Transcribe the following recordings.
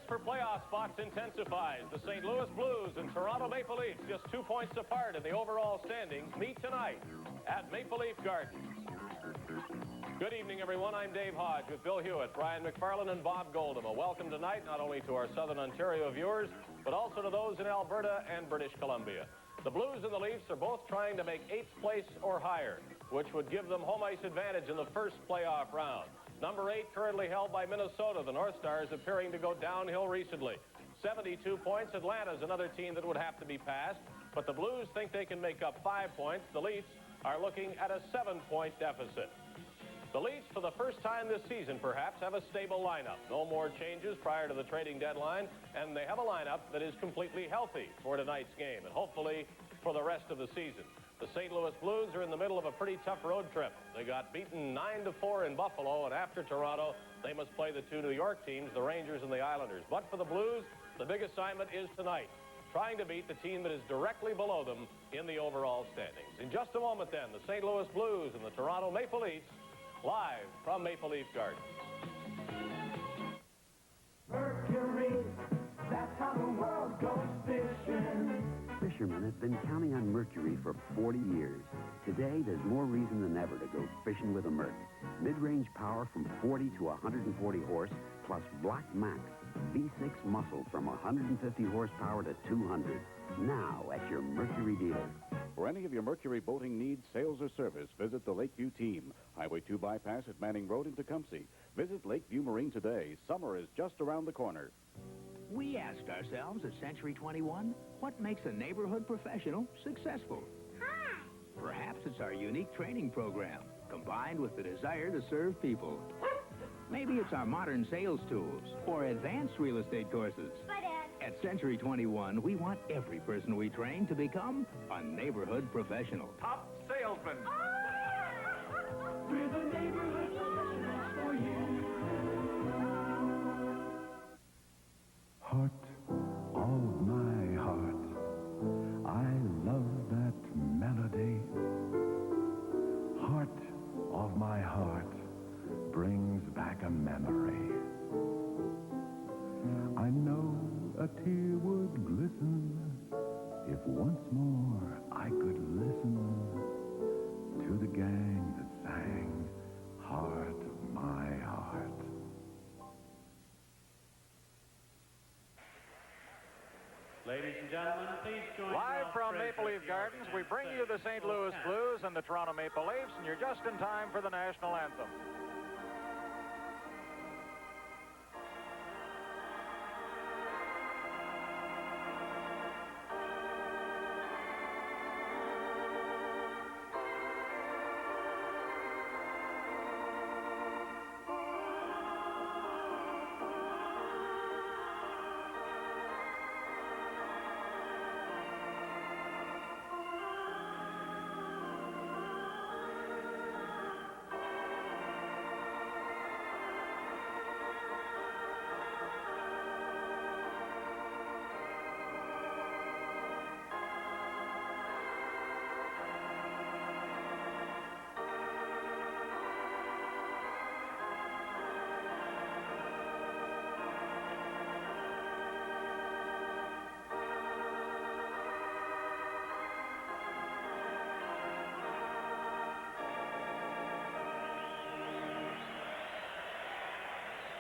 for playoff spots intensifies. The St. Louis Blues and Toronto Maple Leafs, just 2 points apart in the overall standings, meet tonight at Maple Leaf Gardens. Good evening, everyone. I'm Dave Hodge with Bill Hewitt, Brian McFarland, and Bob Goldham. A welcome tonight not only to our Southern Ontario viewers, but also to those in Alberta and British Columbia. The Blues and the Leafs are both trying to make 8th place or higher, which would give them home ice advantage in the first playoff round. Number 8 currently held by Minnesota. The North Stars appearing to go downhill recently. 72 points. Atlanta's another team that would have to be passed, but the Blues think they can make up 5 points. The Leafs are looking at a 7-point deficit. The Leafs, for the first time this season, perhaps, have a stable lineup. No more changes prior to the trading deadline, and they have a lineup that is completely healthy for tonight's game, and hopefully for the rest of the season. The St. Louis Blues are in the middle of a pretty tough road trip. They got beaten 9-4 in Buffalo, and after Toronto, they must play the 2 New York teams, the Rangers and the Islanders. But for the Blues, the big assignment is tonight, trying to beat the team that is directly below them in the overall standings. In just a moment, then, the St. Louis Blues and the Toronto Maple Leafs, live from Maple Leaf Gardens. Mercury, that's how the world goes fishing. Fishermen have been counting on Mercury for 40 years. Today, there's more reason than ever to go fishing with a Merc. Mid-range power from 40 to 140 horse, plus Black Max. V6 muscle from 150 horsepower to 200. Now at your Mercury dealer. For any of your Mercury boating needs, sales, or service, visit the Lakeview team. Highway 2 bypass at Manning Road in Tecumseh. Visit Lakeview Marine today. Summer is just around the corner. We asked ourselves at Century 21, what makes a neighborhood professional successful? Hi. Perhaps it's our unique training program, combined with the desire to serve people. Maybe it's our modern sales tools or advanced real estate courses. But At Century 21, we want every person we train to become a neighborhood professional. Top salesman. We're the neighborhood professionals for you. Heart of my heart, I love that melody. Heart of my heart brings back a memory. I know a tear would glisten if once more I could listen to the gang that sang Heart of my heart. Ladies and gentlemen, please join Live from Maple Leaf Gardens, we bring you the St. Louis Blues and the Toronto Maple Leafs, and you're just in time for the national anthem.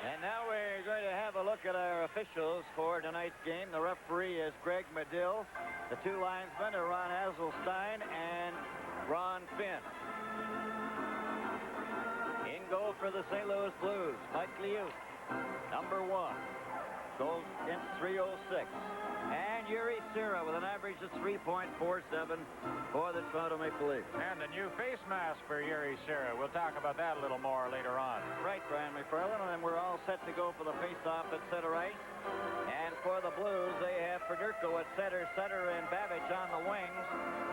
And now we're going to have a look at our officials for tonight's game. The referee is Greg Medill. The 2 linesmen are Ron Hazelstein and Ron Finn. In goal for the St. Louis Blues, Mike Liu, number 1. Goals against .306. And Yuri Sira with an average of 3.47 for the Toronto Maple Leafs. And the new face mask for Yuri Sira. We'll talk about that a little more later on. Right, Brian McFarland, and we're all set to go for the face-off at center ice. And for the Blues, they have Federico at center, and Babbage on the wings.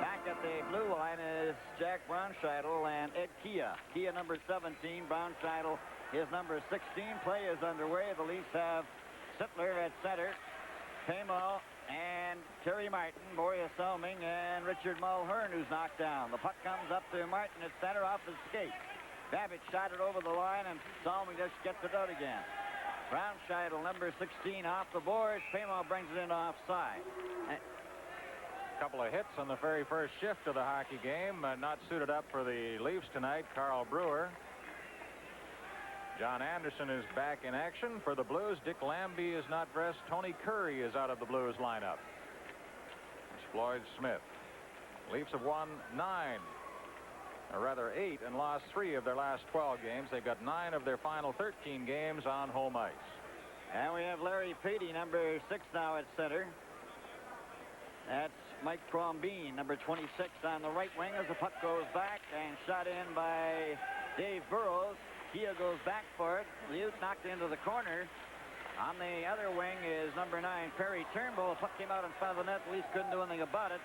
Back at the blue line is Jack Braunscheidel and Ed Kia. Kia number 17, Braunscheidel is number 16. Play is underway. The Leafs have Sittler at center, Paymo and Terry Martin, Boreas Selming, and Richard Mulhern, who's knocked down. The puck comes up to Martin at center off his skate. Babbage shot it over the line, and Selming just gets it out again. Brownshide, number 16, off the boards. Pamo brings it in offside. Couple of hits on the very first shift of the hockey game. Not suited up for the Leafs tonight. Carl Brewer. John Anderson is back in action for the Blues. Dick Lambie is not dressed. Tony Curry is out of the Blues lineup. It's Floyd Smith. Leafs have won 8 and lost 3 of their last 12 games. They've got 9 of their final 13 games on home ice. And we have Larry Petey, number 6 now at center. That's Mike Crombeen, number 26 on the right wing as the puck goes back and shot in by Dave Burrows. Kia goes back for it. Liut knocked into the corner. On the other wing is number 9, Perry Turnbull. The puck came out in front of the net. The Leafs couldn't do anything about it.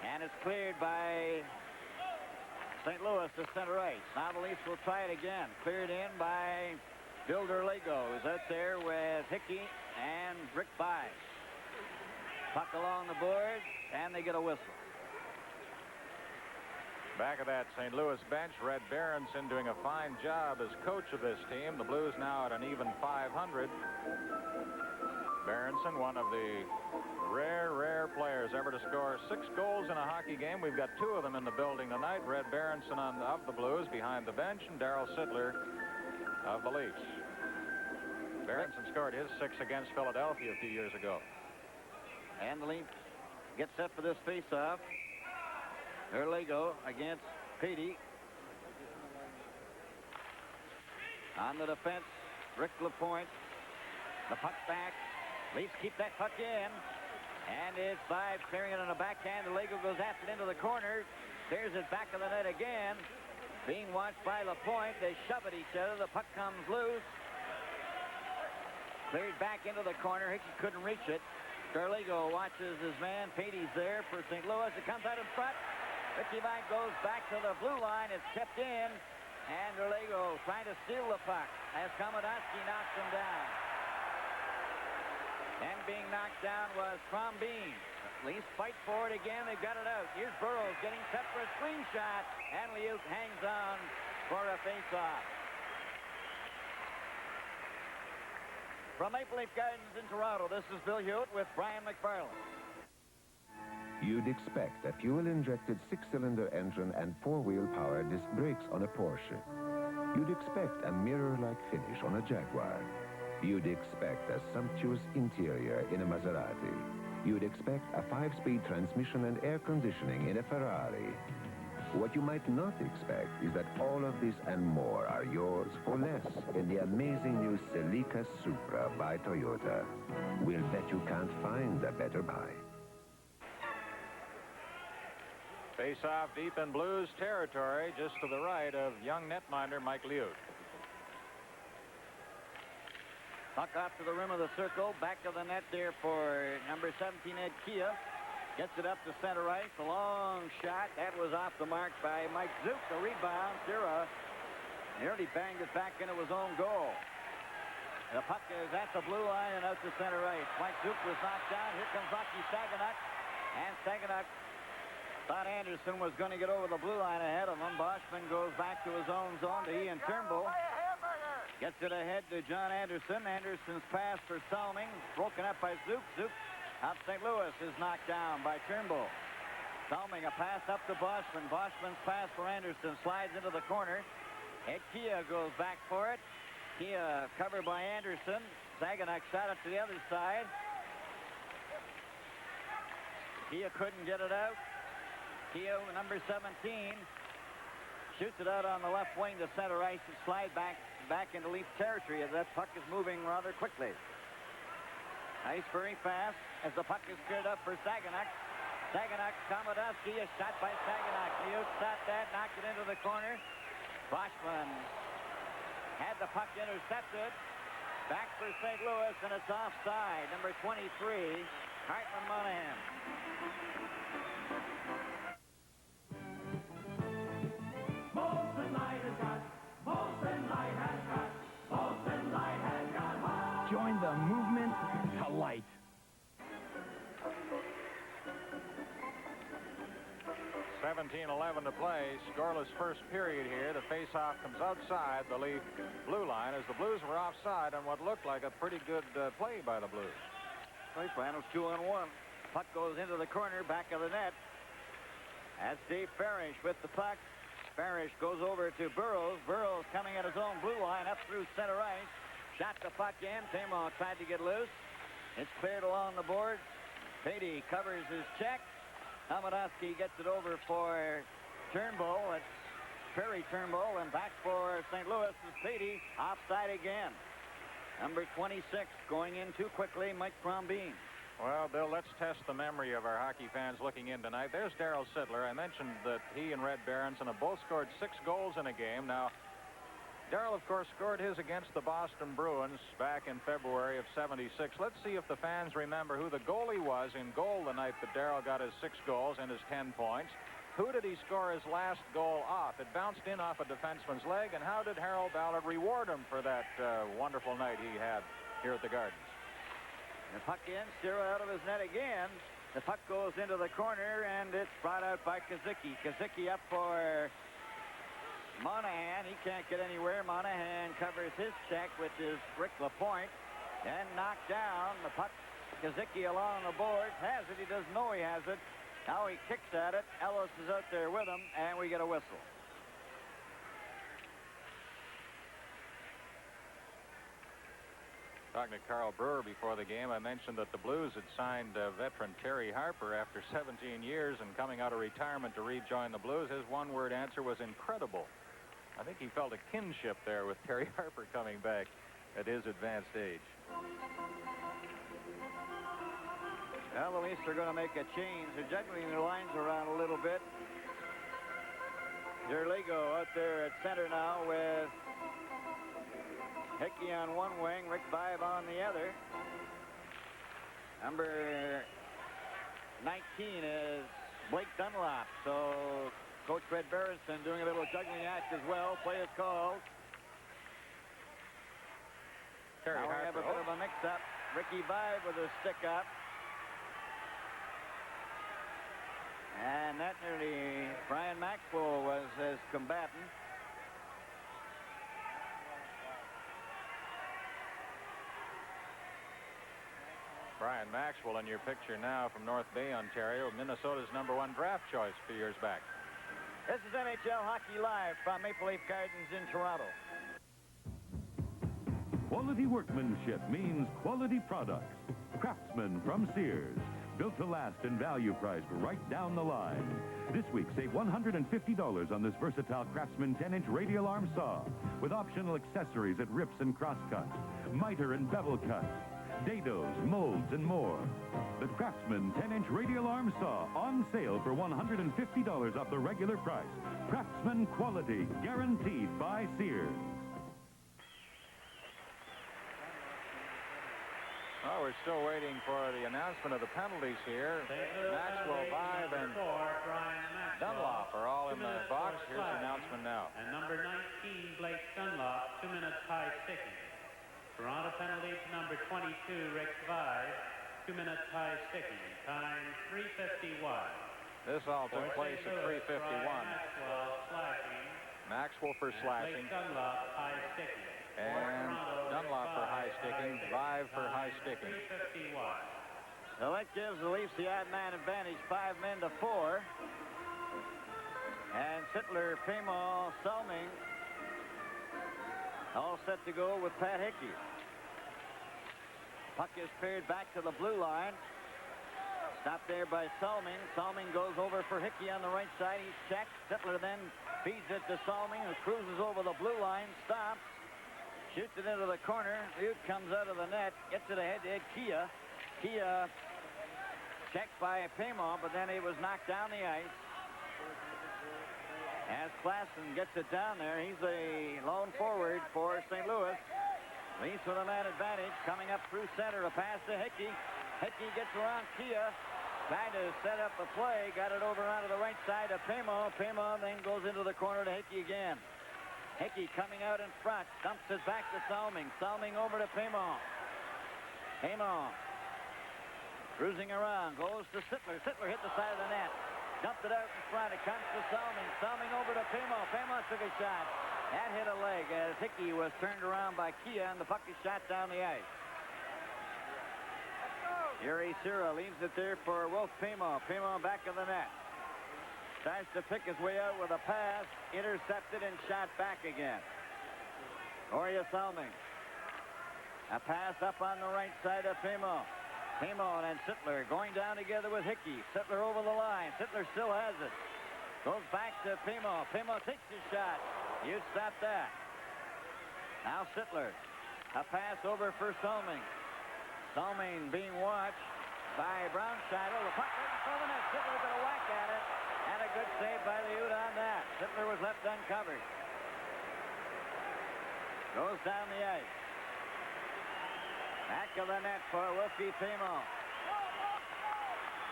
And it's cleared by St. Louis to center ice. Now the Leafs will try it again. Cleared in by Bill Derlego, who's out there with Hickey and Rick Buys. Puck along the board, and they get a whistle. Back of that St. Louis bench, Red Berenson doing a fine job as coach of this team. The Blues now at an even .500. Berenson, one of the rare players ever to score 6 goals in a hockey game. We've got 2 of them in the building tonight. Red Berenson of the Blues behind the bench, and Darryl Sittler of the Leafs. Berenson scored his 6 against Philadelphia a few years ago. And the Leafs get set for this face-off. Derlego against Petey. On the defense, Rick LaPointe. The puck back. Leafs keep that puck in. And it's Vibes clearing it on a backhand. Derlego goes after it into the corner. Clears it back of the net again. Being watched by LaPointe. They shove at each other. The puck comes loose. Cleared back into the corner. Hickey couldn't reach it. Derlego watches his man. Petey's there for St. Louis. It comes out in front. Ricky Vine goes back to the blue line. It's kept in. And Derlego trying to steal the puck as Komodowski knocks him down. And being knocked down was Crombeen. Leafs fight for it again. They've got it out. Here's Burrows getting set for a slingshot. And Liut hangs on for a face-off. From Maple Leaf Gardens in Toronto, this is Bill Hewitt with Brian McFarland. You'd expect a fuel-injected 6-cylinder engine and 4-wheel power disc brakes on a Porsche. You'd expect a mirror-like finish on a Jaguar. You'd expect a sumptuous interior in a Maserati. You'd expect a 5-speed transmission and air conditioning in a Ferrari. What you might not expect is that all of this and more are yours for less in the amazing new Celica Supra by Toyota. We'll bet you can't find a better buy. Face-off deep in Blues territory, just to the right of young netminder Mike Liut. Puck off to the rim of the circle. Back of the net there for number 17, Ed Kia. Gets it up to center ice. A long shot. That was off the mark by Mike Zook. The rebound. Sira nearly banged it back into his own goal. The puck is at the blue line and out to center ice. Mike Zook was knocked down. Here comes Rocky Saganuk. And Saganuk thought Anderson was going to get over the blue line ahead of him. Boschman goes back to his own zone to Ian Turnbull. Gets it ahead to John Anderson. Anderson's pass for Salming. Broken up by Zook. Zook out St. Louis is knocked down by Turnbull. Salming a pass up to Boschman. Boschman's pass for Anderson slides into the corner. Ed Kia goes back for it. Kia covered by Anderson. Saganuk shot it to the other side. Kia couldn't get it out. Kia, number 17, shoots it out on the left wing to center ice and slide back into Leaf territory as that puck is moving rather quickly. Nice, very fast as the puck is cleared up for Saganuk. Saganuk, Komodowski, a shot by Saganuk. Liut shot that, knocked it into the corner. Boschman had the puck intercepted. Back for St. Louis, and it's offside. Number 23, Hartman Monahan. Molson Light has got, Molson Light has got, Molson Light has got hot. Join the movement to light. 17-11 to play. Scoreless first period here. The face-off comes outside the Leaf blue line as the Blues were offside on what looked like a pretty good play by the Blues. Play plan was 2-on-1. Puck goes into the corner, back of the net. That's Dave Farish with the puck. Farish goes over to Burrows. Burrows coming at his own blue line up through center ice. Shot the puck in. Tamo tried to get loose. It's cleared along the boards. Patey covers his check. Hamadowski gets it over for Turnbull. It's Perry Turnbull, and back for St. Louis is Patey. Offside again. Number 26 going in too quickly, Mike Crombeen. Well, Bill, let's test the memory of our hockey fans looking in tonight. There's Darryl Sittler. I mentioned that he and Red Berenson have both scored 6 goals in a game. Now, Darryl, of course, scored his against the Boston Bruins back in February of '76. Let's see if the fans remember who the goalie was in goal the night that Darryl got his 6 goals and his 10 points. Who did he score his last goal off? It bounced in off a defenseman's leg, and how did Harold Ballard reward him for that wonderful night he had here at the Gardens? The puck in, Stira out of his net again. The puck goes into the corner, and it's brought out by Kazicki. Kazicki up for Monahan. He can't get anywhere. Monahan covers his check, which is Rick Lapointe. Then knocked down. The puck, Kazicki along the board. Has it. He doesn't know he has it. Now he kicks at it. Ellis is out there with him, and we get a whistle. Talking to Carl Brewer before the game, I mentioned that the Blues had signed veteran Terry Harper after 17 years and coming out of retirement to rejoin the Blues. His one-word answer was incredible. I think he felt a kinship there with Terry Harper coming back at his advanced age. Well, the Leafs are going to make a change. They're juggling their lines around a little bit. Derligo out there at center now with Hickey on one wing, Rick Vibe on the other. Number 19 is Blake Dunlop. So Coach Red Berenson doing a little juggling act as well. Play is called. Terry now we have a bit of a mix-up. Ricky Vibe with a stick up. And that nearly Brian Maxwell was his combatant. Brian Maxwell in your picture now from North Bay, Ontario, Minnesota's #1 draft choice a few years back. This is NHL Hockey Live from Maple Leaf Gardens in Toronto. Quality workmanship means quality products. Craftsman from Sears. Built to last and value priced right down the line. This week, save $150 on this versatile Craftsman 10-inch radial arm saw with optional accessories at rips and crosscuts, miter and bevel cuts, dados, molds, and more. The Craftsman 10-inch radial arm saw on sale for $150 off the regular price. Craftsman quality, guaranteed by Sears. Oh, we're still waiting for the announcement of the penalties here. Maxwell, Vibe, and Dunlop are all in the box. Here's the announcement now. And number 19, Blake Dunlop, 2 minutes high sticking. Toronto penalty to number 22, Rick Vibe, 2 minutes high sticking. Time 3:51. This all took place at 3:51. Maxwell slashing. Maxwell for slashing. Blake Dunlop high sticking. And Dunlop for high sticking. Vibe for high sticking. 3:51. So that gives the Leafs the odd man advantage, 5 men to 4. And Sittler, Paymo, Salming all set to go with Pat Hickey. Puck is paired back to the blue line. Stopped there by Salming. Salming goes over for Hickey on the right side. He's checked. Sittler then feeds it to Salming, who cruises over the blue line, stops, shoots it into the corner. It comes out of the net, gets it ahead to Ed Kia. Kia checked by Paymo, but then he was knocked down the ice. As Klassen gets it down there, he's a lone forward for St. Louis. Leafs with a man advantage, coming up through center, a pass to Hickey. Hickey gets around Kia, trying to set up a play, got it over onto the right side of Paymo. Paymo then goes into the corner to Hickey again. Hickey coming out in front, dumps it back to Salming. Salming over to Paymo. Paymo cruising around, goes to Sittler. Sittler hit the side of the net. Dumped it out in front. It comes to Salming. Salming over to Pimo. Pimo took a shot. That hit a leg as Hickey was turned around by Kia, and the puck is shot down the ice. Yuri Sira leaves it there for Wolf Pimo. Pimo back of the net. Tries to pick his way out with a pass. Intercepted and shot back again. Oria Salming. A pass up on the right side of Pimo. Pimo and Sittler going down together with Hickey. Sittler over the line. Sittler still has it. Goes back to Pimo. Pimo takes his shot. You stop that. Now Sittler. A pass over for Salming. Salming being watched by Brownscheitel. The puck right in front of the net. Sittler got a whack at it. And a good save by the Ute on that. Sittler was left uncovered. Goes down the ice. Back of the net for Wolfie Pimo.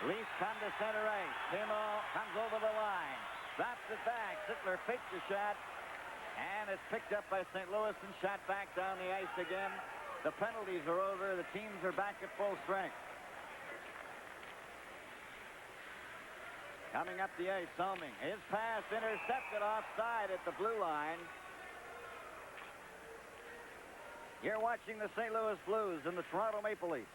Leafs come to center ice. Pimo comes over the line. Drops it back. Sittler fakes the shot. And it's picked up by St. Louis and shot back down the ice again. The penalties are over. The teams are back at full strength. Coming up the ice, Salming. His pass intercepted offside at the blue line. You're watching the St. Louis Blues and the Toronto Maple Leafs.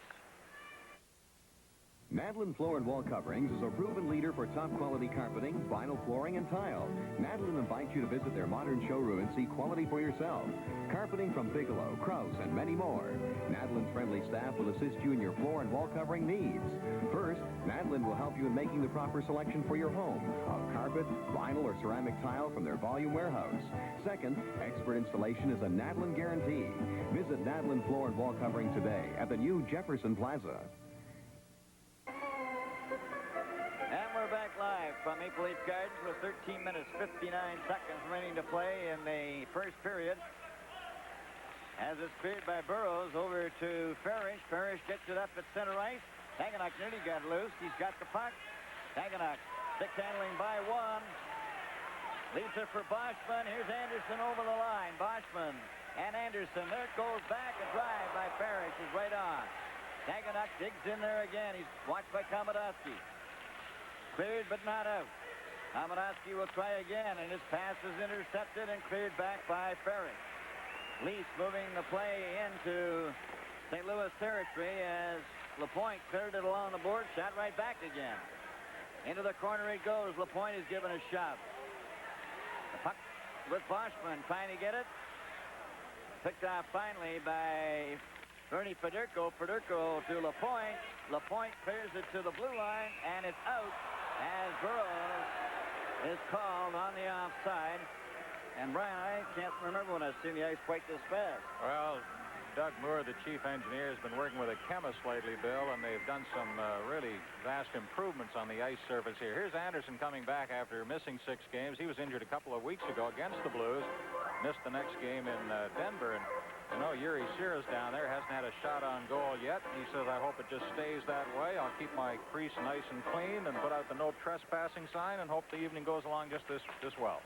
Nadlin Floor and Wall Coverings is a proven leader for top quality carpeting, vinyl flooring, and tile. Nadlin invites you to visit their modern showroom and see quality for yourself. Carpeting from Bigelow, Kraus, and many more. Nadlin's friendly staff will assist you in your floor and wall covering needs. First, Nadlin will help you in making the proper selection for your home of carpet, vinyl, or ceramic tile from their volume warehouse. Second, expert installation is a Nadlin guarantee. Visit Nadlin Floor and Wall Covering today at the new Jefferson Plaza. And we're back live from Maple Leaf Gardens with 13 minutes, 59 seconds remaining to play in the first period. As it's cleared by Burroughs over to Farish. Farish gets it up at center ice. Hagenuk nearly got loose. He's got the puck. Hagenuk stick handling by one. Leaves it for Boschman. Here's Anderson over the line. Boschman and Anderson. There it goes back. A drive by Farish is right on. Hagenuk digs in there again. He's watched by Komodowski. Cleared but not out. Komodowski will try again, and his pass is intercepted and cleared back by Farish. Leafs moving the play into St. Louis territory as LaPointe cleared it along the board, shot right back again. Into the corner it goes. LaPointe is given a shove. The puck with Boschman trying to get it. Picked off finally by Bernie Federko. Federko to LaPointe. LaPointe clears it to the blue line, and it's out as Burroughs is called on the offside. And, Brian, I can't remember when I've seen the ice quite this fast. Well, Doug Moore, the chief engineer, has been working with a chemist lately, Bill, and they've done some really vast improvements on the ice surface here. Here's Anderson coming back after missing 6 games. He was injured a couple of weeks ago against the Blues. Missed the next game in Denver. And, you know, Yuri Sira's down there. Hasn't had a shot on goal yet. He says, I hope it just stays that way. I'll keep my crease nice and clean and put out the no trespassing sign and hope the evening goes along just this well.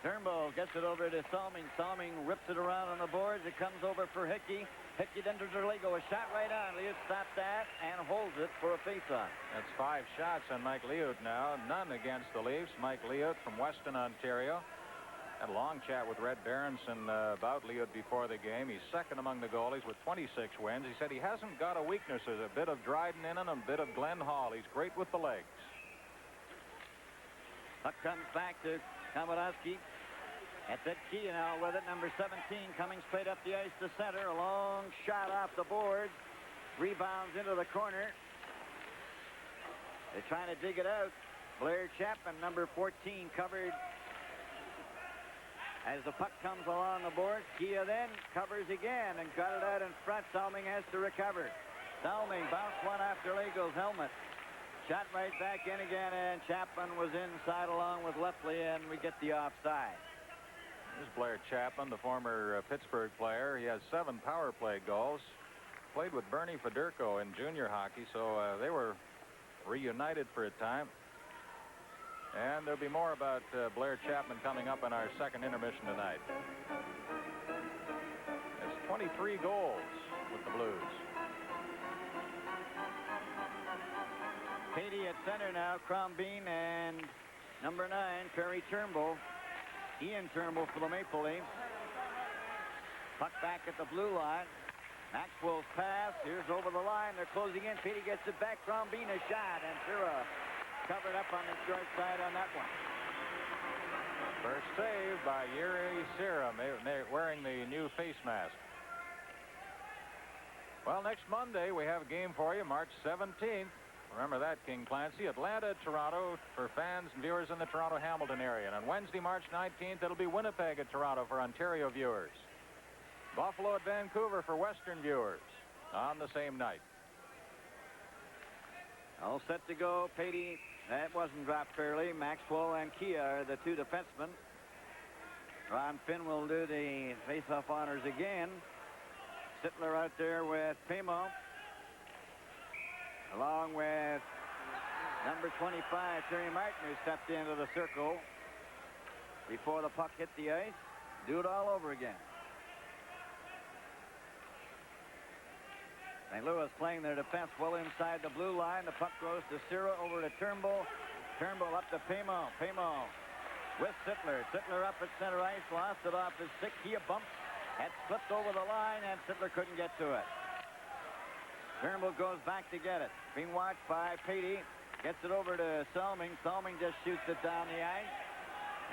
Turnbull gets it over to Salming. Salming rips it around on the boards. It comes over for Hickey. Hickey then to Derligo. A shot right on. Liut stops that and holds it for a face-off. That's 5 shots on Mike Liut now. None against the Leafs. Mike Liut from Weston, Ontario. Had a long chat with Red Berenson about Liut before the game. He's second among the goalies with 26 wins. He said he hasn't got a weakness. There's a bit of Dryden in him and a bit of Glenn Hall. He's great with the legs. Puck comes back to Komodowski. That's it. Kia now with it. Number 17 coming straight up the ice to center. A long shot off the boards. Rebounds into the corner. They're trying to dig it out. Blair Chapman, number 14, covered as the puck comes along the board. Kia then covers again and got it out in front. Salming has to recover. Salming bounced one after Lego's helmet. Shot right back in again, and Chapman was inside along with Lefley, and we get the offside. Here's Blair Chapman, the former Pittsburgh player. He has 7 power play goals. Played with Bernie Federko in junior hockey, so they were reunited for a time. And there'll be more about Blair Chapman coming up in our second intermission tonight. It's 23 goals with the Blues. Patey at center now, Crombeen, and number 9, Perry Turnbull. Ian Turnbull for the Maple Leafs. Puck back at the blue line. Maxwell's pass. Here's over the line. They're closing in. Petey gets it back. Crombeen a shot. And Sira covered up on the short side on that one. First save by Yuri Sira, wearing the new face mask. Well, next Monday we have a game for you, March 17th. Remember that, King Clancy. Atlanta, Toronto for fans and viewers in the Toronto-Hamilton area. And on Wednesday, March 19th, it'll be Winnipeg at Toronto for Ontario viewers. Buffalo at Vancouver for Western viewers on the same night. All set to go. Patey, that wasn't dropped fairly. Maxwell and Kia are the two defensemen. Ron Finn will do the face-off honors again. Sittler out there with Pemo, along with number 25, Terry Martin, who stepped into the circle before the puck hit the ice. Do it all over again. St. Louis playing their defense well inside the blue line. The puck goes to Sira, over to Turnbull. Turnbull up to Pemo. Pemo with Sittler. Sittler up at center ice, lost it off his stick. He bumped. Had slipped over the line, and Sittler couldn't get to it. Turnbull goes back to get it. Being watched by Patey. Gets it over to Salming. Salming just shoots it down the ice.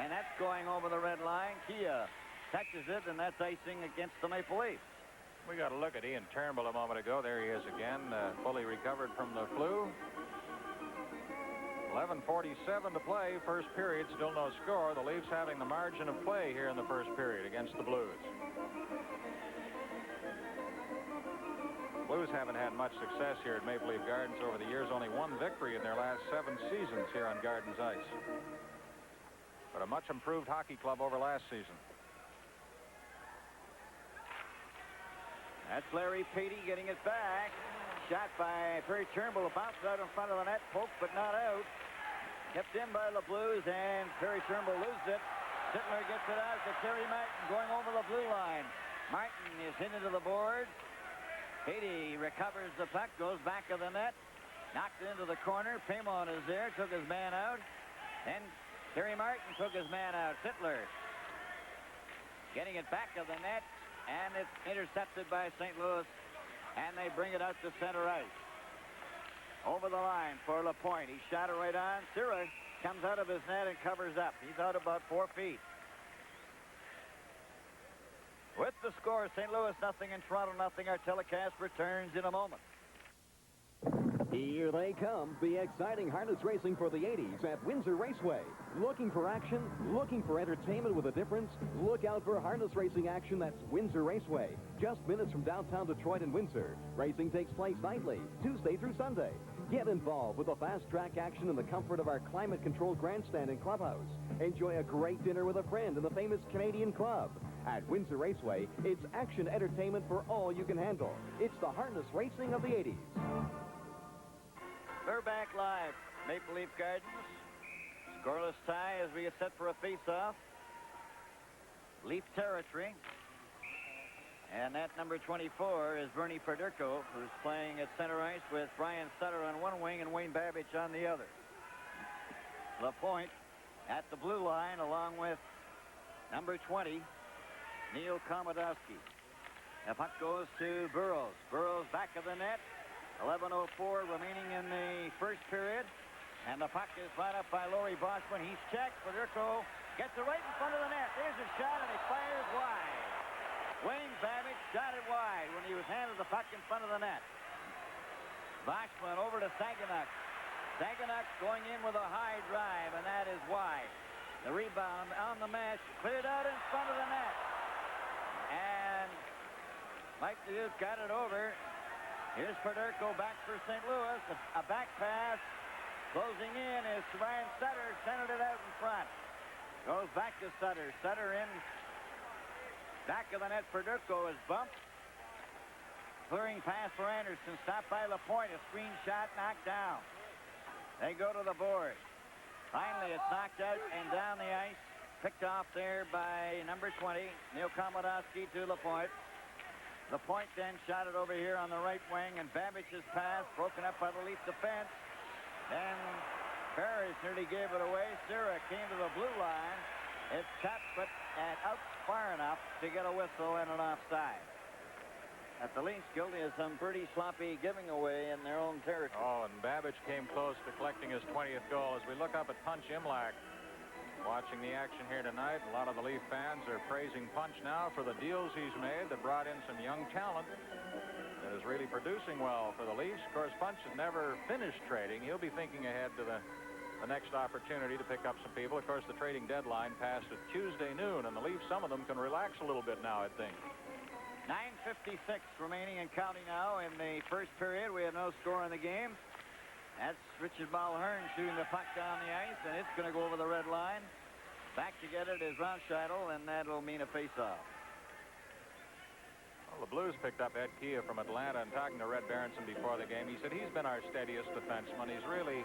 And that's going over the red line. Kia catches it, and that's icing against the Maple Leafs. We got a look at Ian Turnbull a moment ago. There he is again, fully recovered from the flu. 11:47 to play, first period, still no score. The Leafs having the margin of play here in the first period against the Blues. Blues haven't had much success here at Maple Leaf Gardens over the years. Only one victory in their last 7 seasons here on Gardens ice. But a much improved hockey club over last season. That's Larry Patey getting it back. Shot by Perry Turnbull. Bounced out in front of the net. Poked, but not out. Kept in by the Blues, and Perry Turnbull loses it. Sittler gets it out to Terry Martin going over the blue line. Martin is hit into the board. Patey recovers the puck, goes back of the net. Knocked it into the corner. Paymon is there, took his man out. Then Terry Martin took his man out. Sittler getting it back of the net. And it's intercepted by St. Louis, and they bring it out to center ice. Over the line for LaPointe. He shot it right on. Sira comes out of his net and covers up. He's out about 4 feet. With the score, St. Louis nothing and Toronto nothing. Our telecast returns in a moment. Here they come, the exciting harness racing for the 80s at Windsor Raceway. Looking for action? Looking for entertainment with a difference? Look out for harness racing action that's Windsor Raceway. Just minutes from downtown Detroit and Windsor. Racing takes place nightly, Tuesday through Sunday. Get involved with the fast-track action in the comfort of our climate-controlled grandstand and clubhouse. Enjoy a great dinner with a friend in the famous Canadian Club. At Windsor Raceway, it's action entertainment for all you can handle. It's the harness racing of the 80s. We're back live, Maple Leaf Gardens. Scoreless tie as we get set for a face-off. Leaf territory. And that number 24 is Bernie Federko, who's playing at center ice with Brian Sutter on one wing and Wayne Babbage on the other. LaPointe at the blue line along with number 20, Neil Komodowski. The puck goes to Burroughs. Burroughs back of the net. 11:04 remaining in the first period. And the puck is brought up by Laurie Boschman. He's checked. Federko gets it right in front of the net. There's a shot, and he fires wide. Wayne Babbage shot it wide when he was handed the puck in front of the net. Boschman over to Saganuk. Saganuk going in with a high drive, and that is wide. The rebound on the mesh, cleared out in front of the net. And Mike Duke got it over. Here's Federko back for St. Louis. A back pass. Closing in is Ryan Sutter. Centered it out in front. Goes back to Sutter. Sutter in. Back of the net. Federko is bumped. Clearing pass for Anderson. Stopped by LaPointe. A screen shot knocked down. They go to the board. Finally, it's knocked out and down the ice. Picked off there by number 20, Neil Komodowski to LaPointe. LaPointe then shot it over here on the right wing, and Babbage's pass broken up by the Leaf defense. Then Parrish nearly gave it away. Sierra came to the blue line. It's tapped, but out far enough to get a whistle and an offside. At the Leafs guilty of some pretty sloppy giving away in their own territory. Oh, and Babbage came close to collecting his 20th goal. As we look up at Punch Imlach, watching the action here tonight, a lot of the Leaf fans are praising Punch now for the deals he's made that brought in some young talent that is really producing well for the Leafs. Of course, Punch has never finished trading. He'll be thinking ahead to the next opportunity to pick up some people. Of course, the trading deadline passed at Tuesday noon, and the Leafs, some of them, can relax a little bit now, I think. 9:56 remaining and counting now in the first period. We have no score in the game. That's Richard Mulhern shooting the puck down the ice, and it's going to go over the red line. Back to get it is Ronscheidel, and that'll mean a face-off. Well, the Blues picked up Ed Kia from Atlanta, and talking to Red Berenson before the game, he said he's been our steadiest defenseman. He's really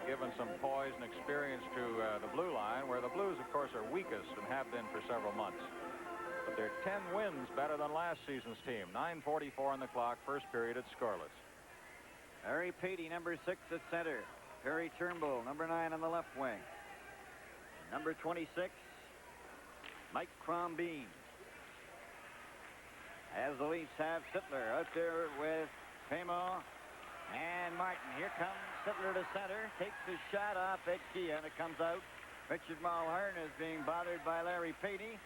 given some poise and experience to the blue line, where the Blues, of course, are weakest and have been for several months. But they're 10 wins better than last season's team. 9:44 on the clock, first period, it's scoreless. Harry Patey, number 6 at center. Perry Turnbull, number 9 on the left wing. Number 26, Mike Crombeen. As the Leafs have Sittler out there with Paymo and Martin. Here comes Sittler to center, takes his shot off Ed Kia, and it comes out. Richard Mulhern is being bothered by Larry Patey.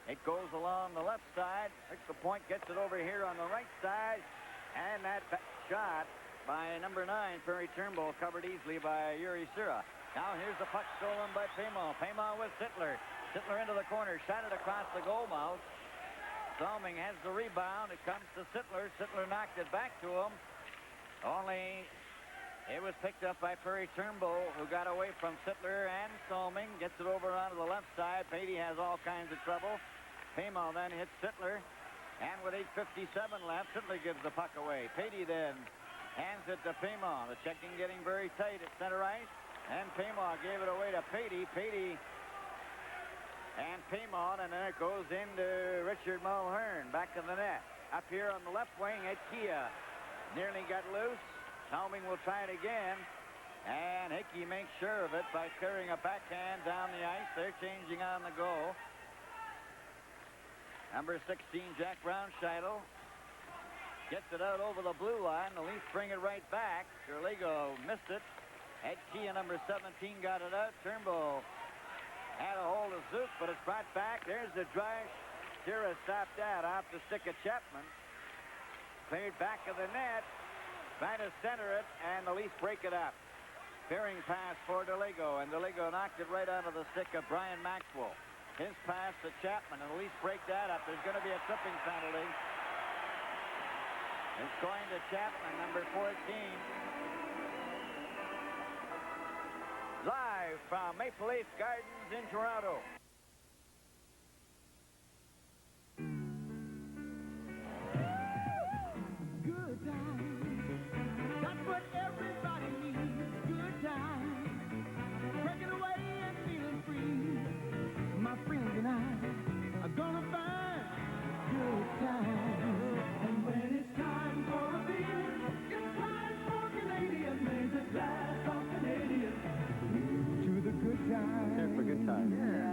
It goes along the left side. Hits the point, gets it over here on the right side. And that shot by number 9, Perry Turnbull, covered easily by Yuri Sierra. Now here's the puck stolen by Paymo. Paymo with Sittler. Sittler into the corner, shot it across the goal mouth. Salming has the rebound. It comes to Sittler. Sittler knocked it back to him. Only it was picked up by Perry Turnbull, who got away from Sittler and Salming. Gets it over onto the left side. Patey has all kinds of trouble. Paymo then hits Sittler. And with 8:57 left, Sittler gives the puck away. Patey then hands it to Paymo. The checking getting very tight at center ice. And Paymo gave it away to Patey. Patey and Paymo, and then it goes into Richard Mulhern. Back in the net. Up here on the left wing, Ed Kia nearly got loose. Salming will try it again. And Hickey makes sure of it by carrying a backhand down the ice. They're changing on the goal. Number 16, Jack Ronscheidel, gets it out over the blue line. The Leafs bring it right back. Derligo missed it. Ed Kia, number 17, got it out. Turnbull had a hold of Zook, but it's brought back. There's the drive. Sierra stopped that off the stick of Chapman. Cleared back of the net. Trying to center it, and the Leafs break it up. Fearing pass for Derligo, and Derligo knocked it right out of the stick of Brian Maxwell. His pass to Chapman, and the Leafs break that up. There's going to be a tripping penalty. It's going to Chapman, number 14. Live from Maple Leaf Gardens in Toronto. Good times. That's what everybody needs. Good times. Breaking away and feeling free. My friends and I are gonna find good times. And when it's time for a beer, it's time for Canadian. There's a glass of Canadian. To the good times. Time for good times. Yeah.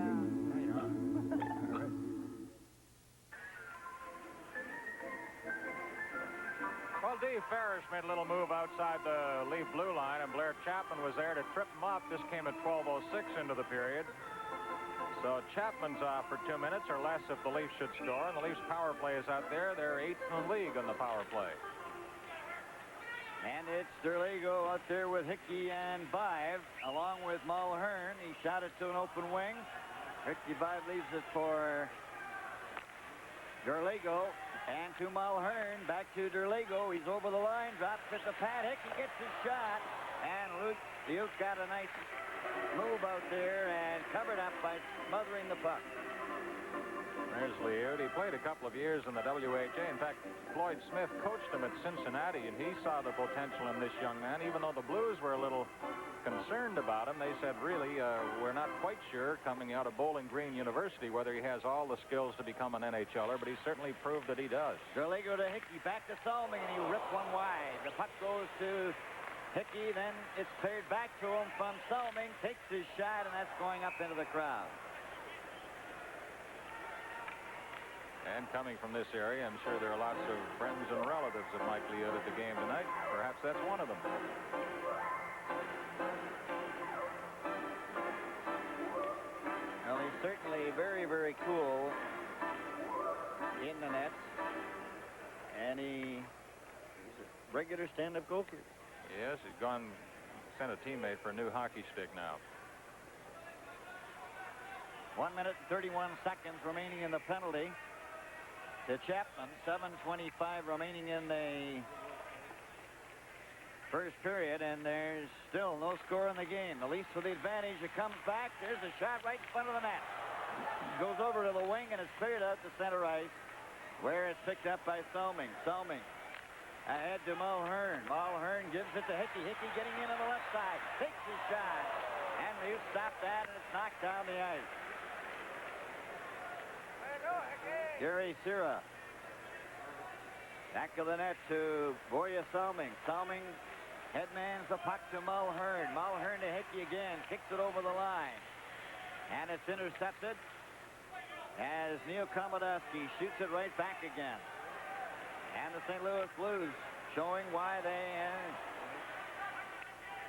Well, Dave Ferris made a little move outside the Leaf blue line, and Blair Chapman was there to trip him up. This came at 12:06 into the period. So Chapman's off for 2 minutes or less if the Leafs should score, and the Leafs power play is out there. They're 8th in the league on the power play. And it's Derligo out there with Hickey and Vive, along with Mulhern. He shot it to an open wing. Hickey Vive leaves it for Derligo. And to Mulhern, back to Derligo. He's over the line, drops it to Pat. Hickey gets his shot. And Luke got a nice move out there and covered up by smothering the puck. There's Liud. He played a couple of years in the WHA. In fact, Floyd Smith coached him at Cincinnati, and he saw the potential in this young man. Even though the Blues were a little concerned about him, they said, really, we're not quite sure, coming out of Bowling Green University, whether he has all the skills to become an NHLer, but he certainly proved that he does. Derligo to Hickey, back to Salming, and he ripped one wide. The puck goes to Hickey, then it's cleared back to him from Solming. Takes his shot, and that's going up into the crowd. And coming from this area, I'm sure there are lots of friends and relatives of Mike Liut at the game tonight. Perhaps that's one of them. Well, he's certainly very, very cool in the nets. And he's a regular stand-up goalkeeper. Yes, he's sent a teammate for a new hockey stick now. 1 minute and 31 seconds remaining in the penalty to Chapman. 7:25 remaining in the first period, and there's still no score in the game. The Leafs with the advantage. It comes back. There's a shot right in front of the net. Goes over to the wing, and it's cleared out to center ice, where it's picked up by Solming. Solming ahead to Mulhern. Mulhern gives it to Hickey. Hickey getting in on the left side. Takes his shot. And Leafs stop that, and it's knocked down the ice. Gary Sira. Back of the net to Borja Solming. Solming headmans the puck to Mulhern. Mulhern to Hickey again. Kicks it over the line. And it's intercepted as Neil Komodowski shoots it right back again. And the St. Louis Blues showing why they are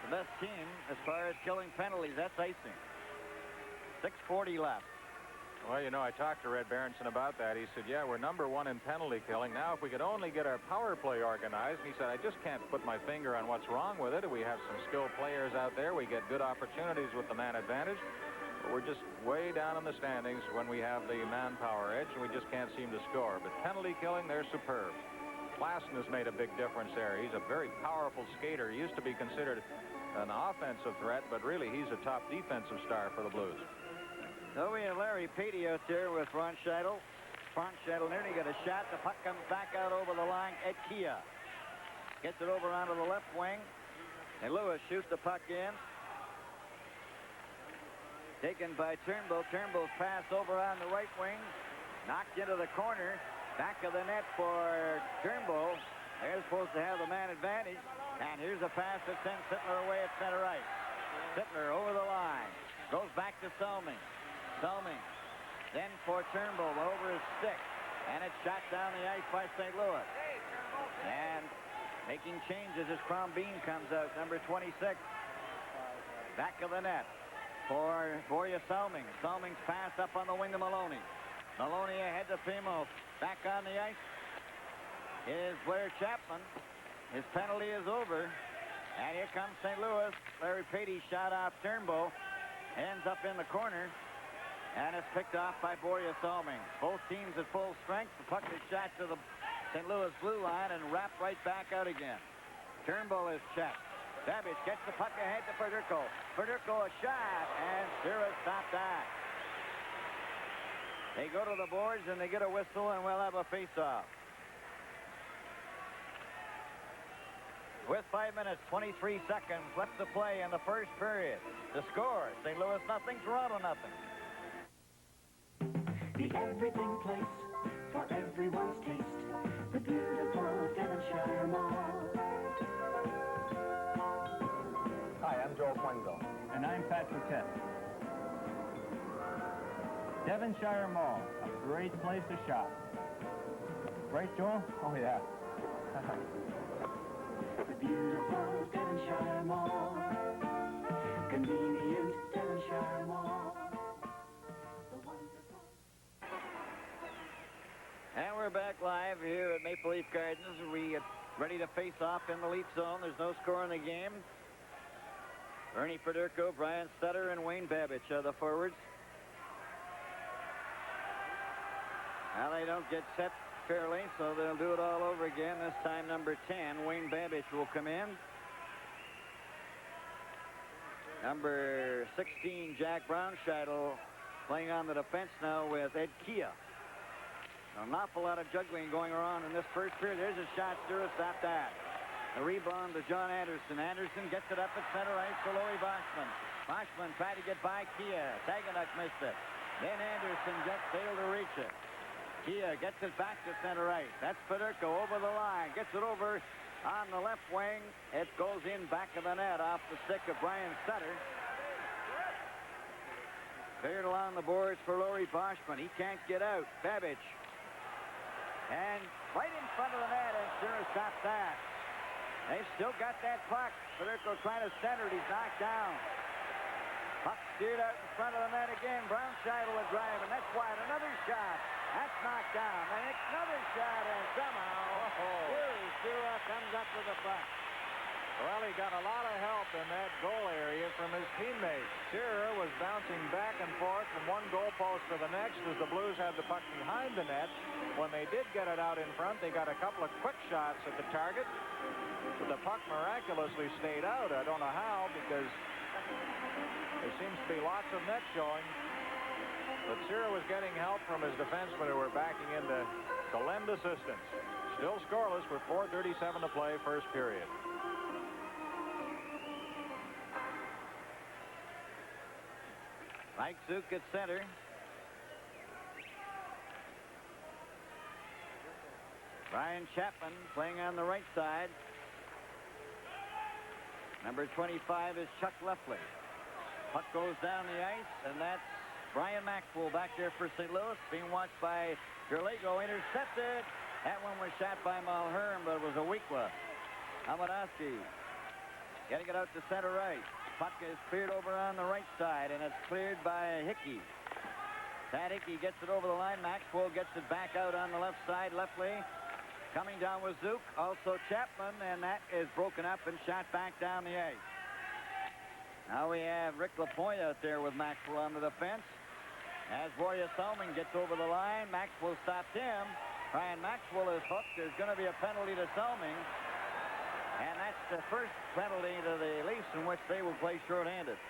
the best team as far as killing penalties. That's icing. 6:40 left. Well, you know, I talked to Red Berenson about that. He said, yeah, we're #1 in penalty killing. Now, if we could only get our power play organized. And he said, I just can't put my finger on what's wrong with it. We have some skilled players out there. We get good opportunities with the man advantage. But we're just way down in the standings when we have the manpower edge, and we just can't seem to score. But penalty killing, they're superb. Klassen has made a big difference there. He's a very powerful skater. He used to be considered an offensive threat, but really he's a top defensive star for the Blues. So we have Larry Petey out there with Ron Scheidel. Ron Scheidel nearly got a shot. The puck comes back out over the line. Ed Kia gets it over onto the left wing. And Lewis shoots the puck in. Taken by Turnbull. Turnbull's pass over on the right wing. Knocked into the corner. Back of the net for Turnbull. They're supposed to have the man advantage. And here's a pass that sends Sittler away at center ice. Sittler over the line. Goes back to Solming. Solming. Then for Turnbull over his stick. And it's shot down the ice by St. Louis. And making changes as Crombeen comes out, number 26. Back of the net for Borja Solming. Solming's pass up on the wing to Maloney. Maloney ahead to Primo. Back on the ice is Blair Chapman. His penalty is over. And here comes St. Louis. Larry Petey shot off Turnbull. Ends up in the corner. And it's picked off by Borja Solming. Both teams at full strength. The puck is shot to the St. Louis blue line and wrapped right back out again. Turnbull is checked. Babic gets the puck ahead to Federico. Federico a shot, and Sira stopped that. They go to the boards and they get a whistle, and we'll have a face-off. With 5 minutes, 23 seconds left to play in the first period. The score, St. Louis nothing, Toronto nothing. The everything place for everyone's taste. The beautiful Devonshire Mall. Hi, I'm Joel Quenville. And I'm Pat Paquette. Devonshire Mall, a great place to shop. Right, Joel? Oh, yeah. The beautiful Devonshire Mall. Convenient Devonshire Mall. The wonderful. And we're back live here at Maple Leaf Gardens. We get ready to face off in the Leaf zone. There's no score in the game. Ernie Federico, Brian Sutter, and Wayne Babbage are the forwards. Now they don't get set fairly, so they'll do it all over again. This time number 10, Wayne Babbage, will come in. Number 16, Jack Brownscheidel, playing on the defense now with Ed Kia. An awful lot of juggling going around in this first period. There's a shot. Stewart stopped that. The rebound to John Anderson. Anderson gets it up at center ice for Louis Boschman. Boschman tried to get by Kia. Saganuk missed it. Then Anderson just failed to reach it. Kia gets it back to center ice. That's Federico over the line. Gets it over on the left wing. It goes in back of the net off the stick of Brian Sutter. Cleared along the boards for Laurie Boschman. He can't get out. Babbage. And right in front of the net, and Sura stopped that. They've still got that puck. Federico trying to center it. He's knocked down. Puck steered out in front of the net again. Brownscheidel will drive, and that's wide. Another shot. That's knocked down. And another shot, and somehow Yuri Sura comes up with the puck. Well, he got a lot of help in that goal area from his teammates. Shearer was bouncing back and forth from one goalpost to the next as the Blues had the puck behind the net. When they did get it out in front, they got a couple of quick shots at the target. But the puck miraculously stayed out. I don't know how, because there seems to be lots of net showing. But Shearer was getting help from his defensemen who were backing in to lend assistance. Still scoreless with 4:37 to play, first period. Mike Zook at center. Brian Chapman playing on the right side. Number 25 is Chuck Leffley. Puck goes down the ice, and that's Brian Maxwell back there for St. Louis, being watched by Gerlago. Intercepted. That one was shot by Mulhern, but it was a weak one. Amadowski getting it out to center right. Puck is cleared over on the right side, and it's cleared by Hickey. Pat Hickey gets it over the line. Maxwell gets it back out on the left side. Leffley coming down with Zook. Also Chapman, and that is broken up and shot back down the ice. Now we have Rick Lapointe out there with Maxwell on the defense. As Warrior Salmon gets over the line, Maxwell stopped him. Brian Maxwell is hooked. There's going to be a penalty to Salming. And that's the first penalty to the Leafs in which they will play shorthanded.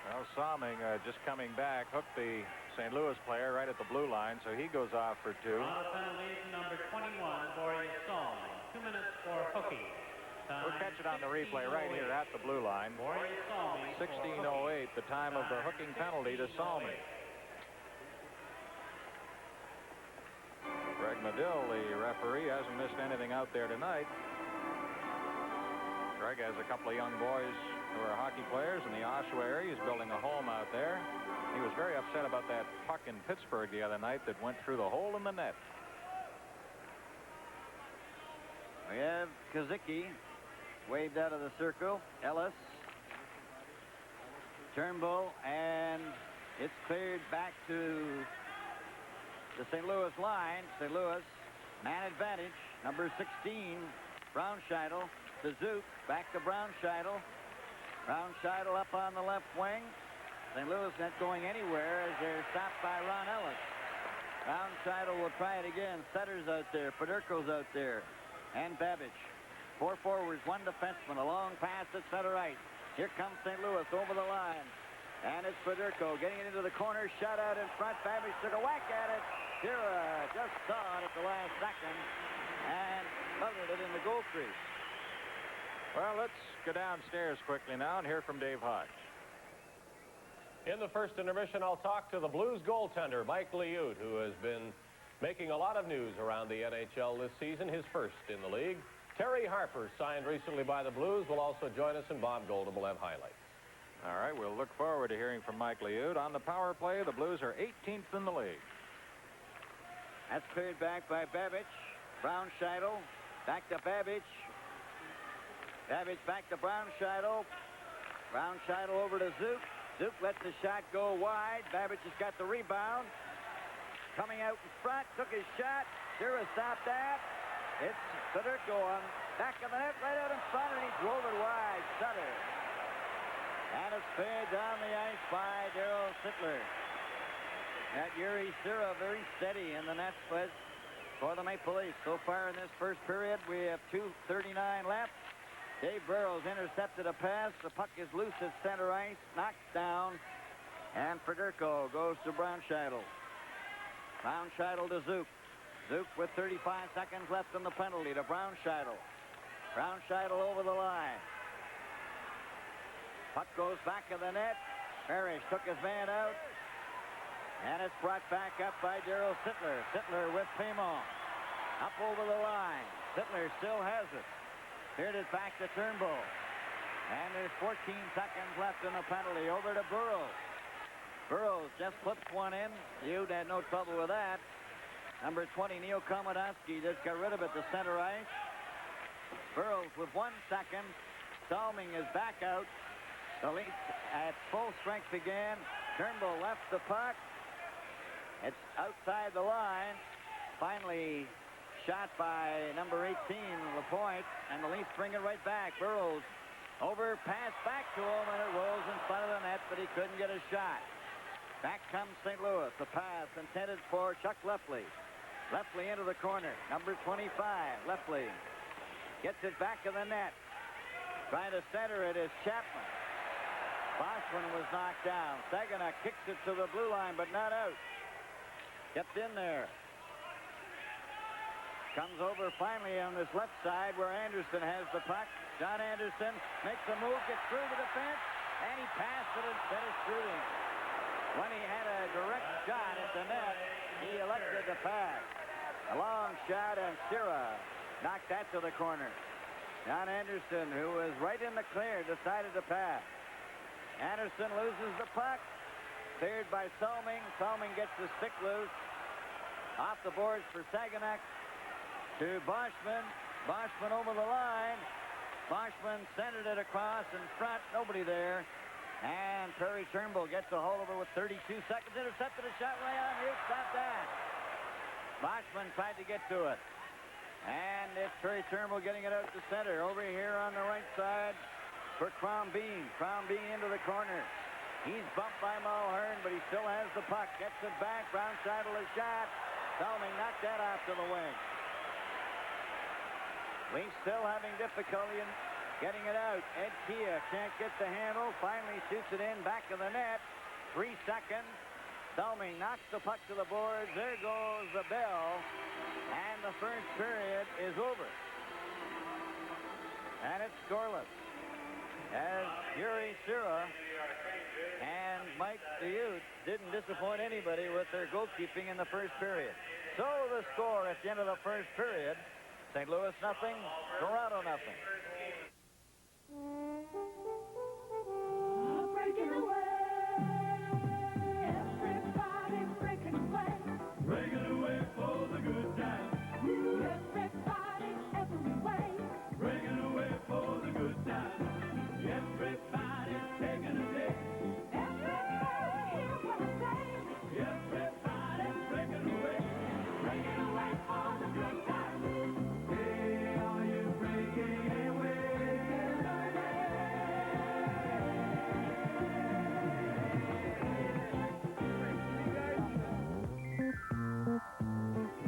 Well, Salming just coming back, hooked the St. Louis player right at the blue line, so he goes off for 2. On the penalty, number 21, Boris Salming. 2 minutes for hooking. We'll catch it on the replay right here at the blue line. 16:08, the time of the hooking penalty to Salming. Greg Medill, the referee, hasn't missed anything out there tonight. Greg has a couple of young boys who are hockey players in the Oshawa area. He's building a home out there. He was very upset about that puck in Pittsburgh the other night that went through the hole in the net. We have Kazicki waved out of the circle. Ellis. Turnbull, and it's cleared back to the St. Louis line. St. Louis, man advantage. Number 16, Brownscheidel. To Zook, back to Brownscheidel. Brownscheidel up on the left wing. St. Louis not going anywhere as they're stopped by Ron Ellis. Brownscheidel will try it again. Sutter's out there. Federico's out there. And Babbage. 4 forwards, 1 defenseman. A long pass at center right. Here comes St. Louis over the line. And it's Federico getting it into the corner. Shot out in front. Babbage took a whack at it. Shira just saw it at the last second and buzzed it in the goal crease. Well, let's go downstairs quickly now and hear from Dave Hodge. In the first intermission, I'll talk to the Blues goaltender, Mike Liut, who has been making a lot of news around the NHL this season, his first in the league. Terry Harper, signed recently by the Blues, will also join us, and Bob Golden will have highlights. All right, we'll look forward to hearing from Mike Liut. On the power play, the Blues are 18th in the league. That's cleared back by Babbage. Brownscheidel. Back to Babbage. Babbage back to Brownscheidel. Brownscheidel over to Zook. Zook lets the shot go wide. Babbage has got the rebound. Coming out in front. Took his shot. Shira stopped that. It's Federico on back of the net right out in front, and he drove it wide. Sutter. And it's fed down the ice by Darryl Sittler. That Yuri Sura very steady in the net split for the Maple Leafs. So far in this first period, we have 2:39 left. Dave Burrows intercepted a pass. The puck is loose at center ice, knocked down, and Federico goes to Brownscheidel. Brownscheidel to Zook. Zook with 35 seconds left in the penalty to Brownscheidel. Brownscheidel over the line. Puck goes back of the net. Parrish took his man out. And it's brought back up by Darryl Sittler. Sittler with Pimon. Up over the line. Sittler still has it. Cleared it back to Turnbull. And there's 14 seconds left in the penalty. Over to Burroughs. Burroughs just puts one in. You'd had no trouble with that. Number 20, Neil Komodowski, just got rid of it to center ice. Burroughs with 1 second. Salming is back out. The Leafs at full strength again. Turnbull left the puck. It's outside the line. Finally shot by number 18, Lapointe, and the Leafs bring it right back. Burroughs over, pass back to him, and it rolls in front of the net, but he couldn't get a shot. Back comes St. Louis. The pass intended for Chuck Lefley. Lefley into the corner. Number 25, Lefley gets it back to the net. Trying to center it is Chapman. Boschman was knocked down. Saginaw kicks it to the blue line, but not out. Kept in there. Comes over finally on this left side where Anderson has the puck. John Anderson makes a move, gets through the defense, and he passed it instead of shooting. When he had a direct shot at the net, he elected to pass. A long shot, and Sierra knocked that to the corner. John Anderson, who was right in the clear, decided to pass. Anderson loses the puck. Cleared by Salming. Salming gets the stick loose. Off the boards for Saginaw. To Boschman. Boschman over the line. Boschman centered it across in front. Nobody there. And Perry Turnbull gets a hold of it with 32 seconds. Intercepted a shot right on. Here, stop that. Boschman tried to get to it. And it's Perry Turnbull getting it out to center. Over here on the right side for Crombeen. Crombeen into the corner. He's bumped by Mulhern, but he still has the puck. Gets it back. Brownscheitel a shot. Salming knocked that off to the wing. Leafs still having difficulty in getting it out. Ed Kia can't get the handle. Finally shoots it in back of the net. 3 seconds. Salming knocks the puck to the boards. There goes the bell. And the first period is over. And it's scoreless. As Yuri Sierra and Mike DeYout didn't disappoint anybody with their goalkeeping in the first period. So the score at the end of the first period, St. Louis nothing, Toronto nothing. Breaking away, everybody breaking away. Breaking away for the good time. Everybody, every way. Breaking away for the good time. Everybody's taking a day. Everybody hear what I say. Everybody's breaking away. Breaking away for the good time. Hey, are you breaking away?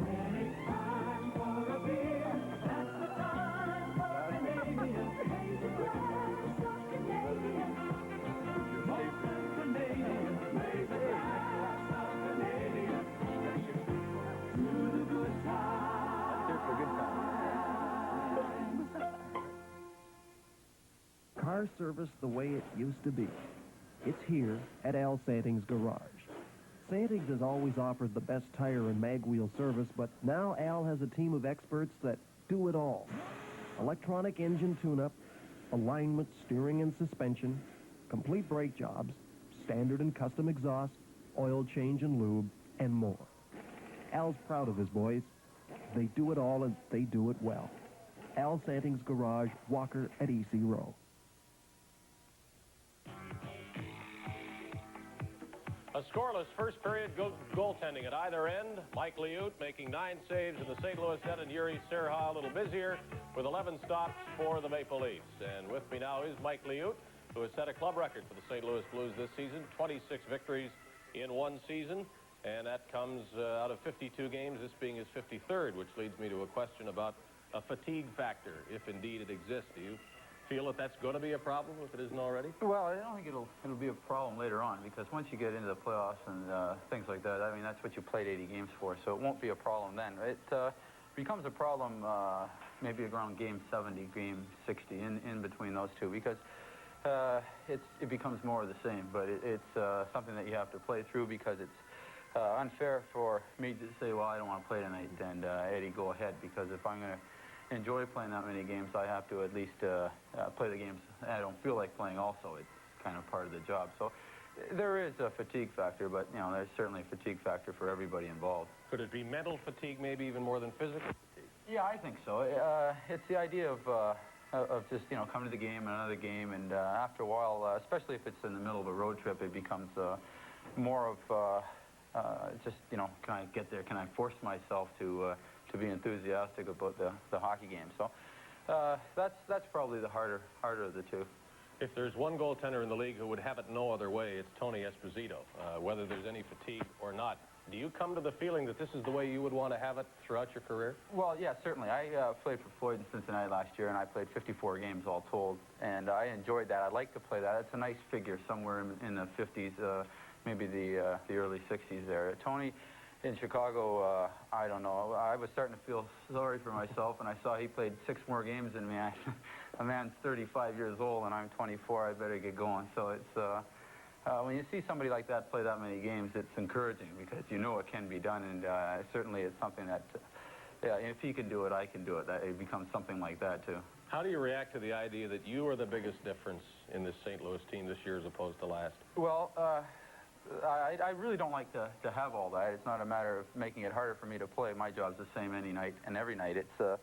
When it's time for a beer, that's the time for Canadian. Raise a glass of Canadian. Molson Canadian. Raise a glass of Canadian. To the good times. Car service the way it used to be. It's here at Al Santing's Garage. Santing's has always offered the best tire and mag wheel service, but now Al has a team of experts that do it all. Electronic engine tune-up, alignment, steering and suspension, complete brake jobs, standard and custom exhaust, oil change and lube, and more. Al's proud of his boys. They do it all and they do it well. Al Santing's Garage, Walker at EC Row. A scoreless first period goaltending at either end. Mike DeYout making 9 saves in the St. Louis net, and Yuri Serha a little busier with 11 stops for the Maple Leafs. And with me now is Mike DeYout, who has set a club record for the St. Louis Blues this season, 26 victories in one season. And that comes out of 52 games, this being his 53rd, which leads me to a question about a fatigue factor, if indeed it exists. Do you feel that that's going to be a problem if it isn't already? Well, I don't think it'll be a problem later on, because once you get into the playoffs and things like that, I mean, that's what you played 80 games for, so it won't be a problem then. It becomes a problem maybe around game 70, game 60, in between those two, because it becomes more of the same, but it's something that you have to play through, because it's unfair for me to say, well, I don't want to play tonight, and Eddie, go ahead, because if I'm going to enjoy playing that many games, I have to at least play the games I don't feel like playing also. It's kind of part of the job. So there is a fatigue factor, but, you know, there's certainly a fatigue factor for everybody involved. Could it be mental fatigue, maybe even more than physical fatigue? Yeah, I think so. It's the idea of just, you know, coming to the game, another game, and after a while, especially if it's in the middle of a road trip, it becomes more of just, you know, can I get there? Can I force myself to be enthusiastic about the hockey game? So that's probably the harder of the two. If there's one goaltender in the league who would have it no other way, it's Tony Esposito. Whether there's any fatigue or not, do you come to the feeling that this is the way you would want to have it throughout your career? Well, yeah, certainly. I played for Floyd in Cincinnati last year, and I played 54 games all told, and I enjoyed that. I like to play that. It's a nice figure, somewhere in the 50s, maybe the early 60s there. Tony in Chicago, I don't know. I was starting to feel sorry for myself, and I saw he played 6 more games than me. A man's 35 years old, and I'm 24. I better get going. So it's when you see somebody like that play that many games, it's encouraging, because you know it can be done, and certainly it's something that, yeah, if he can do it, I can do it. It becomes something like that, too. How do you react to the idea that you are the biggest difference in this St. Louis team this year as opposed to last? Well, I really don't like to have all that. It's not a matter of making it harder for me to play. My job's the same any night and every night. It's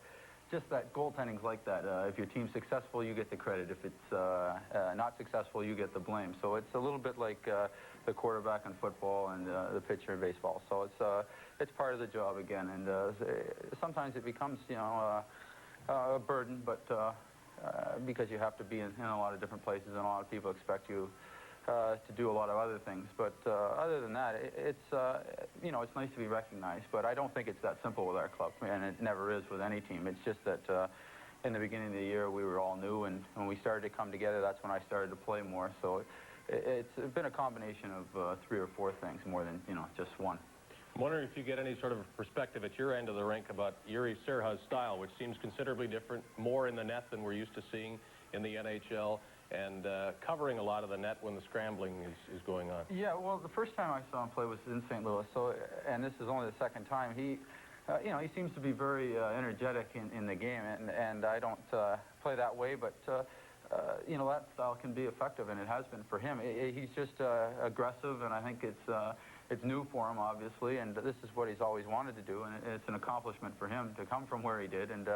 just that goaltending's like that. If your team's successful, you get the credit. If it's not successful, you get the blame. So it's a little bit like the quarterback in football and the pitcher in baseball. So it's part of the job again. And sometimes it becomes, you know, a burden, but because you have to be in a lot of different places, and a lot of people expect you to do a lot of other things. But other than that, it's, you know, it's nice to be recognized, but I don't think it's that simple with our club, and it never is with any team. It's just that in the beginning of the year, we were all new, and when we started to come together, that's when I started to play more. So it's been a combination of 3 or 4 things more than, you know, just one. I'm wondering if you get any sort of perspective at your end of the rink about Yuri Serha's style, which seems considerably different, more in the net than we're used to seeing in the NHL, and covering a lot of the net when the scrambling is going on. Yeah, well, the first time I saw him play was in St. Louis, so, and this is only the second time. He, you know, he seems to be very energetic in the game, and I don't play that way, but, you know, that style can be effective, and it has been for him. He's just aggressive, and I think it's new for him, obviously, and this is what he's always wanted to do, and it's an accomplishment for him to come from where he did, and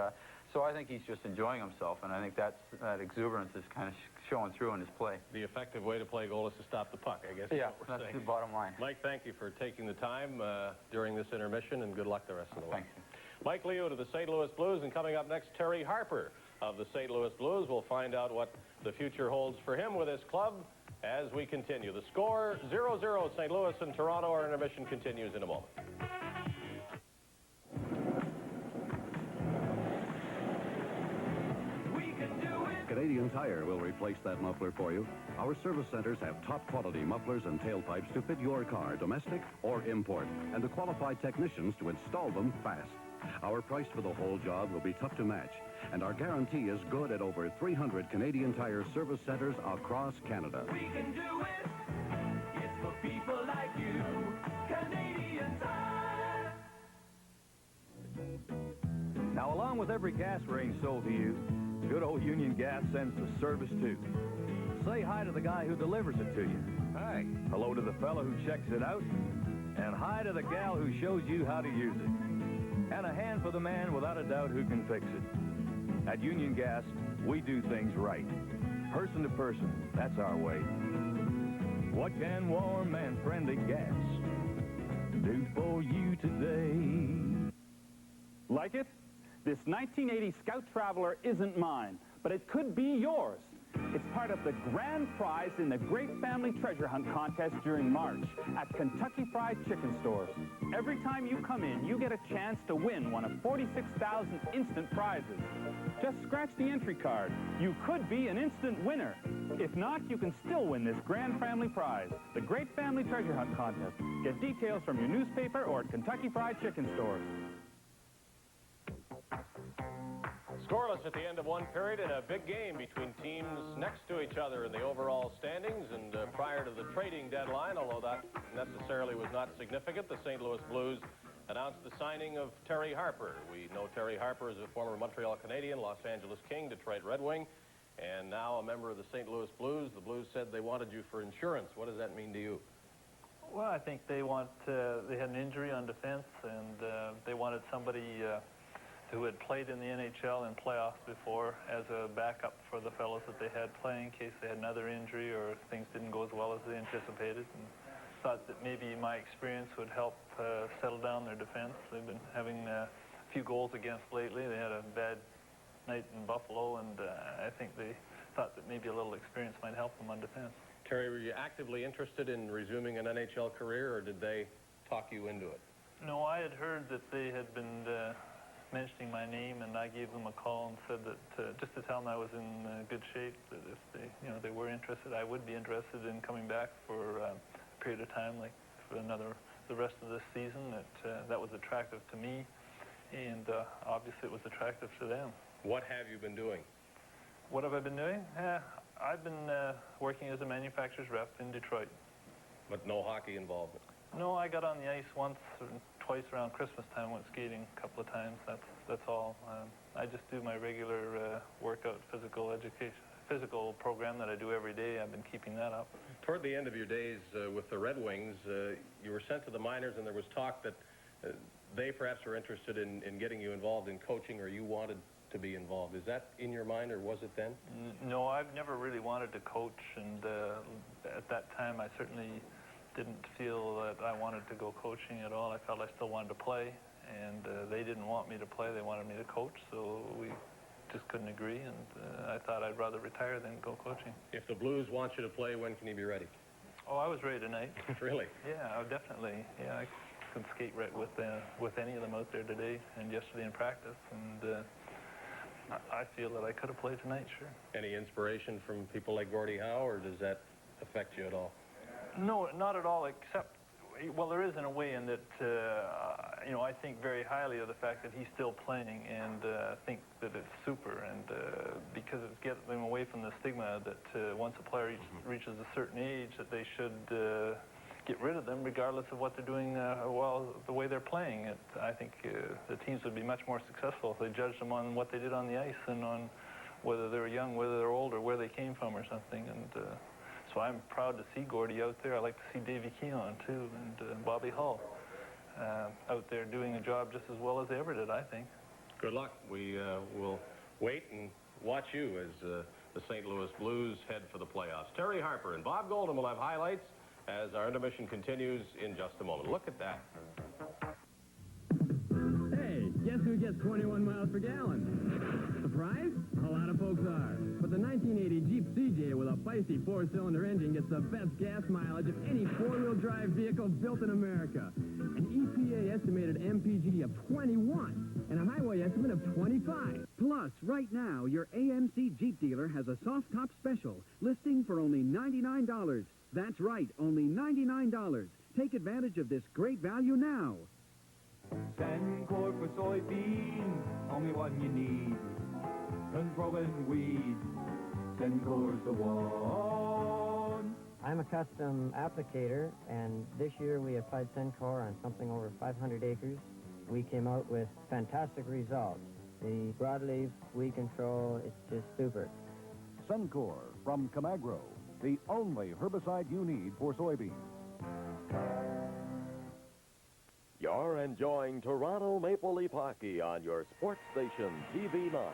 so I think he's just enjoying himself, and I think that exuberance is kind of showing through in his play. The effective way to play goal is to stop the puck, I guess. Yeah, is what we're that's saying. the bottom line. Mike, thank you for taking the time during this intermission, and good luck the rest of the way. Thank you. Mike Liut of the St. Louis Blues, and coming up next, Terry Harper of the St. Louis Blues. We'll find out what the future holds for him with his club as we continue. The score, 0-0, St. Louis and Toronto. Our intermission continues in a moment. Canadian Tire will replace that muffler for you. Our service centers have top quality mufflers and tailpipes to fit your car, domestic or import, and the qualified technicians to install them fast. Our price for the whole job will be tough to match, and our guarantee is good at over 300 Canadian Tire service centers across Canada. We can do it. It's for people like you. Canadian Tire. Now, along with every gas range sold to you, good old Union Gas sends the service too. Say hi to the guy who delivers it to you. Hi. Hello to the fellow who checks it out. And hi to the gal who shows you how to use it. And a hand for the man without a doubt who can fix it. At Union Gas, we do things right. Person to person, that's our way. What can warm and friendly gas do for you today? Like it? This 1980 Scout Traveler isn't mine, but it could be yours. It's part of the grand prize in the Great Family Treasure Hunt contest during March at Kentucky Fried Chicken Stores. Every time you come in, you get a chance to win one of 46,000 instant prizes. Just scratch the entry card. You could be an instant winner. If not, you can still win this grand family prize, the Great Family Treasure Hunt contest. Get details from your newspaper or at Kentucky Fried Chicken Stores. Scoreless at the end of one period in a big game between teams next to each other in the overall standings. And prior to the trading deadline, although that necessarily was not significant, the St. Louis Blues announced the signing of Terry Harper. We know Terry Harper is a former Montreal Canadian, Los Angeles King, Detroit Red Wing, and now a member of the St. Louis Blues. The Blues said they wanted you for insurance. What does that mean to you? Well, I think they had an injury on defense, and they wanted somebody who had played in the NHL and playoffs before as a backup for the fellows that they had playing in case they had another injury or things didn't go as well as they anticipated. And thought that maybe my experience would help settle down their defense. They've been having a few goals against lately. They had a bad night in Buffalo, and I think they thought that maybe a little experience might help them on defense. Terry, were you actively interested in resuming an NHL career, or did they talk you into it? No, I had heard that they had been mentioning my name, and I gave them a call and said that just to tell them I was in good shape, that if they were interested, I would be interested in coming back for a period of time, like for the rest of this season. That was attractive to me, and obviously it was attractive to them. What have you been doing? What have I been doing? I've been working as a manufacturer's rep in Detroit. But no hockey involvement? No, I got on the ice once or twice around Christmas time, went skating a couple of times. That's all. I just do my regular workout physical program that I do every day. I've been keeping that up. Toward the end of your days with the Red Wings, you were sent to the minors, and there was talk that they perhaps were interested in getting you involved in coaching, or you wanted to be involved. Is that in your mind, or was it then? No, I've never really wanted to coach, and at that time I certainly didn't feel that I wanted to go coaching at all. I felt I still wanted to play, and they didn't want me to play. They wanted me to coach, so we just couldn't agree, and I thought I'd rather retire than go coaching. If the Blues want you to play, when can you be ready? Oh, I was ready tonight. Really? Yeah, definitely. Yeah, I can skate right with any of them out there today and yesterday in practice, and I feel that I could have played tonight, sure. Any inspiration from people like Gordie Howe, or does that affect you at all? No, not at all, except, well, there is in a way in that, I think very highly of the fact that he's still playing, and think that it's super, and because it's getting them away from the stigma that once a player reaches a certain age, that they should get rid of them regardless of what they're doing, the way they're playing. I think the teams would be much more successful if they judged them on what they did on the ice than on whether they were young, whether they're old, or where they came from or something. And so I'm proud to see Gordie out there. I like to see Davey Keon, too, and Bobby Hull out there doing a job just as well as they ever did, I think. Good luck. We will wait and watch you as the St. Louis Blues head for the playoffs. Terry Harper and Bob Golden will have highlights as our intermission continues in just a moment. Look at that. Hey, guess who gets 21 miles per gallon? Surprised? A lot of folks are. But the 1980 Jeep CJ with a feisty 4-cylinder engine gets the best gas mileage of any four-wheel drive vehicle built in America. An EPA estimated MPG of 21 and a highway estimate of 25. Plus, right now, your AMC Jeep dealer has a soft top special listing for only $99. That's right, only $99. Take advantage of this great value now. Sencor for soybeans, only one you need. Control and weed, Sencor's the one. I'm a custom applicator, and this year we applied Sencor on something over 500 acres. We came out with fantastic results. The broadleaf weed control, it's just super. Sencor from Camagro, the only herbicide you need for soybeans. You're enjoying Toronto Maple Leaf Hockey on your sports station, TV9.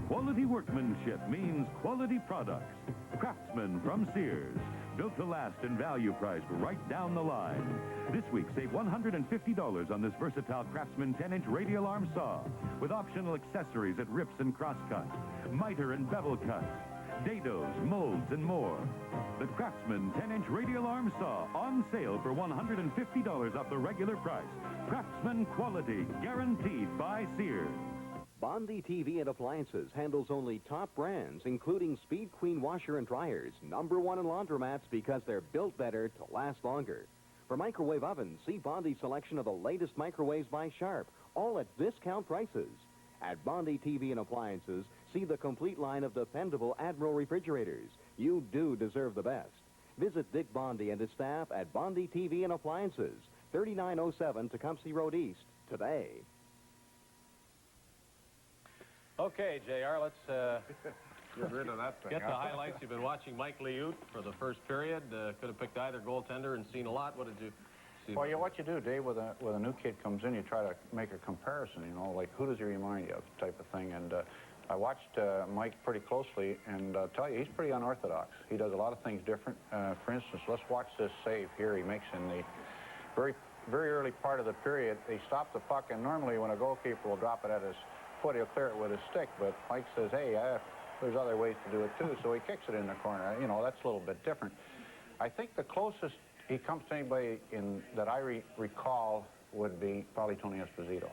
Quality workmanship means quality products. Craftsman from Sears. Built to last and value priced right down the line. This week, save $150 on this versatile Craftsman 10-inch radial arm saw with optional accessories at rips and crosscuts, miter and bevel cuts, dados, molds, and more. The Craftsman 10-inch radial arm saw on sale for $150 off the regular price. Craftsman quality guaranteed by Sears. Bondi TV and Appliances handles only top brands, including Speed Queen washer and dryers, #1 in laundromats because they're built better to last longer. For microwave ovens, see Bondi's selection of the latest microwaves by Sharp, all at discount prices. At Bondi TV and Appliances, see the complete line of dependable Admiral refrigerators. You do deserve the best. Visit Dick Bondi and his staff at Bondi TV and Appliances, 3907 Tecumseh Road East, today. Okay, JR, let's Get rid of that thing. get the highlights. You've been watching Mike Liut for the first period. Could have picked either goaltender and seen a lot. What did you see? Well, what you do, Dave, with a new kid comes in, you try to make a comparison, you know, like who does he remind you of type of thing. And I watched Mike pretty closely, and I'll tell you, he's pretty unorthodox. He does a lot of things different. For instance, let's watch this save here he makes in the very early part of the period. He stopped the puck, and normally when a goalkeeper will drop it at his foot, he'll clear it with his stick. But Mike says, hey, there's other ways to do it too, so he kicks it in the corner. You know, that's a little bit different. I think the closest he comes to anybody that I recall would be probably Tony Esposito.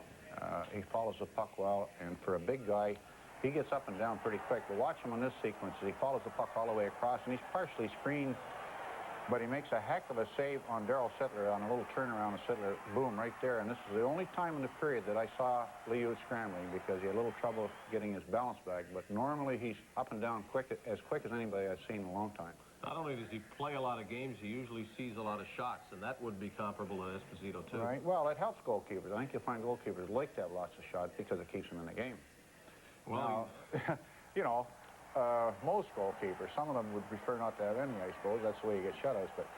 He follows the puck well, and for a big guy, he gets up and down pretty quick. But watch him on this sequence. He follows the puck all the way across, and he's partially screened, but he makes a heck of a save on Darryl Sittler on a little turnaround of Sittler. Boom, right there. And this is the only time in the period that I saw Liut scrambling because he had a little trouble getting his balance back. But normally he's up and down as quick as anybody I've seen in a long time. Not only does he play a lot of games, he usually sees a lot of shots, and that would be comparable to Esposito, too. Right. Well, it helps goalkeepers. I think you'll find goalkeepers like to have lots of shots because it keeps them in the game. Well, now, you know, most goalkeepers, some of them would prefer not to have any, I suppose. That's the way you get shutouts. But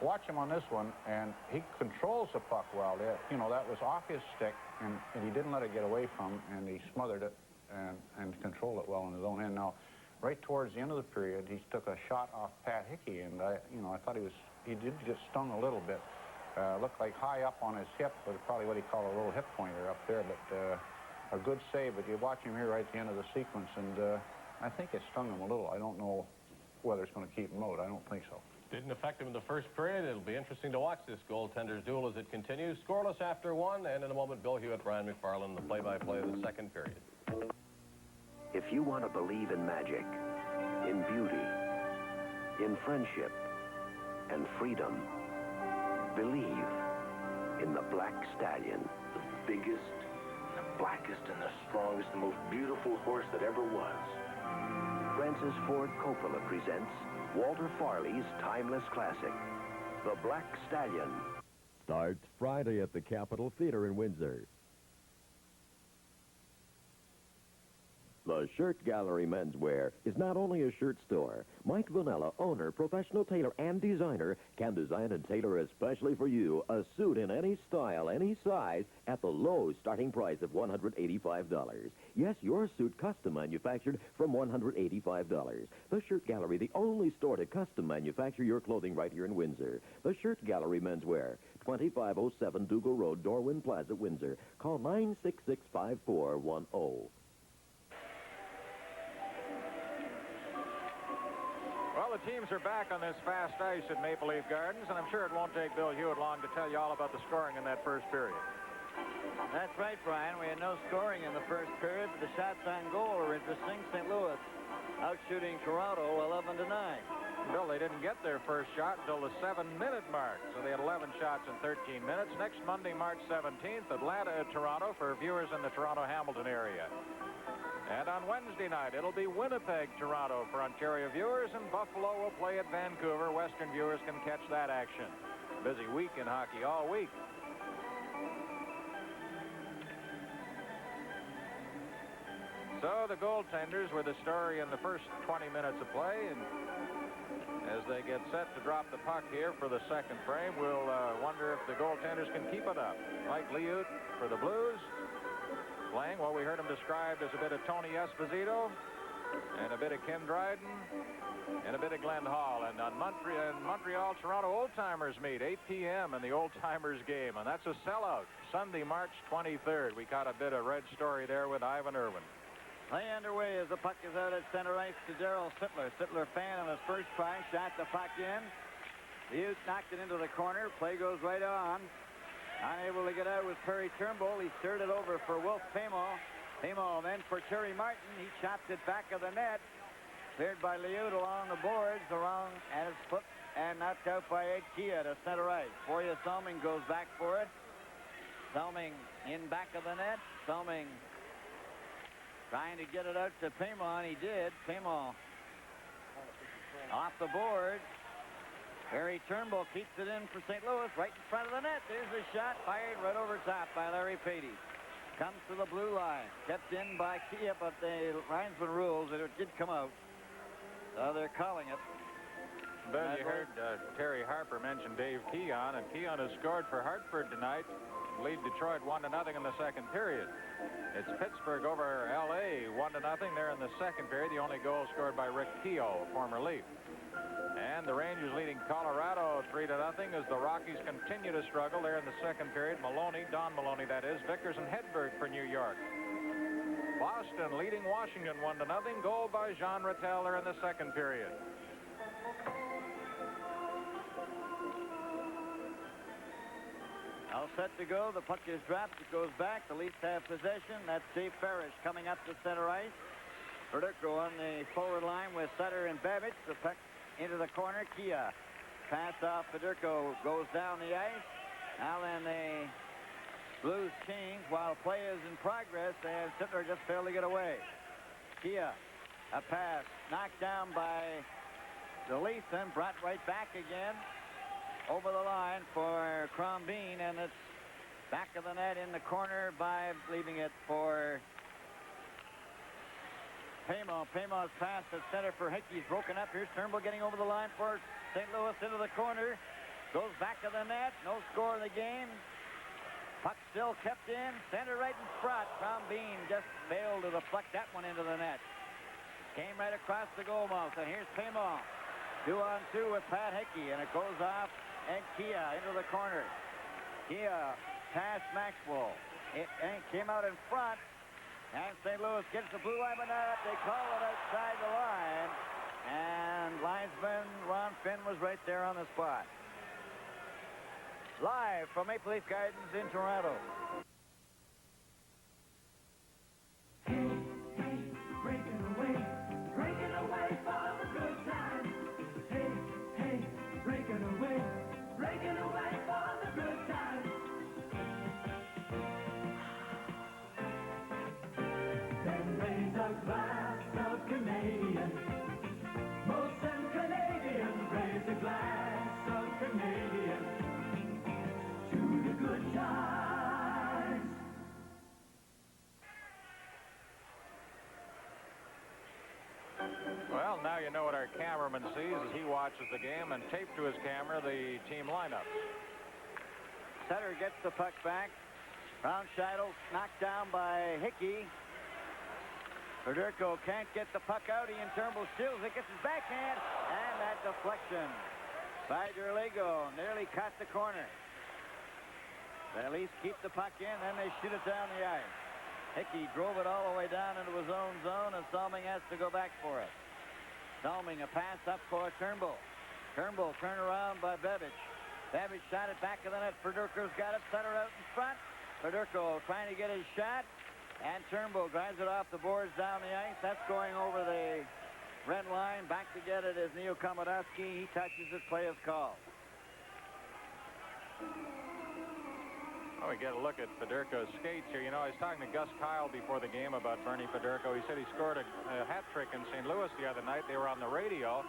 watch him on this one, and he controls the puck well. You know, that was off his stick, and he didn't let it get away from him, and he smothered it and controlled it well on his own end. Now, right towards the end of the period, he took a shot off Pat Hickey, and I thought he did get stung a little bit. Looked like high up on his hip, but probably what he called a little hip pointer up there. But a good save. But you watch him here right at the end of the sequence, and I think it stung him a little. I don't know whether it's going to keep him out. I don't think so. Didn't affect him in the first period. It'll be interesting to watch this goaltenders duel as it continues. Scoreless after one, and in a moment, Bill Hewitt, Brian McFarland, the play-by-play of the second period. If you want to believe in magic, in beauty, in friendship, and freedom, believe in the Black Stallion. The biggest, the blackest, and the strongest, the most beautiful horse that ever was. Francis Ford Coppola presents Walter Farley's timeless classic, The Black Stallion. Starts Friday at the Capitol Theater in Windsor. The Shirt Gallery Menswear is not only a shirt store. Mike Vanella, owner, professional tailor, and designer, can design and tailor especially for you a suit in any style, any size, at the low starting price of $185. Yes, your suit custom manufactured from $185. The Shirt Gallery, the only store to custom manufacture your clothing right here in Windsor. The Shirt Gallery Menswear, 2507 Dougal Road, Darwin Plaza, Windsor. Call 966-5410. Well, the teams are back on this fast ice at Maple Leaf Gardens, and I'm sure it won't take Bill Hewitt long to tell you all about the scoring in that first period. That's right, Brian. We had no scoring in the first period, but the shots on goal are interesting. St. Louis out-shooting Toronto 11-9. Bill, they didn't get their first shot until the 7-minute mark, so they had 11 shots in 13 minutes. Next Monday, March 17th, Atlanta at Toronto for viewers in the Toronto-Hamilton area. And on Wednesday night, it'll be Winnipeg, Toronto for Ontario viewers, and Buffalo will play at Vancouver. Western viewers can catch that action. Busy week in hockey all week. So the goaltenders were the story in the first 20 minutes of play, and as they get set to drop the puck here for the second frame, we'll wonder if the goaltenders can keep it up. Mike Liut for the Blues, playing what we heard him described as a bit of Tony Esposito, and a bit of Ken Dryden, and a bit of Glenn Hall. And on Montreal, Toronto Old-Timers meet, 8 p.m. in the Old-Timers game, and that's a sellout. Sunday, March 23rd. We caught a bit of red story there with Ivan Irwin. Play underway as the puck is out at center ice to Darryl Sittler. Sittler fan on his first try, shot the puck in. Hughes knocked it into the corner. Play goes right on. Unable to get out with Perry Turnbull. He stirred it over for Wolf Pamo. Pemo then for Terry Martin. He chopped it back of the net. Cleared by Liut along the boards, around at his foot, and knocked out by Ed Kia to center ice. Foria Selming goes back for it. Selming in back of the net. Selming trying to get it out to Pemo, and he did. Pemo off the board. Barry Turnbull keeps it in for St. Louis, right in front of the net. There's a shot fired right over top by Larry Patey. Comes to the blue line. Kept in by Kia, but the linesman rules that it did come out. So they're calling it. Bill, you heard Terry Harper mention Dave Keon, and Keon has scored for Hartford tonight. Lead Detroit 1-0 in the second period. It's Pittsburgh over L.A. 1-0 there in the second period. The only goal scored by Rick Keogh, former Leaf. And the Rangers leading Colorado 3-0 as the Rockies continue to struggle there in the second period. Maloney, Don Maloney that is, Vickers and Hedberg for New York. Boston leading Washington 1-0. Goal by Jean Rattel there in the second period. All set to go. The puck is dropped. It goes back. The Leafs have possession. That's Dave Parrish coming up to center ice. Verdugo on the forward line with Sutter and Babbage. The puck into the corner. Kia pass off. Verdugo goes down the ice. Now then the Blues change while play is in progress, and Sittler just failed to get away. Kia, a pass knocked down by the Leafs, then brought right back again. Over the line for Crombeen, and it's back of the net in the corner by leaving it for Pemo. Pemo's pass at center for Hickey's broken up. Here's Turnbull getting over the line for St. Louis into the corner. Goes back of the net. No score in the game. Puck still kept in. Center right in front. Crombeen just failed to deflect that one into the net. Came right across the goal mouth, and here's Pemo. 2-on-2 with Pat Hickey, and it goes off and Kia into the corner. Kia past Maxwell. It came out in front, and St. Louis gets the blue line, but not. They call it outside the line, and linesman Ron Finn was right there on the spot. Live from Maple Leaf Gardens in Toronto. Well, now you know what our cameraman sees as he watches the game, and taped to his camera the team lineup. Sutter gets the puck back. Brown Scheidel knocked down by Hickey. Verdugo can't get the puck out. Ian Turnbull steals it, gets his backhand, and that deflection by Derligo nearly caught the corner. They at least keep the puck in, then they shoot it down the ice. Hickey drove it all the way down into his own zone, and Selming has to go back for it. Selming, a pass up for Turnbull. Turnbull turned around by Babbage. Babbage shot it back of the net. Verdugo's got it. Sutter out in front. Verdugo trying to get his shot. And Turnbull drives it off the boards down the ice. That's going over the red line. Back to get it is Neil Komodowski. He touches it. Play is called. Oh, we get a look at Federko's skates here. You know, I was talking to Gus Kyle before the game about Bernie Federko. He said he scored a hat trick in St. Louis the other night. They were on the radio,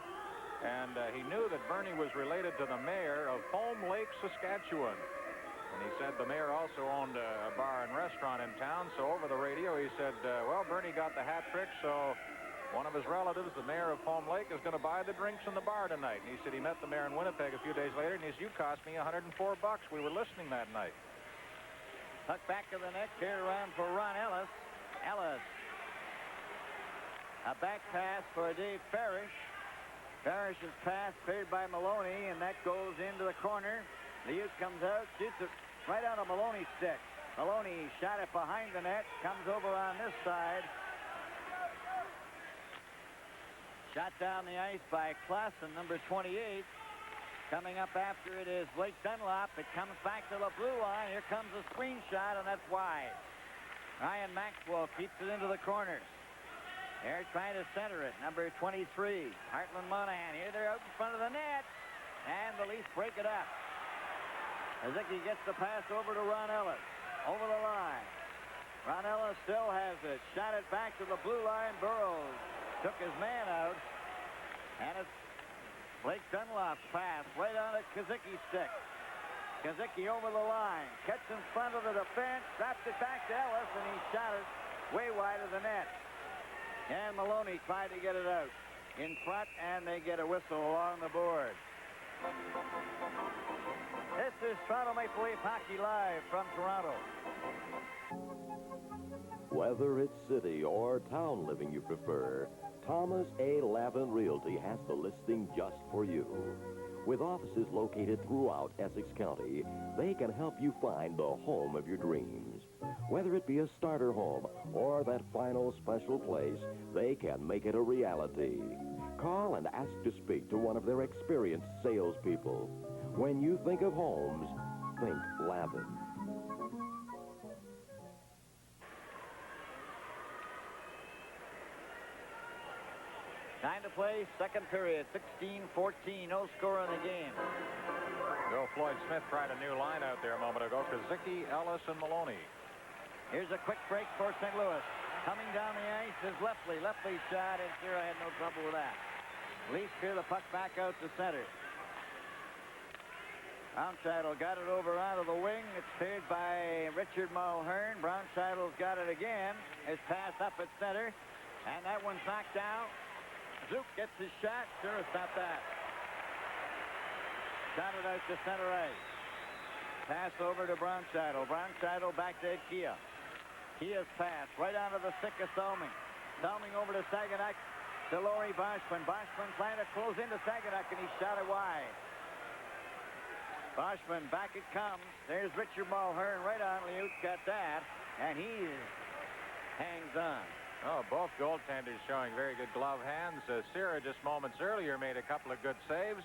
and he knew that Bernie was related to the mayor of Foam Lake, Saskatchewan. And he said the mayor also owned a bar and restaurant in town. So over the radio, he said, well, Bernie got the hat trick, so one of his relatives, the mayor of Foam Lake, is going to buy the drinks in the bar tonight. And he said he met the mayor in Winnipeg a few days later, and he said, you cost me $104. We were listening that night. Puck back to the net, carried around for Ron Ellis. Ellis. A back pass for Dave Parrish. Parrish's pass cleared by Maloney, and that goes into the corner. Liut comes out, shoots it right on a Maloney stick. Maloney shot it behind the net, comes over on this side. Shot down the ice by Klassen, number 28. Coming up after it is Blake Dunlop. It comes back to the blue line. Here comes a screen shot, and that's wide. Ryan Maxwell keeps it into the corner. They're trying to center it. Number 23, Heartland Monahan. Here they're out in front of the net. And the Leafs break it up. Kazicki gets the pass over to Ron Ellis. Over the line. Ron Ellis still has it. Shot it back to the blue line. Burrows took his man out. And it's Blake Dunlop's pass right on a Kazicki stick. Kazicki over the line. Cuts in front of the defense. Drops it back to Ellis, and he shot it way wide of the net. And Maloney tried to get it out in front, and they get a whistle along the board. This is Toronto Maple Leaf Hockey Live from Toronto. Whether it's city or town living you prefer, Thomas A. Lavin Realty has the listing just for you. With offices located throughout Essex County, they can help you find the home of your dreams. Whether it be a starter home or that final special place, they can make it a reality. Call and ask to speak to one of their experienced salespeople. When you think of homes, think Lavin. Time to play, second period, 16-14, no score in the game. Bill Floyd Smith tried a new line out there a moment ago. Kazicki, Ellis, and Maloney. Here's a quick break for St. Louis. Coming down the ice is Lefley. Lefley shot, and Sierra had no trouble with that. Leafs clear the puck back out to center. Brownscheitel got it over onto the wing. It's cleared by Richard Mulhern. Brownscheitel's got it again. It's passed up at center, and that one's knocked down. Zook gets his shot. Sure, stop that. Shot it out to center ice. Pass over to Brownscheitel. Brownscheitel back to Ed Kia. Kia's pass right onto the stick of Salming. Salming over to Saganak. To Laurie Boschman. Boschman trying to close into Saganak, and he shot it wide. Boschman, back it comes. There's Richard Mulhern right on. Liut got that, and he hangs on. Oh, both goaltenders showing very good glove hands. Sierra just moments earlier made a couple of good saves.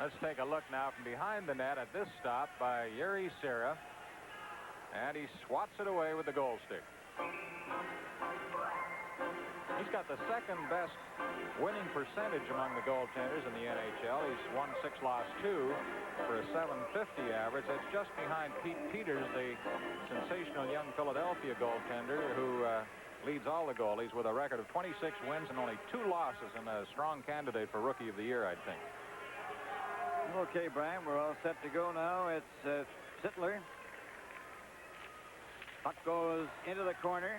Let's take a look now from behind the net at this stop by Yuri Sierra. And he swats it away with the goal stick. He's got the second best winning percentage among the goaltenders in the NHL. He's won 6, lost 2 for a .750 average. That's just behind Pete Peters, the sensational young Philadelphia goaltender who leads all the goalies with a record of 26 wins and only 2 losses, and a strong candidate for Rookie of the Year, I think. Okay, Brian, we're all set to go now. It's Sittler. Puck goes into the corner.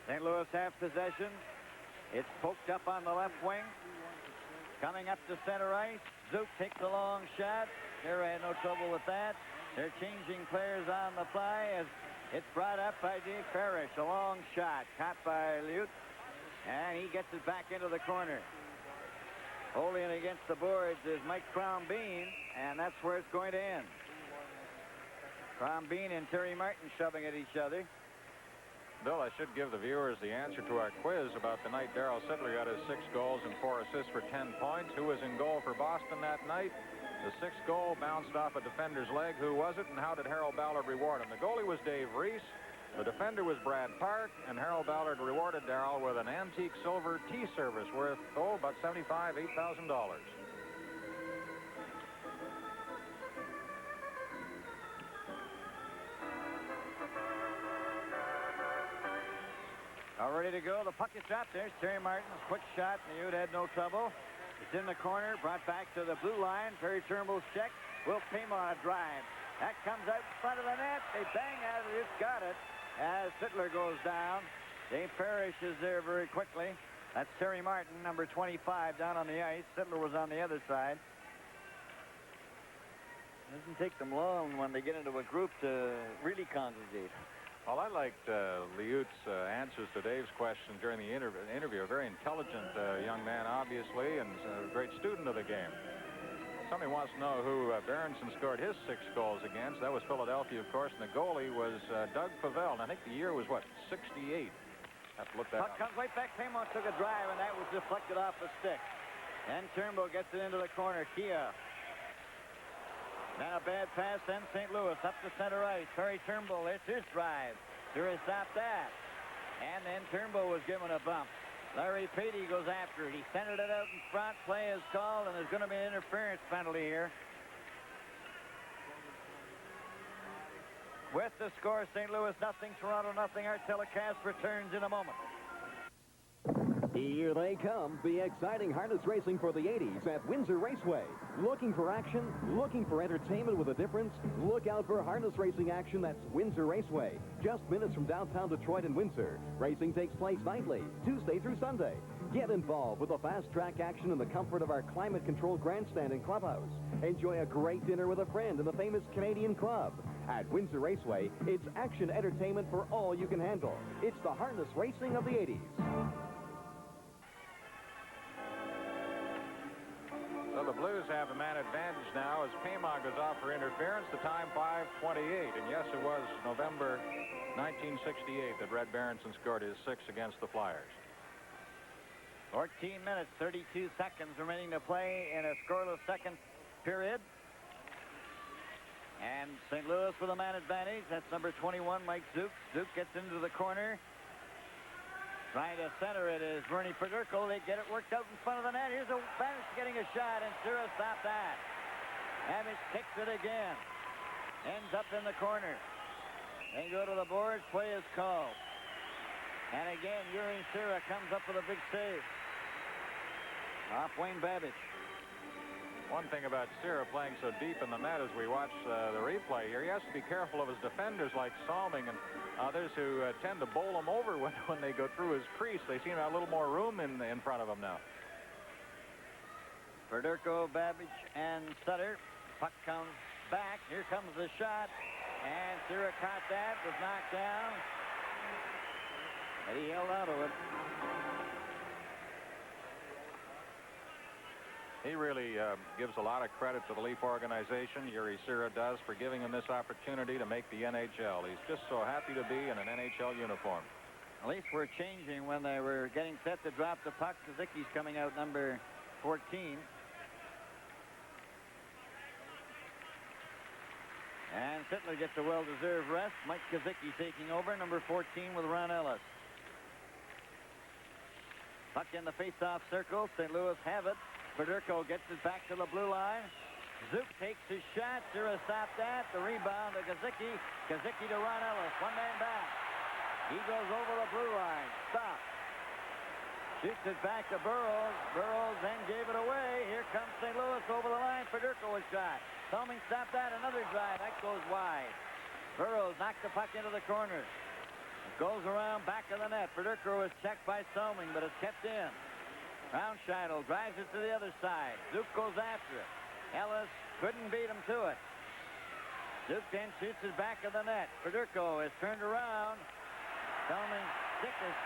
St. Louis have possession. It's poked up on the left wing. Coming up to center ice. Zook takes a long shot. Sierra had no trouble with that. They're changing players on the fly as it's brought up by Dave Parrish. A long shot caught by Liut. And he gets it back into the corner. Holding it against the boards is Mike Crombeen, and that's where it's going to end. Crombeen and Terry Martin shoving at each other. Bill, I should give the viewers the answer to our quiz about the night Darryl Sittler got his 6 goals and 4 assists for 10 points. Who was in goal for Boston that night? The 6th goal bounced off a defender's leg. Who was it, and how did Harold Ballard reward him? The goalie was Dave Reese. The defender was Brad Park, and Harold Ballard rewarded Darryl with an antique silver tea service worth, about $8,000. All ready to go. The puck is dropped. There's Terry Martin's quick shot. Liut had no trouble. It's in the corner, brought back to the blue line. Perry Turnbull's check. Will Payman a drive. That comes out in front of the net. They bang at it. It's got it as Sittler goes down. Dave Parrish is there very quickly. That's Terry Martin, number 25, down on the ice. Sittler was on the other side. It doesn't take them long when they get into a group to really congregate. Well, I liked Liut's answers to Dave's question during the interview. A very intelligent young man, obviously, and a great student of the game. Somebody wants to know who Berenson scored his 6 goals against. That was Philadelphia, of course, and the goalie was Doug Pavel. And I think the year was, 68? Have to look that up. Puck comes right back. Payman took a drive, and that was deflected off the stick. And Turnbull gets it into the corner. Kia Then a bad pass, then St. Louis up to center ice. Terry Turnbull, it's his drive. Sura stopped that. And then Turnbull was given a bump. Larry Patey goes after it. He centered it out in front. Play is called, and there's going to be an interference penalty here. With the score, St. Louis nothing, Toronto nothing. Our telecast returns in a moment. Here they come, the exciting harness racing for the 80s at Windsor Raceway. Looking for action? Looking for entertainment with a difference? Look out for harness racing action that's Windsor Raceway. Just minutes from downtown Detroit and Windsor. Racing takes place nightly, Tuesday through Sunday. Get involved with the fast-track action in the comfort of our climate-controlled grandstand and clubhouse. Enjoy a great dinner with a friend in the famous Canadian Club. At Windsor Raceway, it's action entertainment for all you can handle. It's the harness racing of the 80s. So the Blues have a man advantage now as Payma goes off for interference. The time 5:28. And yes, it was November 1968 that Red Berenson scored his 6 against the Flyers. 14 minutes, 32 seconds remaining to play in a scoreless second period. And St. Louis with a man advantage. That's number 21, Mike Zook. Zook gets into the corner. Trying to center it is Bernie Federko. They get it worked out in front of the net. Here's a Babic getting a shot, and Sura stopped that. Babic kicks it again. Ends up in the corner. They go to the boards. Play is called. And again, Yuri Sura comes up with a big save. Off Wayne Babic. One thing about Sura playing so deep in the net as we watch the replay here, he has to be careful of his defenders like Salming and others who tend to bowl him over when they go through his crease. They seem to have a little more room in front of him now. Federko, Babic, and Sutter. Puck comes back. Here comes the shot. And Sura caught that, was knocked down. But he held out of it. He really gives a lot of credit to the Leaf organization, Yuri Sura does, for giving him this opportunity to make the NHL. He's just so happy to be in an NHL uniform. The Leafs were changing when they were getting set to drop the puck. Kazicki's coming out, number 14. And Sittler gets a well-deserved rest. Mike Kazicki taking over, number 14 with Ron Ellis. Puck in the face-off circle. St. Louis have it. Federko gets it back to the blue line. Zook takes his shot. Sura stopped that. The rebound to Kazicki. Kazicki to Ron Ellis. One man back. He goes over the blue line. Stop. Shoots it back to Burroughs. Burroughs then gave it away. Here comes St. Louis over the line. Federko was shot. Salming stopped that. Another drive. That goes wide. Burroughs knocked the puck into the corner. It goes around back of the net. Federko is checked by Salming, but it's kept in. Brownscheitel drives it to the other side. Zook goes after it. Ellis couldn't beat him to it. Zook then shoots it back of the net. Federko is turned around. Salming's stick is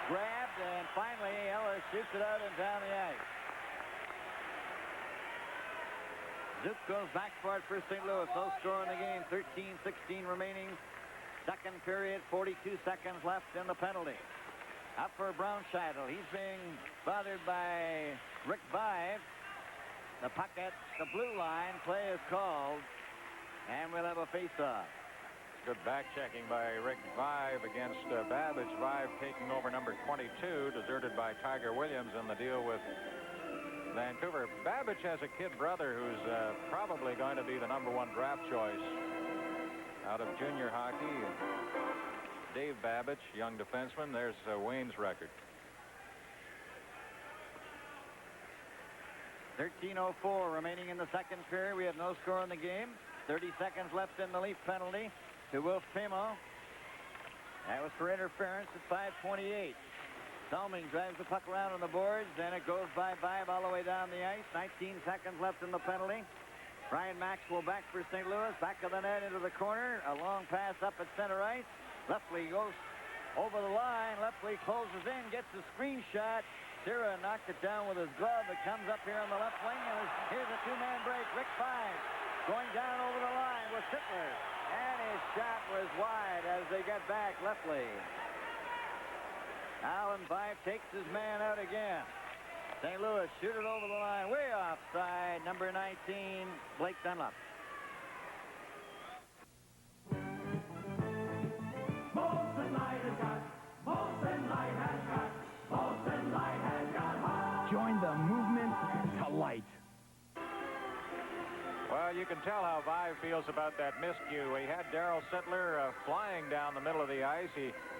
grabbed, and finally Ellis shoots it out and down the ice. Zook goes back for it for St. Louis. No score in the game. 13-16 remaining. Second period, 42 seconds left in the penalty. Up for Brownscheitel. He's being bothered by Rick Vive. The puck at the blue line. Play is called. And we'll have a face-off. Good back-checking by Rick Vive against Babic. Vive taking over number 22, deserted by Tiger Williams in the deal with Vancouver. Babic has a kid brother who's probably going to be the number 1 draft choice out of junior hockey. Dave Babic, young defenseman. There's Wayne's record. 13:04 remaining in the second period. We have no score in the game. 30 seconds left in the Leaf penalty to Wilf Paymo. That was for interference at 5:28. Salming drives the puck around on the boards. Then it goes by Vive all the way down the ice. 19 seconds left in the penalty. Brian Maxwell back for St. Louis. Back of the net into the corner. A long pass up at center ice. Leftley goes over the line. Leftley closes in, gets the screen shot. Sura knocked it down with his glove. It comes up here on the left wing, and here's a two-man break. Rick Vive going down over the line with Sittler. And his shot was wide as they get back. Leftley. Alan Vive takes his man out again. St. Louis shoot it over the line. Way offside. Number 19, Blake Dunlop. Well, you can tell how Vive feels about that miscue. He had Darryl Sittler flying down the middle of the ice.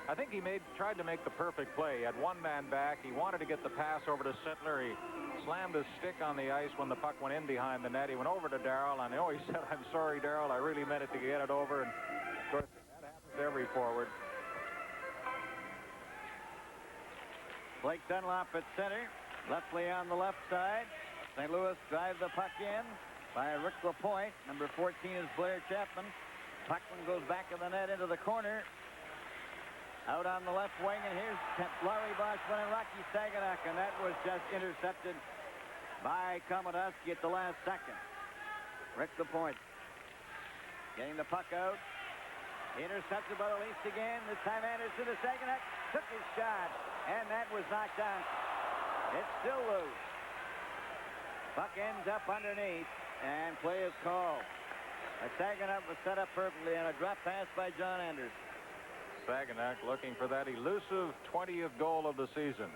I think he tried to make the perfect play. He had one man back. He wanted to get the pass over to Sittler. He slammed his stick on the ice when the puck went in behind the net. He went over to Darryl, and he said, "I'm sorry, Darryl. I really meant it to get it over." And, of course, that happens to every forward. Blake Dunlop at center. Leftley on the left side. St. Louis drive the puck in by Rick Lapointe. Number 14 is Blair Chapman. Puckman goes back of the net into the corner. Out on the left wing, and here's Larry Boschman and Rocky Saginack, and that was just intercepted by Komodowski at the last second. Rick Lapointe getting the puck out. Intercepted by the Leafs again. This time Anderson to Saginack. Took his shot, and that was knocked down. It's still loose. Puck ends up underneath, and play is called. Saginack was set up perfectly, and a drop pass by John Anderson. Saginack looking for that elusive 20th goal of the season.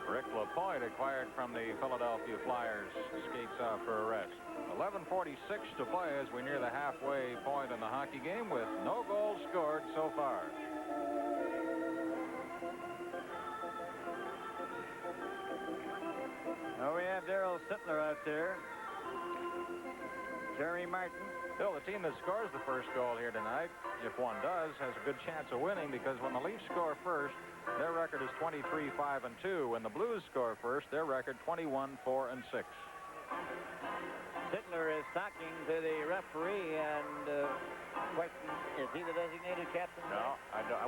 Rick Lapointe, acquired from the Philadelphia Flyers, skates off for a rest. 11:46 to play as we near the halfway point in the hockey game with no goals scored so far. Now we have Darryl Sittler out there. Jerry Martin. Bill, the team that scores the first goal here tonight, if one does, has a good chance of winning, because when the Leafs score first, their record is 23-5-2. When the Blues score first, their record 21-4-6. Sittler is talking to the referee, and question, is he the designated captain? No,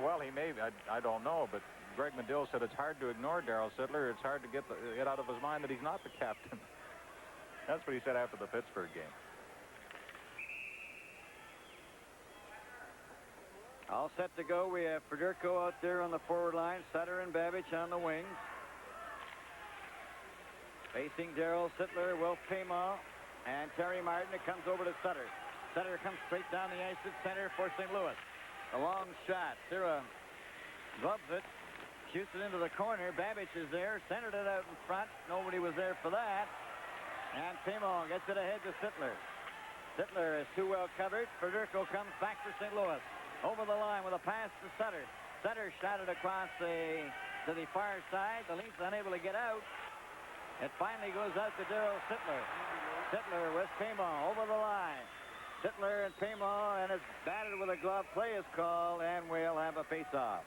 well, he may be. I don't know, but Greg Medill said it's hard to ignore Darryl Sittler. It's hard to get out of his mind that he's not the captain. That's what he said after the Pittsburgh game. All set to go. We have Federico out there on the forward line. Sutter and Babbage on the wings. Facing Darryl Sittler, Wilf Payma, and Terry Martin. It comes over to Sutter. Sutter comes straight down the ice at center for St. Louis. A long shot. Sira gloves it. Shoots it into the corner. Babbage is there. Centered it out in front. Nobody was there for that. And Payma gets it ahead to Sittler. Sittler is too well covered. Federico comes back for St. Louis. Over the line with a pass to Sutter. Sutter shot it across to the far side. The Leafs unable to get out. It finally goes out to Darryl Sittler. Sittler with Payma over the line. Sittler and Payma, and it's batted with a glove. Play is called, and we'll have a face-off.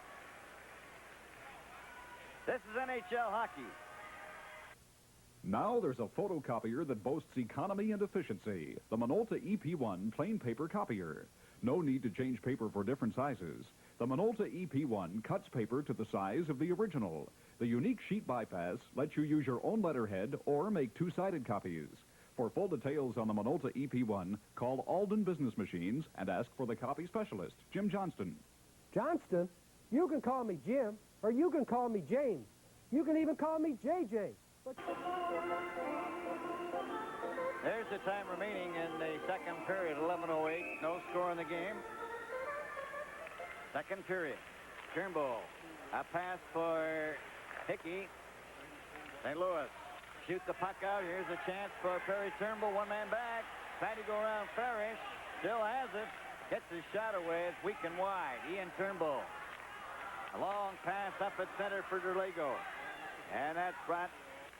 This is NHL hockey. Now there's a photocopier that boasts economy and efficiency. The Minolta EP1 plain paper copier. No need to change paper for different sizes. The Minolta EP1 cuts paper to the size of the original. The unique sheet bypass lets you use your own letterhead or make two-sided copies. For full details on the Minolta EP1, call Alden Business Machines and ask for the copy specialist, Jim Johnston. Johnston? You can call me Jim, or you can call me James. You can even call me JJ. But... There's the time remaining in the second period, 11:08. No score in the game. Second period. Turnbull. A pass for Hickey. St. Louis shoot the puck out. Here's a chance for Perry Turnbull. One man back. Trying to go around Farish. Still has it. Gets his shot away. It's weak and wide. Ian Turnbull. A long pass up at center for Derlego. And that's brought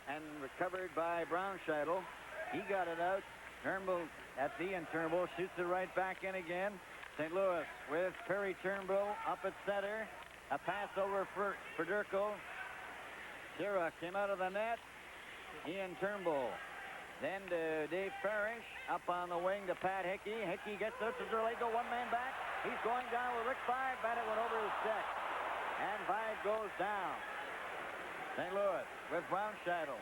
and recovered by Braunscheidel. He got it out. Turnbull, that's Ian Turnbull, shoots it right back in again. St. Louis with Perry Turnbull up at center. A pass over for Federico. Sira came out of the net. Ian Turnbull. Then to Dave Farish. Up on the wing to Pat Hickey. Hickey gets it to Derlego. One man back. He's going down with Rick Vaive, but it went over his stick. And Vaive goes down. St. Louis with Braunscheidel.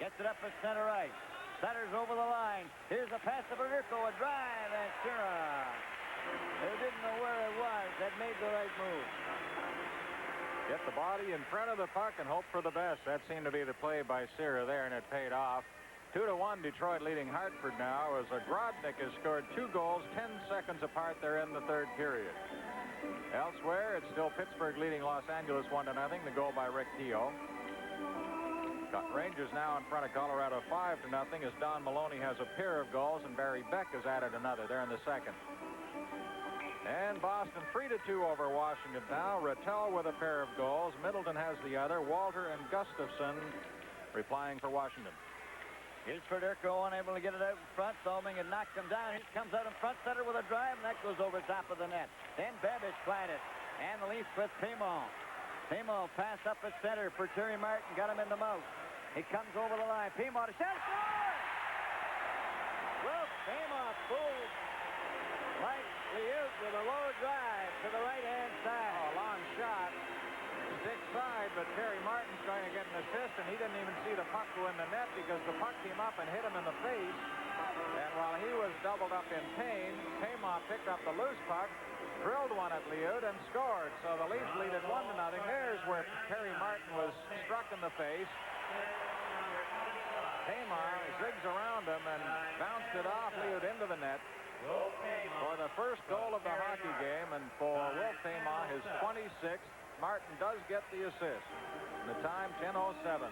Gets it up at center ice. Sutter's over the line. Here's a pass to Federico. A drive, and Sira, who didn't know where it was, had made the right move. Get the body in front of the puck and hope for the best. That seemed to be the play by Sira there, and it paid off. 2-1 Detroit leading Hartford now as Grodnick has scored 2 goals 10 seconds apart there in the third period. Elsewhere, it's still Pittsburgh leading Los Angeles 1-0. The goal by Rick Keogh. Rangers now in front of Colorado 5-0 as Don Maloney has a pair of goals and Barry Beck has added another there in the second. And Boston 3-2 over Washington now. Rattel with a pair of goals. Middleton has the other. Walter and Gustafson replying for Washington. Here's Federico, unable to get it out in front. Salming had knocked him down. He comes out in front center with a drive, and that goes over top of the net. Then Babish planted, and the Leafs with Paymal. Paymal passed up at center for Terry Martin, got him in the mouth. He comes over the line. Paymal to shot, score! Well, Paymal fooled Mike Liut with a low drive to the right-hand side. Oh, long shot. Stick side, but Terry Martin's trying to get an assist, and he didn't even see the puck go in the net because the puck came up and hit him in the face. And while he was doubled up in pain, Paymal picked up the loose puck, drilled one at Liut, and scored. So the Leafs lead it 1-0. There's where Terry Martin was struck in the face. Paymal zigs around him and bounced it off Liut into the net for the first goal of the hockey game, and for Wolf Paymal, his 26th. Martin does get the assist. The time, 10:07.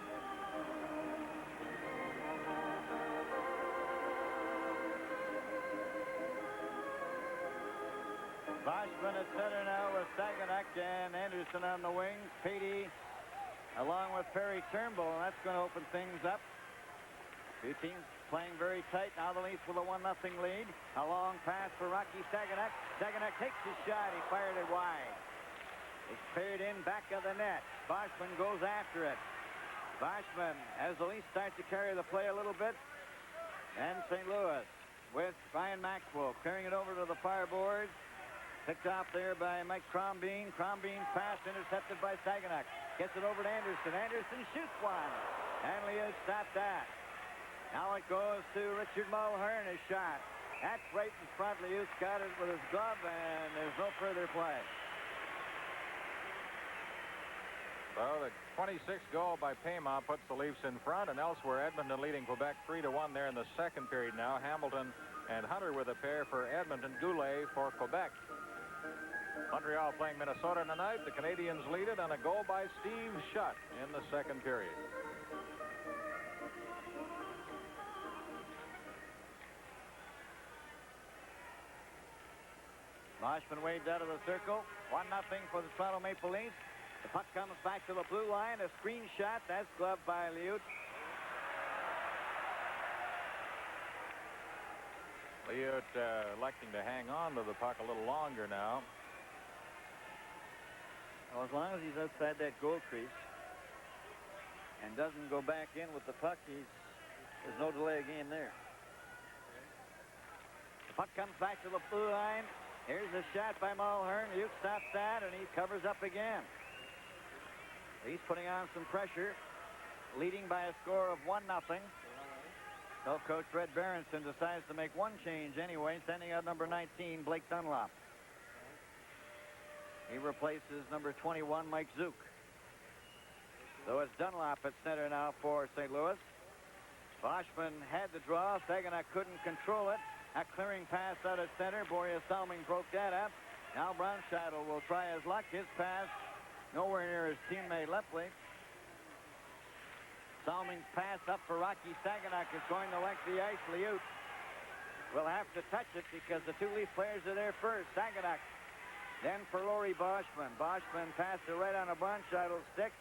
Boschman at center now with Saganak and Anderson on the wing. Patey along with Perry Turnbull. That's going to open things up. Two teams playing very tight. Now the Leafs with a 1-0 lead. A long pass for Rocky Saganak. Saganak takes his shot. He fired it wide. It's cleared in back of the net. Boschman goes after it. Boschman, as the Leafs start to carry the play a little bit. And St. Louis with Ryan Maxwell carrying it over to the far boards. Picked off there by Mike Crombeen. Crombeen's pass intercepted by Saganak. Gets it over to Anderson. Anderson shoots one. And Liut stopped that. Now it goes to Richard Mulhern, his shot. That's right in front. Liut's got it with his glove, and there's no further play. So the 26th goal by Paymal puts the Leafs in front, and elsewhere Edmonton leading Quebec 3-1 there in the second period now. Hamilton and Hunter with a pair for Edmonton, Goulet for Quebec. Montreal playing Minnesota tonight. The Canadians lead it on a goal by Steve Shutt in the second period. Boschman waved out of the circle. 1-0 for the Toronto Maple Leafs. The puck comes back to the blue line. A screen shot. That's gloved by Liut. Liut electing to hang on to the puck a little longer now. Well, as long as he's outside that goal crease and doesn't go back in with the puck, there's no delay of game there. The puck comes back to the blue line. Here's a shot by Mulhern. Liut stops that, and he covers up again. He's putting on some pressure, leading by a score of 1-0. So coach Red Berenson decides to make one change anyway, sending out number 19, Blake Dunlop. He replaces number 21, Mike Zook. So it's Dunlop at center now for St. Louis. Boschman had the draw. Saganak couldn't control it. A clearing pass out at center. Boreas Salming broke that up. Now Braunscheitel will try his luck. His pass nowhere near his teammate Lepley. Salming's pass up for Rocky Saganak is going to length the ice. Liut will have to touch it because the two Leaf players are there first. Saganak. Then for Laurie Boschman. Boschman passed it right on a Braunscheitel stick.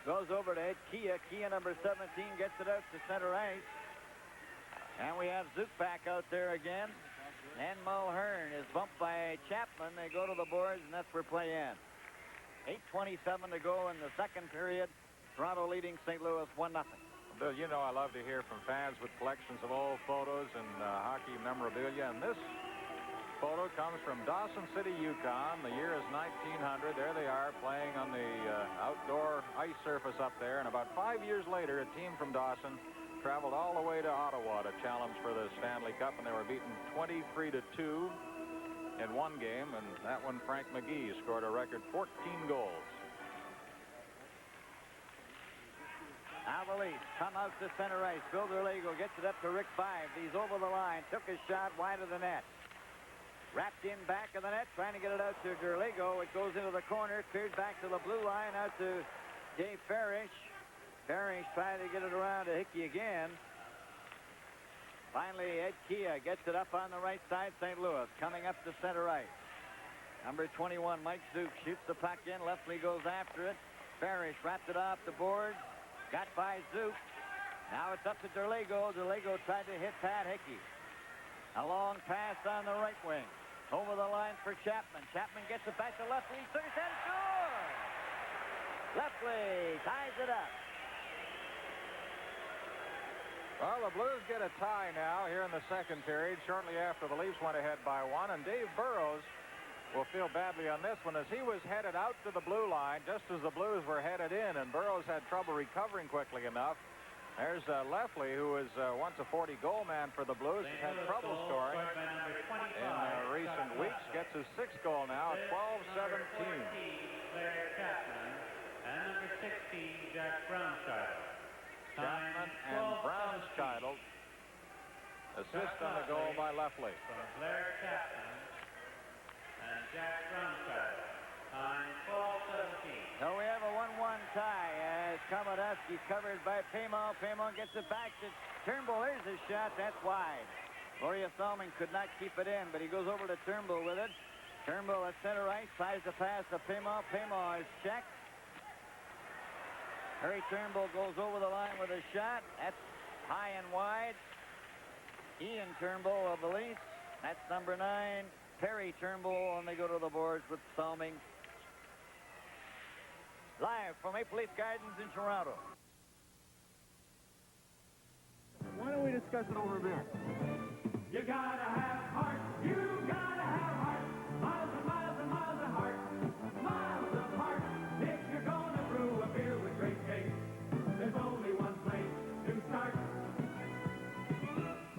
Goes over to Ed Kia. Kia number 17 gets it out to center ice. And we have Zook back out there again. And Mulhern is bumped by Chapman. They go to the boards, and that's where play ends. 8:27 to go in the second period. Toronto leading St. Louis 1-0. Bill, you know I love to hear from fans with collections of old photos and hockey memorabilia. And this photo comes from Dawson City, Yukon. The year is 1900. There they are playing on the outdoor ice surface up there. And about 5 years later, a team from Dawson traveled all the way to Ottawa to challenge for the Stanley Cup, and they were beaten 23-2 in one game, and that one Frank McGee scored a record 14 goals. Now the Leafs come out to center ice. Bill Derlego gets it up to Rick Five. He's over the line, took his shot wide of the net. Wrapped in back of the net, trying to get it out to Derlego. It goes into the corner, cleared back to the blue line, out to Dave Farish. Parrish trying to get it around to Hickey again. Finally, Ed Kia gets it up on the right side. St. Louis coming up to center right. Number 21, Mike Zook, shoots the puck in. Leftley goes after it. Parrish wrapped it off the board. Got by Zook. Now it's up to Derlego. Derlego tried to hit Pat Hickey. A long pass on the right wing. Over the line for Chapman. Chapman gets it back to Leftley. He took his head and scored! Leftley ties it up. Well, the Blues get a tie now here in the second period, shortly after the Leafs went ahead by 1, and Dave Burrows will feel badly on this one as he was headed out to the blue line just as the Blues were headed in, and Burrows had trouble recovering quickly enough. There's Leftley, who was once a 40-goal man for the Blues, has had trouble scoring in recent weeks, gets his 6th goal now at 12-17. Blair Chapman and number 16, Jack Brownchild. Chapman and Brownchild assist on the goal by Leftley. From Blair Chapman and Jack Brownchild. Time 12-17. So we have a 1-1 tie as Komodowski covered by Paymo. Paymo gets it back to Turnbull. There's his shot. That's wide. Gloria Salming could not keep it in, but he goes over to Turnbull with it. Turnbull at center ice tries to pass to Paymo. Paymo is checked. Harry Turnbull goes over the line with a shot. That's high and wide. Ian Turnbull of the Leafs. That's number 9. Perry Turnbull, and they go to the boards with Salming. Live from Maple Leaf Gardens in Toronto. Why don't we discuss it over a beer? You gotta have heart. You gotta have heart. Miles and miles and miles of heart. Miles of heart. If you're gonna brew a beer with great taste, there's only one place to start.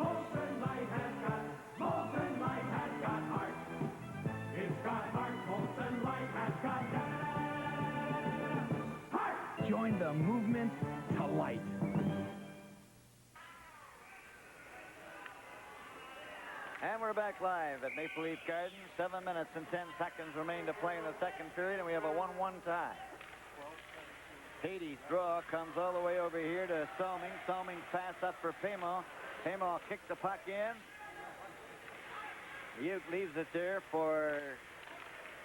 Molson Light has got heart. It's got heart. Molson Light has got heart. Join the movement to light. And we're back live at Maple Leaf Gardens. 7 minutes and 10 seconds remain to play in the second period, and we have a 1-1 tie. Patey's draw comes all the way over here to Salming. Salming's pass up for Paymo. Paymo kicks the puck in. Uke leaves it there for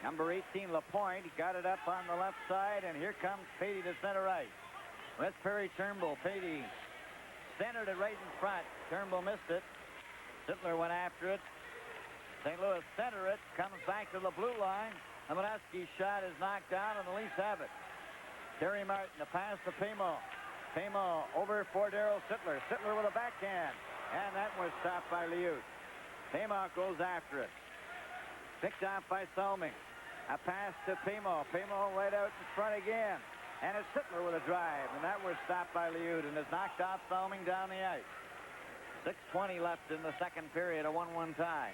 number 18, Lapointe. He got it up on the left side, and here comes Patey to center ice. With Perry Turnbull. Patey centered it right in front. Turnbull missed it. Sittler went after it. St. Louis center it. Comes back to the blue line. Komodowski's shot is knocked down, and the Leafs have it. Terry Martin, the pass to Paymo. Paymo over for Darryl Sittler. Sittler with a backhand. And that was stopped by Liut. Paymo goes after it. Picked off by Salming. A pass to Paymo. Paymo right out in front again. And it's Sittler with a drive. And that was stopped by Liut and has knocked off Salming down the ice. 6:20 left in the second period, a 1-1 tie.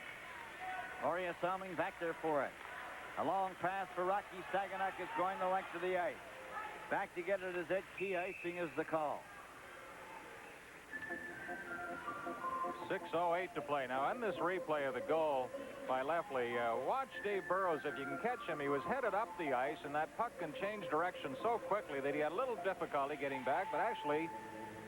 Gloria Salming back there for it. A long pass for Rocky Saganuk is going the length of the ice. Back to get it as Ed Key. Icing is the call. 6:08 to play. Now, in this replay of the goal by Leftley, watch Dave Burrows. If you can catch him, he was headed up the ice, and that puck can change direction so quickly that he had a little difficulty getting back, but actually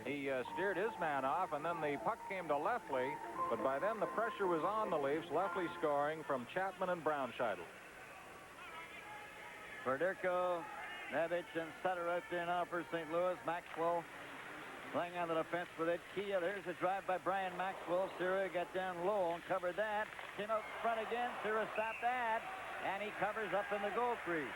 he steered his man off, and then the puck came to Leftley, but by then the pressure was on the Leafs. Leftley scoring from Chapman and Brownscheidel. Federico, Nevich, and Sutter out there now for St. Louis. Maxwell playing on the defense with Ed Kia. There's a drive by Brian Maxwell. Sierra got down low and covered that. Came out in front again. Sierra stopped that, and he covers up in the goal crease.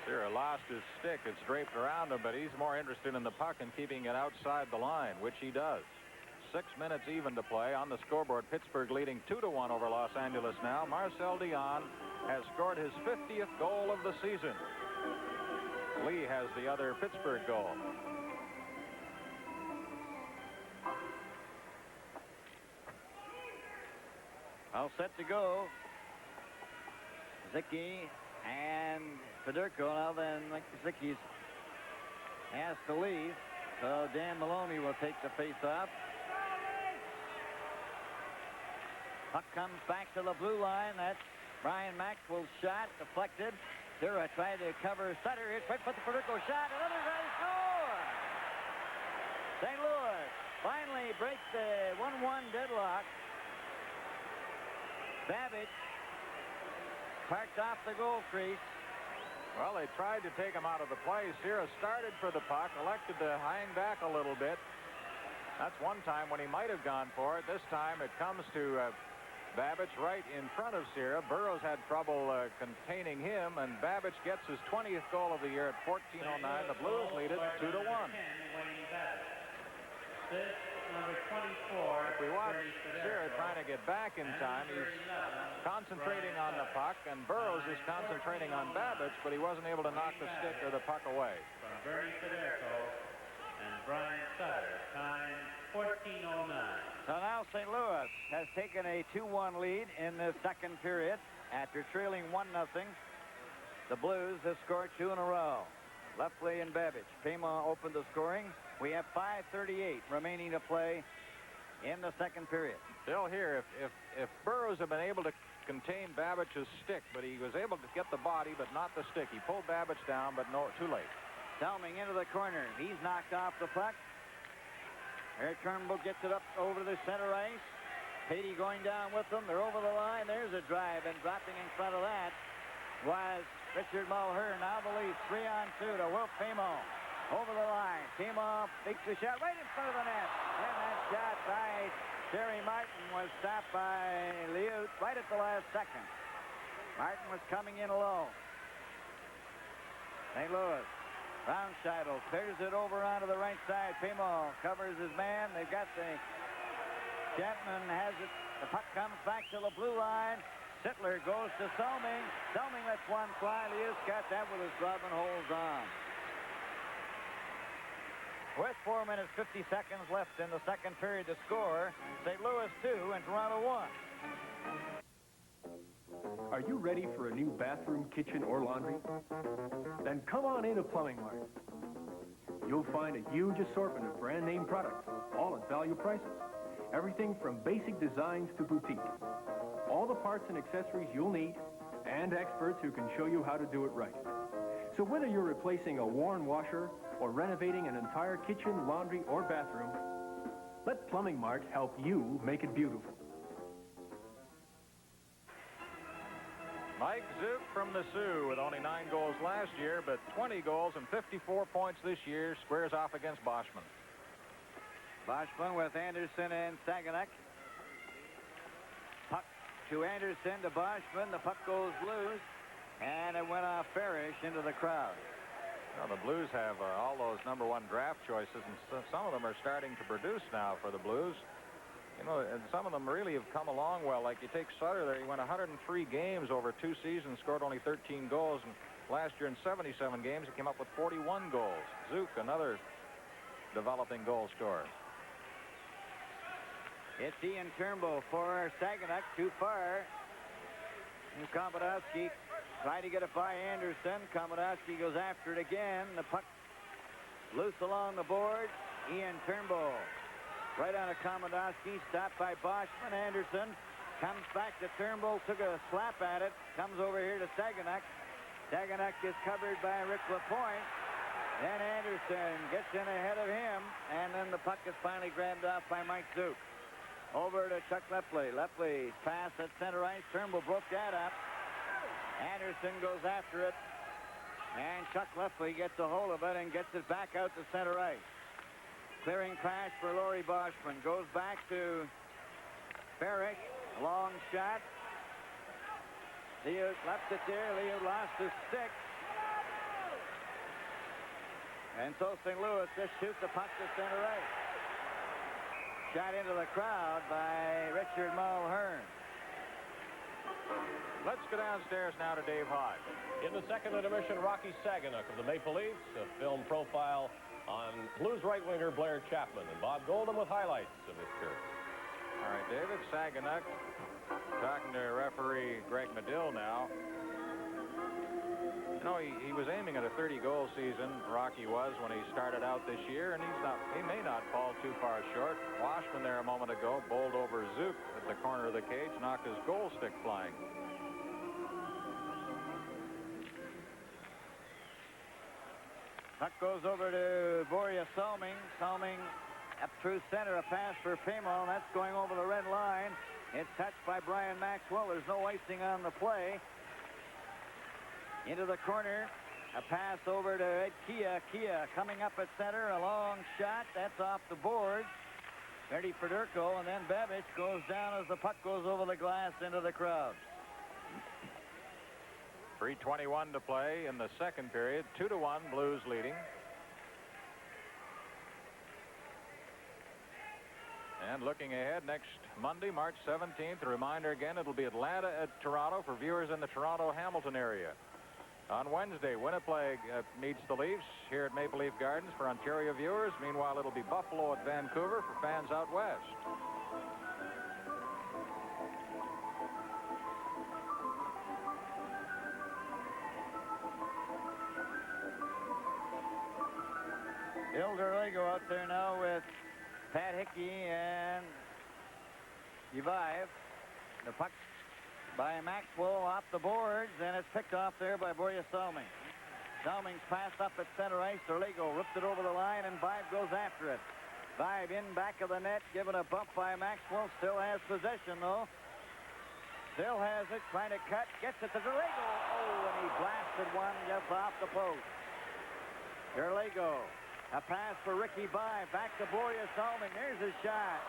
Sierra lost his stick. It's draped around him, but he's more interested in the puck and keeping it outside the line, which he does. 6 minutes even to play on the scoreboard. Pittsburgh leading 2-1 over Los Angeles now. Marcel Dion has scored his 50th goal of the season. Lee has the other Pittsburgh goal. All set to go. Zicki and Federico. Now then, Zicki's asked to leave, so Dan Maloney will take the face-off. Puck comes back to the blue line. That's Brian Maxwell's shot, deflected. Sura tried to cover Sutter. Here's quick for the Federico shot. Another try to score. St. Louis finally breaks the 1-1 deadlock. Babbage parked off the goal crease. Well, they tried to take him out of the play. Sierra started for the puck, elected to hang back a little bit. That's one time when he might have gone for it. This time it comes to Babbage right in front of Sierra. Burroughs had trouble containing him, and Babbage gets his 20th goal of the year at 14:09. The Blues lead it 2-1. Number 24. If we watch Sierra trying to get back in time, he's concentrating on the puck, and Burroughs is concentrating on Babbage, but he wasn't able to knock the stick or the puck away. From Bernie Federico and Brian Sutter, time 14:09. So now St. Louis has taken a 2-1 lead in the second period after trailing 1-0. The Blues have scored 2 in a row. Lefley and Babbage. Pema opened the scoring. We have 5:38 remaining to play in the second period. Still here, if Burroughs had been able to contain Babbage's stick, but he was able to get the body, but not the stick. He pulled Babbage down, but no, too late. Selming into the corner. He's knocked off the puck. Here Turnbull gets it up over the center ice. Patey going down with them. They're over the line. There's a drive, and dropping in front of that was Richard Mulhern. Now the lead, 3-on-2 to Wilf Pemo. Over the line. Pemo takes the shot right in front of the net. And that shot by Terry Martin was stopped by Liut right at the last second. Martin was coming in alone. St. Louis. Raumscheitel clears it over onto the right side. Pemo covers his man. They've got the Chapman has it. The puck comes back to the blue line. Sittler goes to Selming. Selming lets one fly. Liut got that with his glove and holds on. With 4 minutes, 50 seconds left in the second period to score, St. Louis 2 and Toronto 1. Are you ready for a new bathroom, kitchen, or laundry? Then come on into Plumbing Mart. You'll find a huge assortment of brand name products, all at value prices. Everything from basic designs to boutique. All the parts and accessories you'll need, and experts who can show you how to do it right. So whether you're replacing a worn washer or renovating an entire kitchen, laundry, or bathroom, let Plumbing Mart help you make it beautiful. Mike Zook from the Sioux with only 9 goals last year, but 20 goals and 54 points this year, squares off against Boschman. Boschman with Anderson and Saganek. Puck to Anderson, to Boschman. The puck goes loose, and it went off Farish into the crowd. Well, the Blues have all those #1 draft choices, and some of them are starting to produce now for the Blues. You know, and some of them really have come along well. Like you take Sutter there, he went 103 games over 2 seasons, scored only 13 goals, and last year in 77 games, he came up with 41 goals. Zook, another developing goal scorer. It's Ian Turnbull for Saganek, too far. And Komodowski trying to get it by Anderson. Komodowski goes after it again. The puck loose along the board. Ian Turnbull right on a Komodowski, stopped by Boschman. Anderson comes back to Turnbull, took a slap at it, comes over here to Saganek. Saganek is covered by Rick LaPointe. Then Anderson gets in ahead of him, and then the puck is finally grabbed off by Mike Zook. Over to Chuck Lefley. Lefley's pass at center ice. Turnbull broke that up. Anderson goes after it, and Chuck Lefley gets a hold of it and gets it back out to center ice. Clearing pass for Laurie Boschman. Goes back to Farish. Long shot. Liut left it there. Liut lost his stick. And so St. Louis just shoots the puck to center ice. Shot into the crowd by Richard Mulhern. Let's go downstairs now to Dave Hodge. In the second intermission, Rocky Saganek of the Maple Leafs, a film profile on Blues right winger Blair Chapman, and Bob Golden with highlights of his career. All right, David Saganek talking to referee Greg Medill now. You know, he was aiming at a 30-goal season, Rocky was, when he started out this year, and he may not fall too far short. Washman there a moment ago bowled over Zook at the corner of the cage, knocked his goal stick flying. Puck goes over to Borja Salming. Salming up through center, a pass for Pamo. That's going over the red line. It's touched by Brian Maxwell. There's no icing on the play. Into the corner. A pass over to Ed Kia. Kia coming up at center. A long shot. That's off the board. Ready for Durko, and then Babic goes down as the puck goes over the glass into the crowd. 3:21 to play in the second period. 2-1, Blues leading. And looking ahead, next Monday, March 17th, a reminder again, it'll be Atlanta at Toronto for viewers in the Toronto-Hamilton area. On Wednesday, Winnipeg meets the Leafs here at Maple Leaf Gardens for Ontario viewers. Meanwhile, it'll be Buffalo at Vancouver for fans out west. Bill Derlego out there now with Pat Hickey and Uvaev. The puck by Maxwell off the boards, and it's picked off there by Borja Salming. Salming's passed up at center ice. Derlego ripped it over the line, and Vibe goes after it. Vibe in back of the net, given a bump by Maxwell. Still has possession, though. Still has it, trying to cut. Gets it to Derlego. Oh, and he blasted one just off the post. Derlego. A pass for Ricky Vibe. Back to Borja Salming. There's his shot.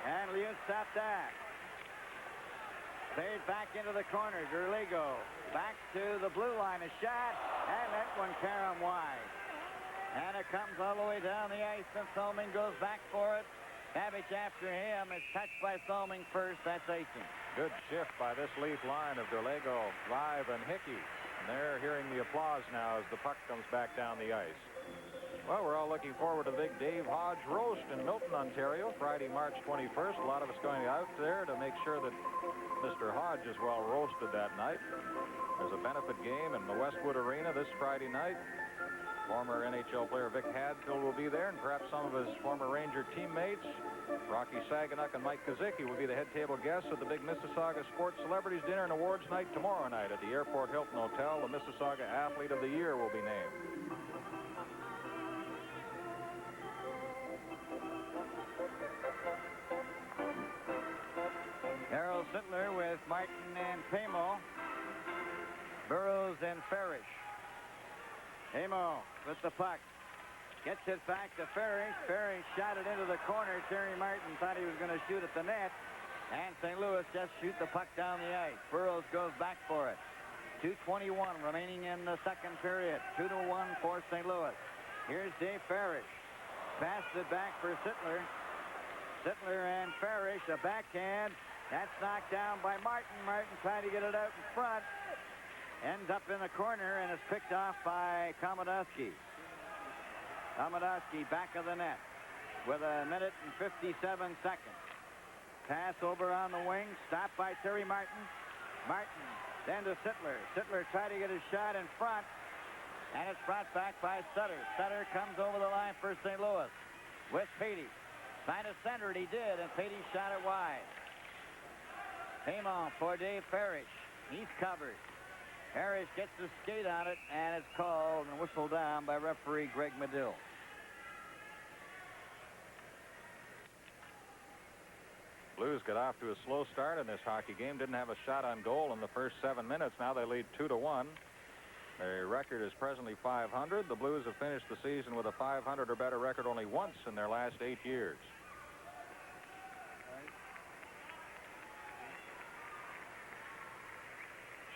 And Liu stopped that. Fade back into the corner. Derlego back to the blue line. A shot. And that one carom wide. And it comes all the way down the ice. And Salming goes back for it. Babic after him. It's touched by Salming first. That's icing. Good shift by this Leaf line of Derlego, Vibe, and Hickey. And they're hearing the applause now as the puck comes back down the ice. Well, we're all looking forward to the big Dave Hodge roast in Milton, Ontario, Friday, March 21st. A lot of us going out there to make sure that Mr. Hodge is well roasted that night. There's a benefit game in the Westwood Arena this Friday night. Former NHL player Vic Hadfield will be there, and perhaps some of his former Ranger teammates. Rocky Saginack and Mike Kazicki will be the head table guests at the big Mississauga Sports Celebrities Dinner and Awards Night tomorrow night at the Airport Hilton Hotel. The Mississauga Athlete of the Year will be named. Harold Sittler with Martin and Pamo. Burroughs and Farish. Pamo with the puck. Gets it back to Farish. Farish shot it into the corner. Terry Martin thought he was going to shoot at the net. And St. Louis just shoot the puck down the ice. Burroughs goes back for it. 2:21 remaining in the second period. 2-1 for St. Louis. Here's Dave Farish. Passed it back for Sittler. Sittler and Farish, a backhand. That's knocked down by Martin. Martin trying to get it out in front. Ends up in the corner, and it's picked off by Komodowski. Komodowski back of the net with 1:57 seconds. Pass over on the wing, stopped by Terry Martin. Martin then to Sittler. Sittler tried to get his shot in front, and it's brought back by Sutter. Sutter comes over the line for St. Louis with Patey. Trying to center it, he did, and Patey shot it wide. Pamo for Dave Farish. He's covered. Farish gets the skate on it, and it's called and whistled down by referee Greg Medill. Blues got off to a slow start in this hockey game. Didn't have a shot on goal in the first 7 minutes. Now they lead 2-1. Their record is presently .500. The Blues have finished the season with a .500 or better record only once in their last 8 years.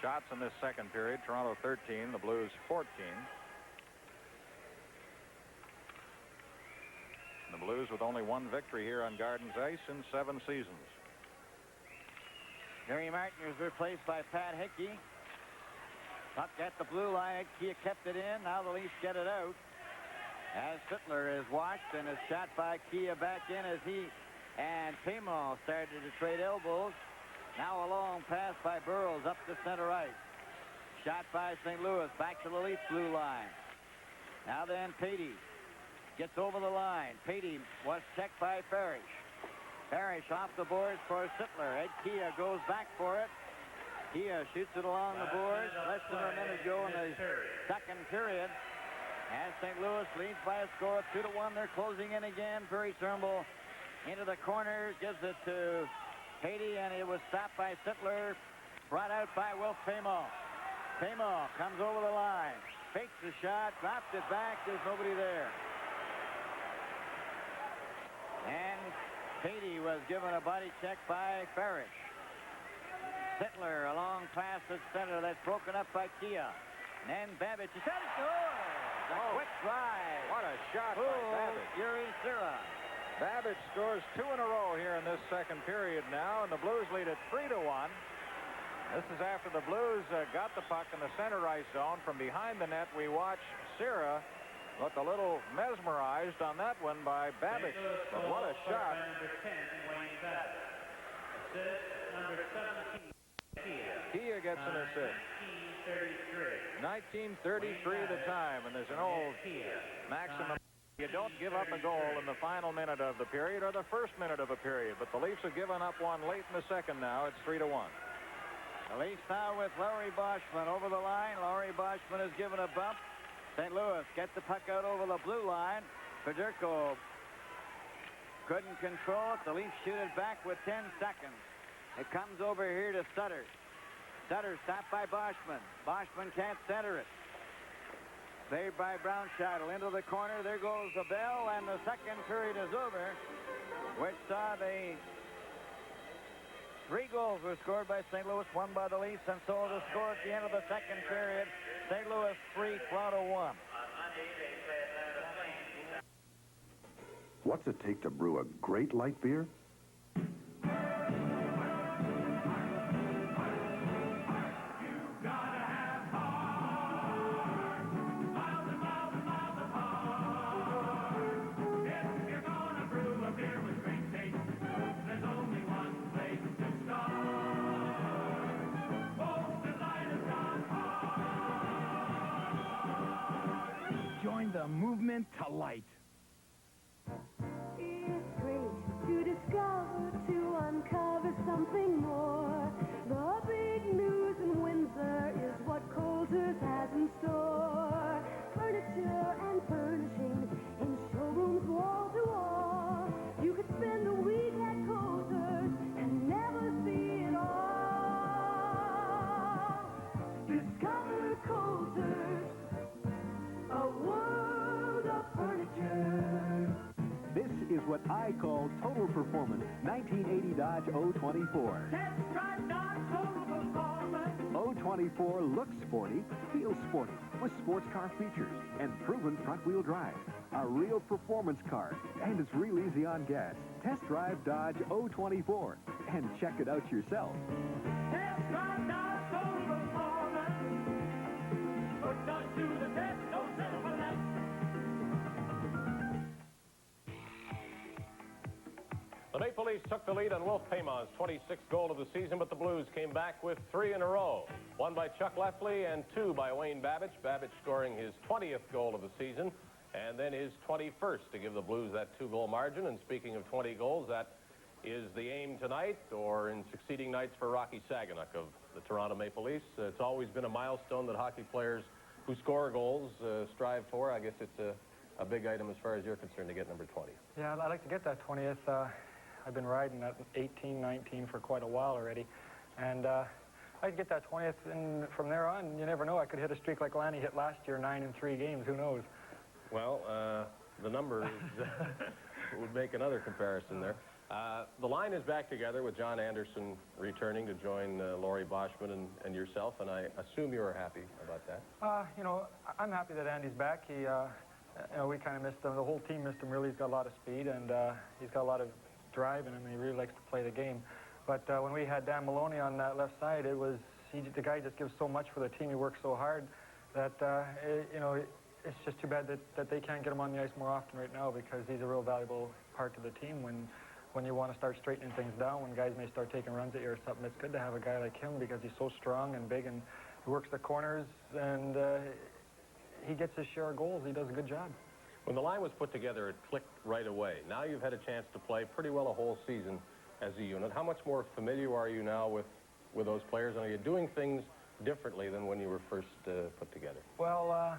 Shots in this second period. Toronto 13, the Blues 14. The Blues with only one victory here on Gardens Ice in 7 seasons. Terry Martin is replaced by Pat Hickey. Puck at the blue line. Kia kept it in. Now the Leafs get it out. As Sittler is watched and is shot by Kia back in as he and Pamo started to trade elbows. Now a long pass by Burroughs up the center ice. Shot by St. Louis back to the Leaf blue line. Now then Patey gets over the line. Patey was checked by Farish. Farish off the boards for Sittler. Ed Kia goes back for it. Kia shoots it along the boards. Less than a minute ago in the second period. As St. Louis leads by a score of 2-1, they're closing in again. Perry Turnbull into the corner, gives it to Haiti, and it was stopped by Sittler, brought out by Wilf Paymo. Paymo comes over the line, fakes the shot, drops it back, there's nobody there. And Haiti was given a body check by Parrish. Sittler, a long pass at center that's broken up by Kia. And then Babbage, he said it scores! A quick drive. What a shot by Babbage. Yuri Sira. Babbage scores 2 in a row here in this second period now, and the Blues lead at 3-1. This is after the Blues got the puck in the center ice zone. From behind the net, we watch Sira look a little mesmerized on that one by Babbage. But what a shot. Number 10, Wayne Babbage. Assist number 17. Kia gets an assist. 1933 the time, and there's an old maximum. You don't give up a goal in the final minute of the period or the first minute of a period, but the Leafs have given up one late in the second now. It's 3-1. The Leafs now with Larry Boschman over the line. Larry Boschman has given a bump. St. Louis get the puck out over the blue line. Federico couldn't control it. The Leafs shoot it back with 10 seconds. It comes over here to Sutter. Sutter stopped by Boschman. Boschman can't center it. Saved by Brownscheitel into the corner. There goes the bell, and the second period is over, which saw the 3 goals were scored by St. Louis, 1 by the Leafs, and so the score at the end of the second period, St. Louis 3, Toronto 1. What's it take to brew a great light beer? Join the movement to light. It's great to discover, to uncover something more. The big news in Windsor is what Coulter's has in store. Furniture and furnishings in showrooms wall to wall. You could spend a week at Coulter's and never see it all. Discover Coulter's, a world of furniture. This is what I call total performance. 1980 Dodge 024. Test drive Dodge Total Performance. 024 looks sporty, feels sporty, with sports car features and proven front-wheel drive. A real performance car, and it's real easy on gas. Test drive Dodge 024 and check it out yourself. Test drive Dodge Total Performance. Put Dodge to the test, don't settle for less. The Maple Leafs took the lead on Wilf Paymon's 26th goal of the season, but the Blues came back with 3 in a row. 1 by Chuck Lefley and 2 by Wayne Babbage. Babbage scoring his 20th goal of the season, and then his 21st to give the Blues that 2-goal margin. And speaking of 20 goals, that is the aim tonight or in succeeding nights for Rocky Saganuk of the Toronto Maple Leafs. It's always been a milestone that hockey players who score goals strive for. I guess it's a big item as far as you're concerned to get number 20. Yeah, I'd like to get that 20th. I've been riding at 18, 19 for quite a while already. And I'd get that 20th, and from there on, you never know. I could hit a streak like Lanny hit last year, 9 in 3 games. Who knows? Well, the numbers would make another comparison there. The line is back together with John Anderson returning to join Laurie Boschman and yourself, and I assume you are happy about that. You know, I'm happy that Andy's back. He, you know, we kind of missed him. The whole team missed him, really. He's got a lot of speed, and he's got a lot of drive in him, and he really likes to play the game. But when we had Dan Maloney on that left side, it was, the guy just gives so much for the team. He works so hard that, you know, it's just too bad that they can't get him on the ice more often right now, because he's a real valuable part to the team when you want to start straightening things down, when guys may start taking runs at you or something. It's good to have a guy like him, because he's so strong and big, and he works the corners, and he gets his share of goals. He does a good job. When the line was put together, it clicked right away. Now you've had a chance to play pretty well a whole season as a unit. How much more familiar are you now with those players? And are you doing things differently than when you were first put together? Well,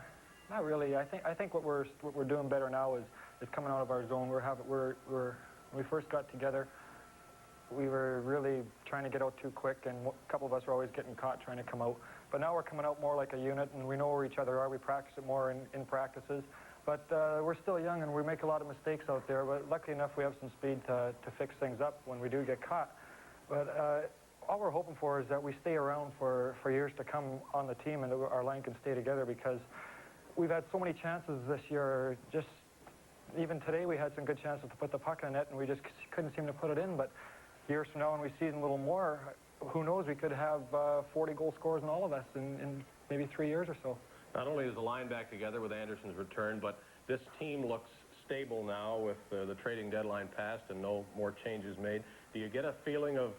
Not really. I think what we're doing better now is coming out of our zone. When we first got together, we were really trying to get out too quick, and a couple of us were always getting caught trying to come out. But now we're coming out more like a unit, and we know where each other are. We practice it more in practices. But we're still young, and we make a lot of mistakes out there. But luckily enough, we have some speed to fix things up when we do get caught. But all we're hoping for is that we stay around for years to come on the team, and that our line can stay together, because we've had so many chances this year. Just even today, we had some good chances to put the puck in the net, and we just couldn't seem to put it in. But years from now, when we see it a little more, who knows, we could have 40 goal scorers in all of us in maybe 3 years or so. Not only is the line back together with Anderson's return, but this team looks stable now with the trading deadline passed and no more changes made. Do you get a feeling of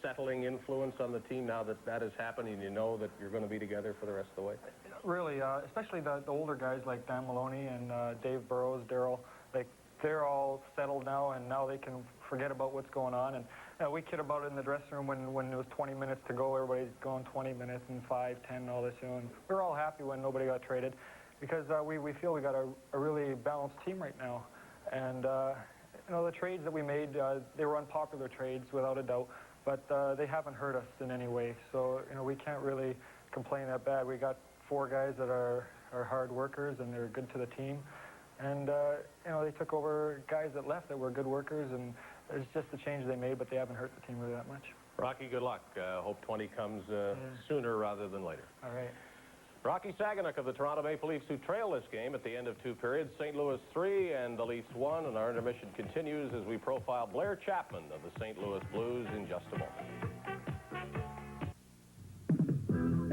settling influence on the team now that that has happened, and you know that you're going to be together for the rest of the way? Really, especially the older guys like Dan Maloney and Dave Burrows, Daryl, they're all settled now, and now they can forget about what's going on. And we kid about it in the dressing room when it was 20 minutes to go. Everybody's going 20 minutes and 5, 10, and all this. And we're all happy when nobody got traded, because we feel we got a really balanced team right now. And the trades that we made, they were unpopular trades without a doubt, but they haven't hurt us in any way. So we can't really complain that bad. We got 4 guys that are hard workers, and they're good to the team. And, they took over guys that left that were good workers, and it's just the change they made, but they haven't hurt the team really that much. Rocky, good luck. Hope 20 comes sooner rather than later. All right. Rocky Saganuk of the Toronto Maple Leafs, who trail this game at the end of 2 periods. St. Louis 3 and the Leafs 1, and our intermission continues as we profile Blair Chapman of the St. Louis Blues in just a moment.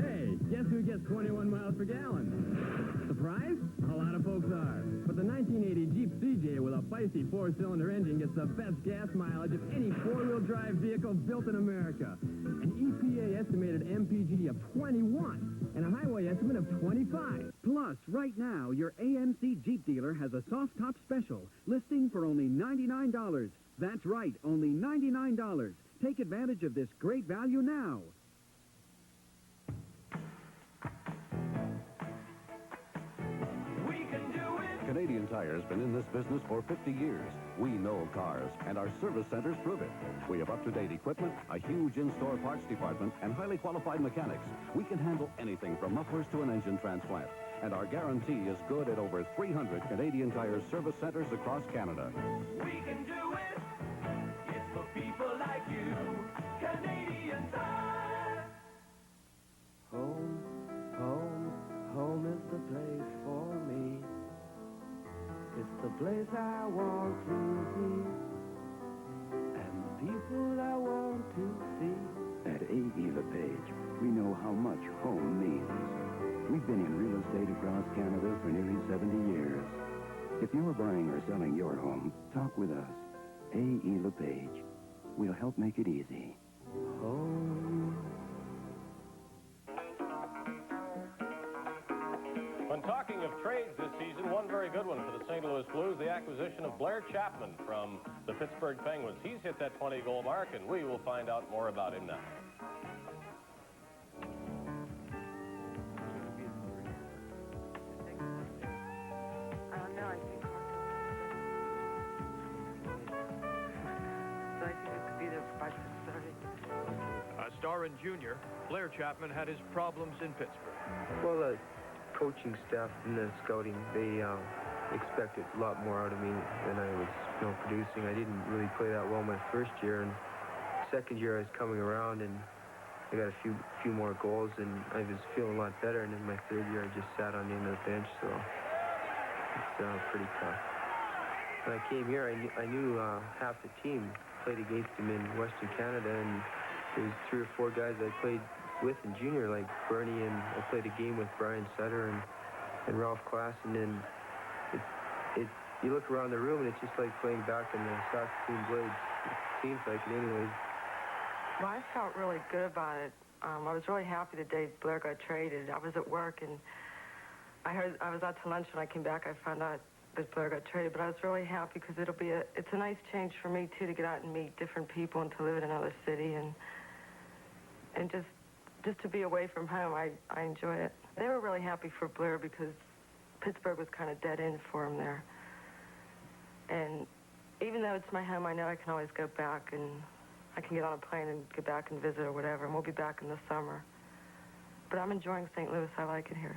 Hey, guess who gets 21 miles per gallon? Surprise? A lot of folks are. But the 1980 Jeep CJ with a feisty 4-cylinder engine gets the best gas mileage of any 4-wheel drive vehicle built in America. An EPA estimated MPG of 21 and a highway estimate of 25. Plus, right now, your AMC Jeep dealer has a soft top special listing for only $99. That's right, only $99. Take advantage of this great value now. Canadian Tire's been in this business for 50 years. We know cars, and our service centers prove it. We have up-to-date equipment, a huge in-store parts department, and highly qualified mechanics. We can handle anything from mufflers to an engine transplant. And our guarantee is good at over 300 Canadian Tire's service centers across Canada. We can do it. It's for people like you. Canadian Tire. Home, home, home is the place for me. It's the place I want to be, and the people I want to see. At A.E. LePage, we know how much home means. We've been in real estate across Canada for nearly 70 years. If you're buying or selling your home, talk with us. A.E. LePage. We'll help make it easy. Home. When talking of trades this season, one very good one for the St. Louis Blues, the acquisition of Blair Chapman from the Pittsburgh Penguins. He's hit that 20-goal mark, and we will find out more about him now. A star in junior, Blair Chapman had his problems in Pittsburgh. Well, the coaching staff and the scouting, they expected a lot more out of me than I was producing. I didn't really play that well my first year, and second year I was coming around and I got a few more goals, and I was feeling a lot better. And in my third year I just sat on the end of the bench, so it's pretty tough. When I came here, I knew half the team. Played against them in Western Canada, and there was 3 or 4 guys I played with in junior, like Bernie, and I played a game with Brian Sutter and Ralph Klassen, and you look around the room and it's just like playing back in the Saskatoon Blades. It seems like it anyways. Well, I felt really good about it. I was really happy the day Blair got traded. I was at work, and I was out to lunch. When I came back, I found out that Blair got traded, but I was really happy because it's a nice change for me too, to get out and meet different people and to live in another city, and just to be away from home. I enjoy it. They were really happy for Blair because Pittsburgh was kind of dead end for him there. And even though it's my home, I know I can always go back, and I can get on a plane and get back and visit or whatever, and we'll be back in the summer. But I'm enjoying St. Louis. I like it here.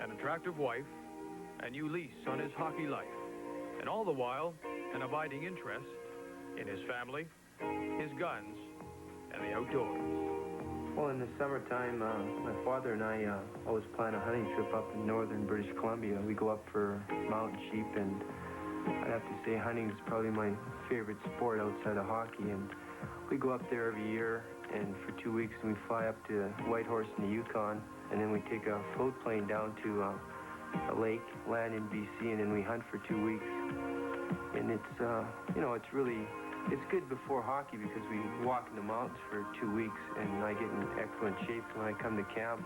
An attractive wife, a new lease on his hockey life, and all the while, an abiding interest in his family, his guns, and the outdoors. Well, in the summertime, my father and I always plan a hunting trip up in northern British Columbia. We go up for mountain sheep, and I'd have to say hunting is probably my favorite sport outside of hockey. And we go up there every year, and for 2 weeks, and we fly up to Whitehorse in the Yukon, and then we take a float plane down to a lake, land in BC, and then we hunt for 2 weeks. And it's, you know, it's good before hockey because we walk in the mountains for 2 weeks, and I get in excellent shape. When I come to camp,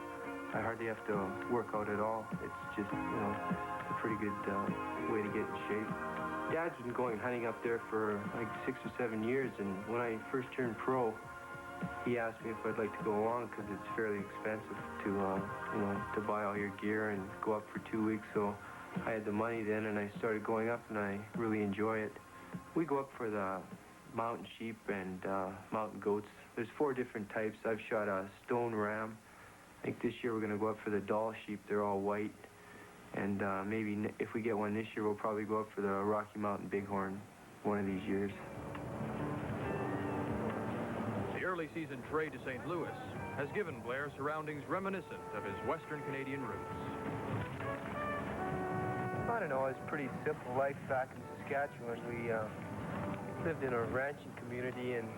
I hardly have to work out at all. It's just, you know, a pretty good way to get in shape. Dad's been going hunting up there for like 6 or 7 years, and when I first turned pro, he asked me if I'd like to go along because it's fairly expensive to, you know, to buy all your gear and go up for 2 weeks. So I had the money then, and I started going up, and I really enjoy it. We go up for the mountain sheep and mountain goats. There's 4 different types. I've shot a stone ram. I think this year we're going to go up for the doll sheep. They're all white. And maybe if we get one this year, we'll probably go up for the Rocky Mountain Bighorn one of these years. The early season trade to St. Louis has given Blair surroundings reminiscent of his Western Canadian roots. I don't know, it was a pretty simple life back in Saskatchewan. We lived in a ranching community, and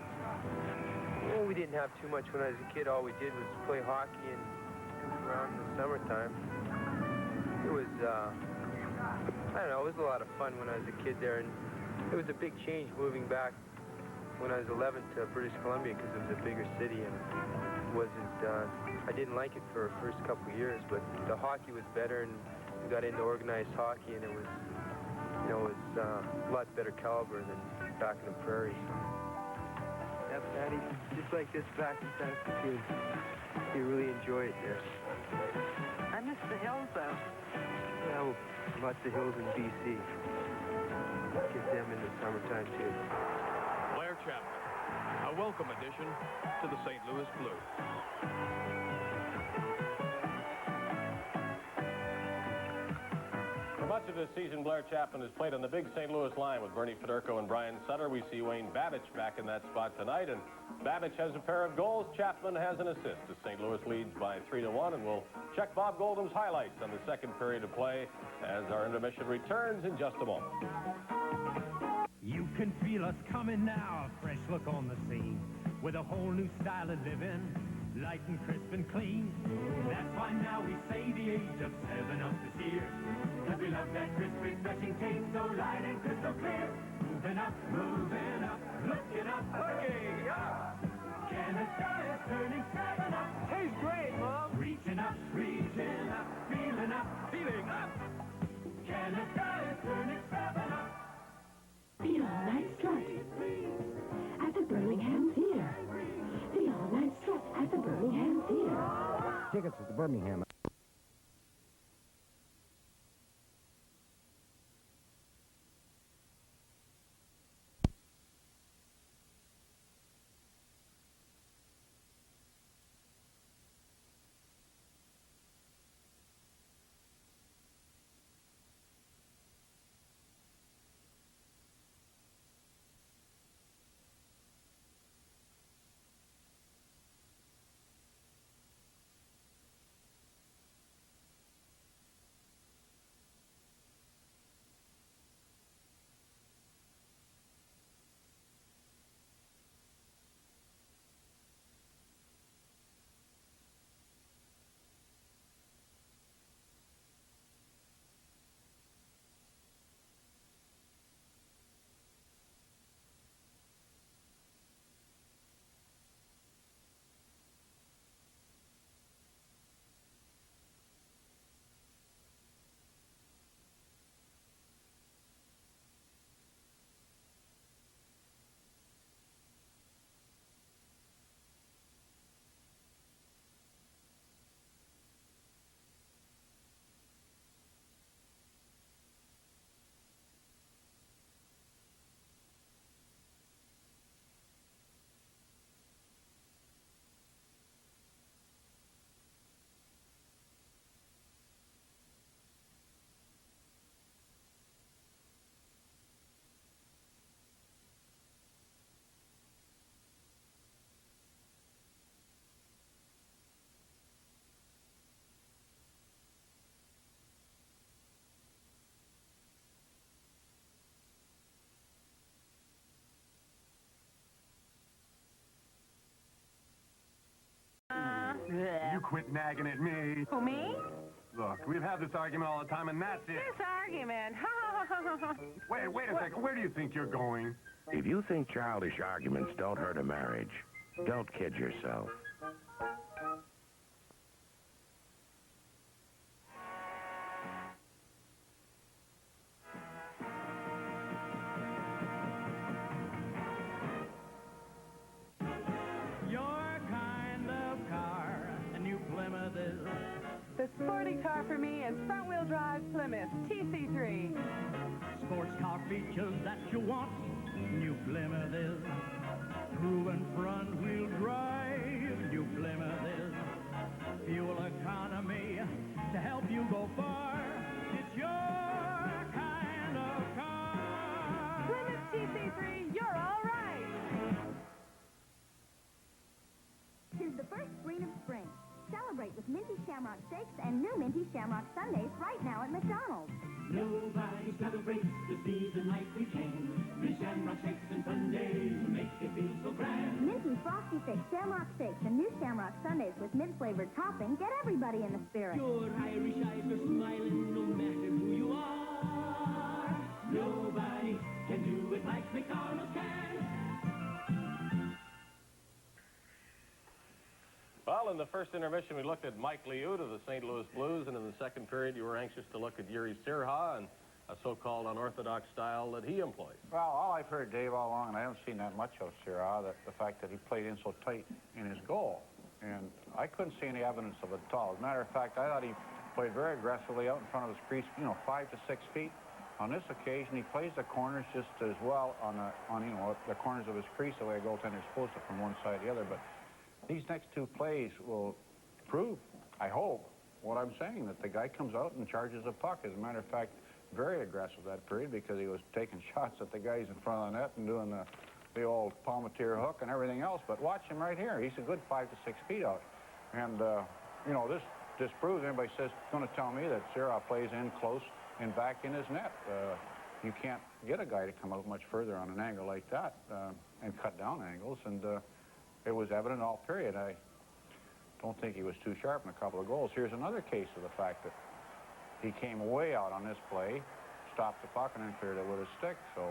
well, we didn't have too much when I was a kid. All we did was play hockey and goof around in the summertime. It was, I don't know, it was a lot of fun when I was a kid there, and it was a big change moving back when I was 11 to British Columbia because it was a bigger city, and I didn't like it for the first couple of years, but the hockey was better, and we got into organized hockey, and it was, you know, it was a lot better caliber than back in the prairies. Yeah, Patty, just like this back in Saskatoon. You really enjoy it there. I miss the hills, though. Yeah, well, lots of hills in BC. Get them in the summertime, too. Blair Chapman, a welcome addition to the St. Louis Blues. For much of this season, Blair Chapman has played on the big St. Louis line with Bernie Federko and Brian Sutter. We see Wayne Babich back in that spot tonight, and Babich has a pair of goals. Chapman has an assist as St. Louis leads by 3-1, and we'll check Bob Goldham's highlights on the second period of play as our intermission returns in just a moment. You can feel us coming now, a fresh look on the scene, with a whole new style of living, light and crisp and clean. That's why now we say the age of 7-Up is here, cause we love that crisp, refreshing taste, so light and crystal clear. Moving up, looking up. Canada is turning 7-Up. Tastes great, Mom. Reaching up, feeling up. Canada is turning 7-Up. The all-night strut at the Birmingham Theater. The all-night strut at the Birmingham Theater. Tickets at the Birmingham. you quit nagging at me? Who, me? Look, we've had this argument all the time, and that's it. This argument. Wait a second. Where do you think you're going? If you think childish arguments don't hurt a marriage, don't kid yourself. Your kind of car, a new Plymouth is. The sporty car for me is front-wheel drive Plymouth TC3. Sports car features that you want, new Plymouth is. Proven front-wheel drive, new Plymouth is. Fuel economy to help you go far. It's your kind of car. Plymouth TC3, you're all right. Tis the first green of spring. Celebrate with Minty Shamrock Shakes and new Minty Shamrock Sundaes right now at McDonald's. Nobody celebrates the season like we can. The Shamrock Shakes and Sundays make you feel so grand. Minty Frosty Fix Shamrock Shakes and new Shamrock Sundaes with mint-flavored topping get everybody in the spirit. Your Irish eyes are smiling no matter who you are. Nobody can do it like McDonald's can. Well, in the first intermission, we looked at Mike Liut of the St. Louis Blues, and in the second period, you were anxious to look at Yuri Sirha and a so-called unorthodox style that he employs. Well, all I've heard, Dave, all along, and I haven't seen that much of Sirha, that the fact that he played in so tight in his goal. And I couldn't see any evidence of it at all. As a matter of fact, I thought he played very aggressively out in front of his crease, 5 to 6 feet. On this occasion, he plays the corners just as well on the corners of his crease, the way a goaltender's supposed to from one side to the other. But these next two plays will prove, I hope, what I'm saying, that the guy comes out and charges a puck. As a matter of fact, very aggressive that period because he was taking shots at the guys in front of the net and doing the old palmatier hook and everything else. But watch him right here. He's a good 5 to 6 feet out. And, this proves anybody says, going to tell me that Sirha plays in close and back in his net. You can't get a guy to come out much further on an angle like that and cut down angles. And it was evident all period. I don't think he was too sharp in a couple of goals. Here's another case of the fact that he came way out on this play, stopped the puck, and then cleared it with his stick. So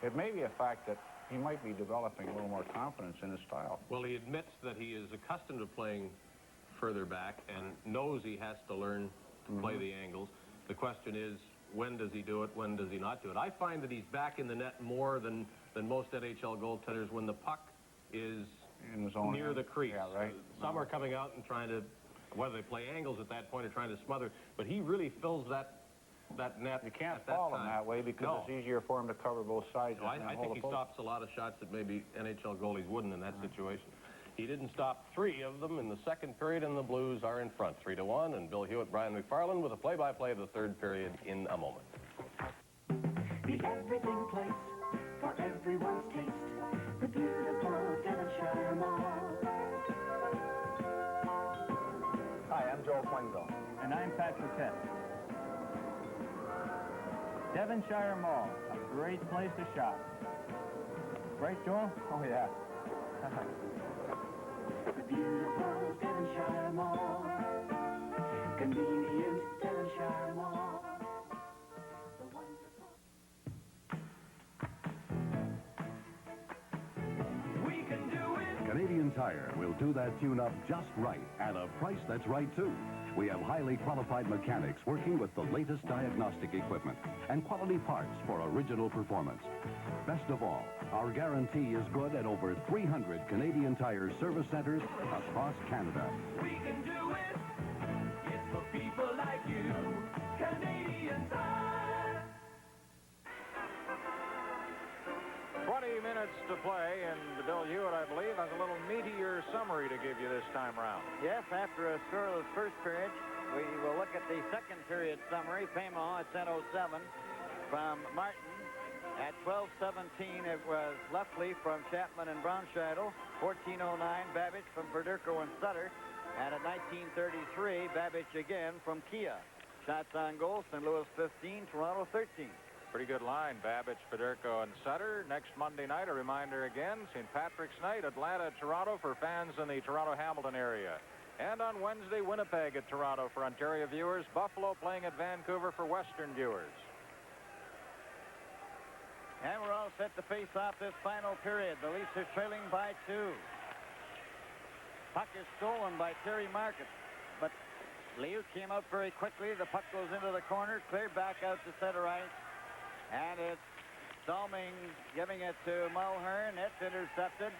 it may be a fact that he might be developing a little more confidence in his style. Well, he admits that he is accustomed to playing further back and knows he has to learn to play the angles. The question is, when does he do it? When does he not do it? I find that he's back in the net more than most NHL goaltenders when the puck is in his own near the crease. Yeah, right. Some are coming out and trying to, whether they play angles at that point or trying to smother, but he really fills that net. You can't fall him that way because it's easier for him to cover both sides. No, I think he stops a lot of shots that maybe NHL goalies wouldn't in that situation. He didn't stop 3 of them in the second period, and the Blues are in front 3-1. And Bill Hewitt, Brian McFarland with a play-by-play of the third period in a moment. The everything place for everyone's taste. The beautiful Devonshire Mall. Hi, I'm Joel Quenville. And I'm Patrick Tett. Devonshire Mall, a great place to shop. Right, Joel? Oh, yeah. The beautiful Devonshire Mall. Convenient Devonshire Mall. The wonderful. We can do it. Canadian Tire will do that tune-up just right at a price that's right, too. We have highly qualified mechanics working with the latest diagnostic equipment and quality parts for original performance. Best of all, our guarantee is good at over 300 Canadian Tire service centers across Canada. We can do it. It's for people like you. Canadian Tire. 20 minutes to play, and Bill Hewitt, I believe, has a little meatier summary to give you this time round. Yes, after a scoreless first period, we will look at the second period summary. Paymo at 10:07 from Martin. At 12:17, it was Leftley from Chapman and Braunscheidel. 14:09, Babbage from Federko and Sutter. And at 19:33, Babbage again from Kia. Shots on goal, St. Louis 15, Toronto 13. Pretty good line, Babbage, Federko, and Sutter. Next Monday night, a reminder again, St. Patrick's Night, Atlanta, Toronto, for fans in the Toronto-Hamilton area. And on Wednesday, Winnipeg at Toronto for Ontario viewers. Buffalo playing at Vancouver for Western viewers. And we're all set to face off this final period. The Leafs are trailing by 2. Puck is stolen by Terry Market, but Liu came out very quickly. The puck goes into the corner, cleared back out to center ice, and it's Salming giving it to Mulhern. It's intercepted.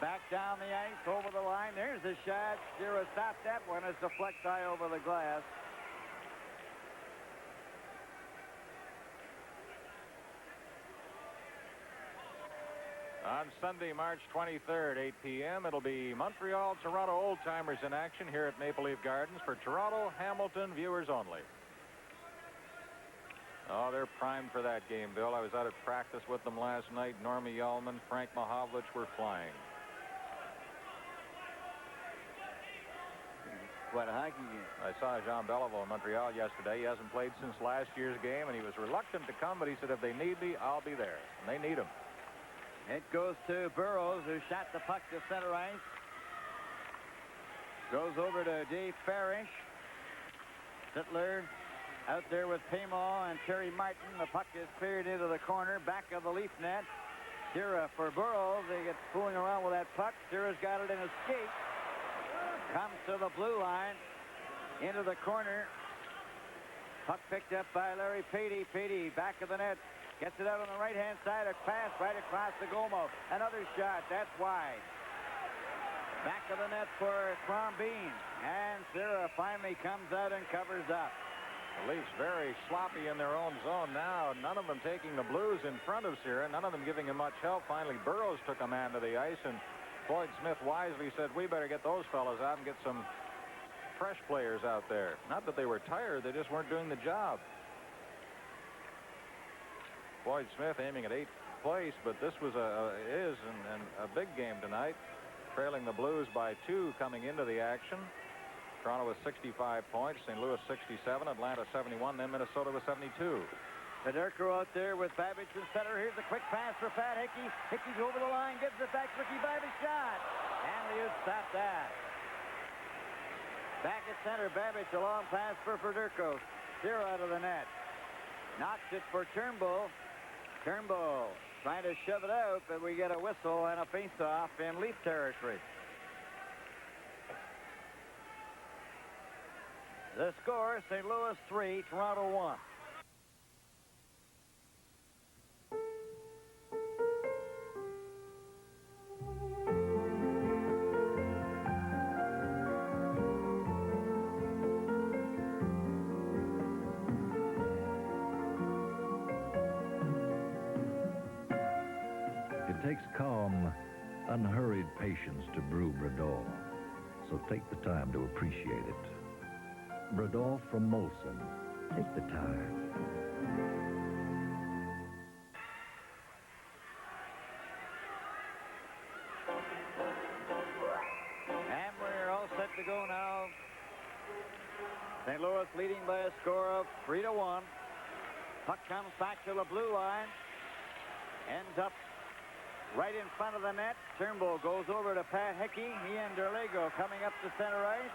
Back down the ice, over the line. There's a shot. Zero stopped that one. It's a flex high over the glass. On Sunday, March 23rd, 8 p.m., it'll be Montreal, Toronto Old-Timers in action here at Maple Leaf Gardens for Toronto, Hamilton viewers only. Oh, they're primed for that game, Bill. I was out at practice with them last night. Normie Ullman, Frank Mahovlich were flying. What a hockey game. I saw Jean Beliveau in Montreal yesterday. He hasn't played since last year's game, and he was reluctant to come, but he said, if they need me, I'll be there. And they need him. It goes to Burroughs, who shot the puck to center ice. Goes over to Dave Farish. Sittler out there with Paymo and Terry Martin. The puck is cleared into the corner, back of the Leaf net. Sierra for Burroughs. They get fooling around with that puck. Sierra's got it in his skate. Comes to the blue line, into the corner. Puck picked up by Larry Patey. Patey back of the net. Gets it out on the right-hand side. A pass right across the Gomo. Another shot. That's wide. Back of the net for Crombeen. And Sierra finally comes out and covers up. The Leafs very sloppy in their own zone now. None of them taking the Blues in front of Sierra. None of them giving him much help. Finally, Burroughs took a man to the ice, and Floyd Smith wisely said, we better get those fellas out and get some fresh players out there. Not that they were tired. They just weren't doing the job. Floyd Smith aiming at 8th place, but this was a big game tonight. Trailing the Blues by 2 coming into the action. Toronto with 65 points, St. Louis 67, Atlanta 71, then Minnesota with 72. Federico out there with Babbage in center. Here's a quick pass for Pat Hickey. Hickey's over the line, gives it back. Ricky Babbage shot. And Liu stopped that. Back at center, Babbage, a long pass for Federico. Zero out of the net. Knocks it for Turnbull. Turnbull trying to shove it out, but we get a whistle and a face-off in Leaf territory. The score, St. Louis 3, Toronto 1. It takes calm, unhurried patience to brew Bradol, so take the time to appreciate it. Bradol from Molson. Take the time. And we're all set to go now. St. Louis leading by a score of 3-1. Puck comes back to the blue line. Ends up right in front of the net. Turnbull goes over to Pat Hickey. He and Derlego coming up to center ice.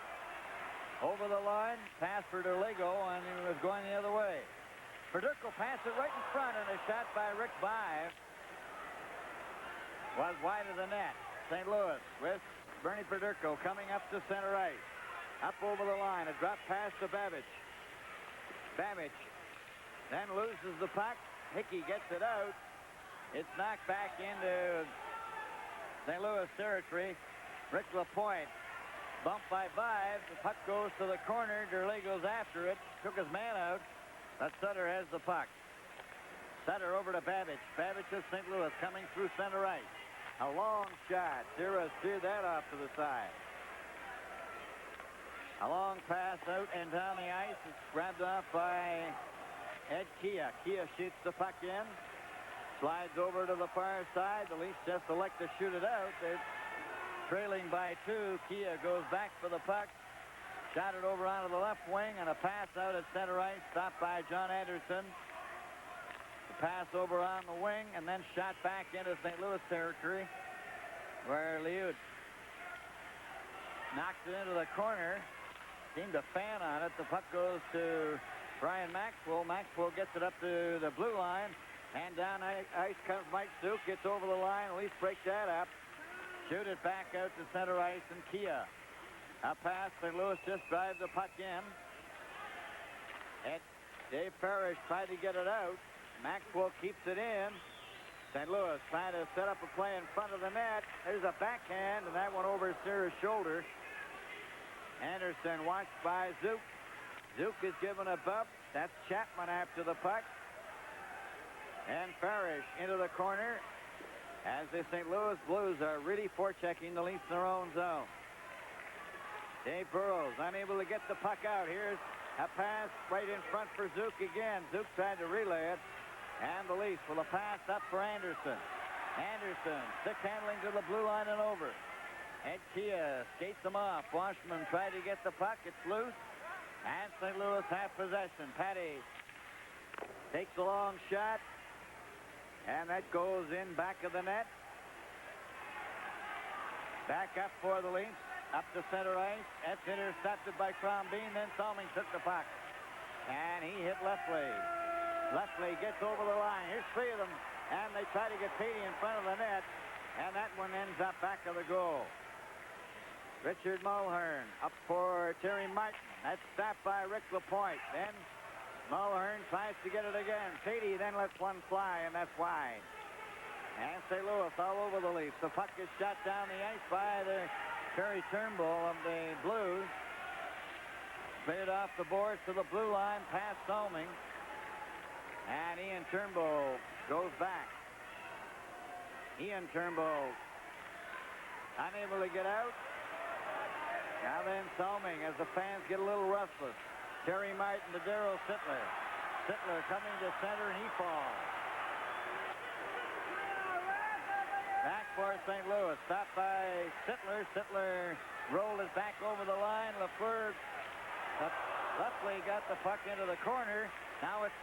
Over the line, pass for Derlego, and he was going the other way. Federico passed it right in front, and a shot by Rick Bive was wide of the net. St. Louis with Bernie Federico coming up to center ice. Up over the line, a drop pass to Babbage. Babbage then loses the puck. Hickey gets it out. It's knocked back into St. Louis territory. Rick Lapointe bumped by Bive. The puck goes to the corner. Derley goes after it. Took his man out. But Sutter has the puck. Sutter over to Babbage. Babbage to St. Louis coming through center ice. A long shot. Sierra steered that off to the side. A long pass out and down the ice. It's grabbed off by Ed Kia. Kia shoots the puck in. Slides over to the far side. The Leafs just elect to shoot it out. They're trailing by 2. Kia goes back for the puck. Shot it over onto the left wing, and a pass out at center ice. Stopped by John Anderson. The pass over on the wing, and then shot back into St. Louis territory, where Liut knocks it into the corner. Seemed to fan on it. The puck goes to Brian Maxwell. Maxwell gets it up to the blue line. And down ice comes Mike Zook. Gets over the line. Leafs break that up. Shoot it back out to center ice and Kia. A pass. St. Louis just drives the puck in. And Dave Parrish tried to get it out. Maxwell keeps it in. St. Louis trying to set up a play in front of the net. There's a backhand, and that went over Sears' shoulder. Anderson watched by Zook. Zook is given a bump. That's Chapman after the puck. And Parrish into the corner as the St. Louis Blues are really forechecking the Leafs in their own zone. Dave Burrows unable to get the puck out. Here's a pass right in front for Zook again. Zook tried to relay it. And the Leafs with a pass up for Anderson. Anderson, stick handling to the blue line and over. Ed Kia skates them off. Washman tried to get the puck. It's loose. And St. Louis have possession. Patty takes a long shot. And that goes in back of the net. Back up for the Leafs. Up to center ice. That's intercepted by Crombeen. Then Salming took the puck. And he hit Lefley. Lefley gets over the line. Here's three of them. And they try to get Petey in front of the net. And that one ends up back of the goal. Richard Mulhern up for Terry Martin. That's stopped by Rick LaPointe. Then Mulhern tries to get it again. Petey then lets one fly, and that's wide. And St. Louis all over the Leafs. The puck is shot down the ice by the Terry Turnbull of the Blues. Cleared off the boards to the blue line past Salming. And Ian Turnbull goes back. Ian Turnbull unable to get out. Now then Salming as the fans get a little restless. Terry Martin to Darryl Sittler. Sittler coming to center and he falls. Back for St. Louis. Stopped by Sittler. Sittler rolled it back over the line. Lefleur. Lefley got the puck into the corner. Now it's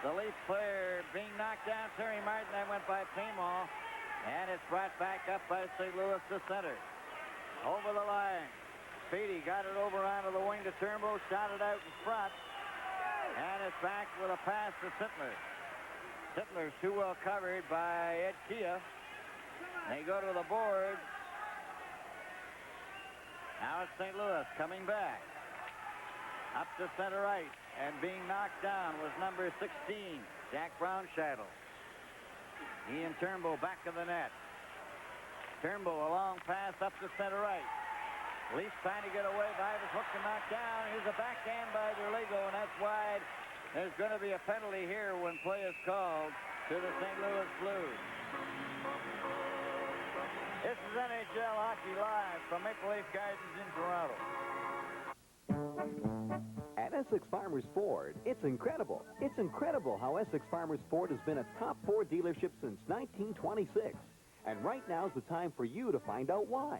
the Leaf player being knocked down. Terry Martin, that went by Paymall. And it's brought back up by St. Louis to center. Over the line. Petey got it over onto the wing to Turnbull. Shot it out in front. And it's back with a pass to Sittler. Sittler's too well covered by Ed Kia. They go to the board. Now it's St. Louis coming back. Up to center ice. And being knocked down was number 16, Jack Brownschattle. Ian Turnbull back of the net. Turnbull a long pass up to center ice. Leafs trying to get away. Vivas hooked and knocked down. Here's a backhand by Derligo, and that's wide. There's going to be a penalty here when play is called to the St. Louis Blues. This is NHL Hockey Live from Maple Leaf Gardens in Toronto. At Essex Farmers Ford, it's incredible. It's incredible how Essex Farmers Ford has been a top Ford dealership since 1926. And right now's the time for you to find out why.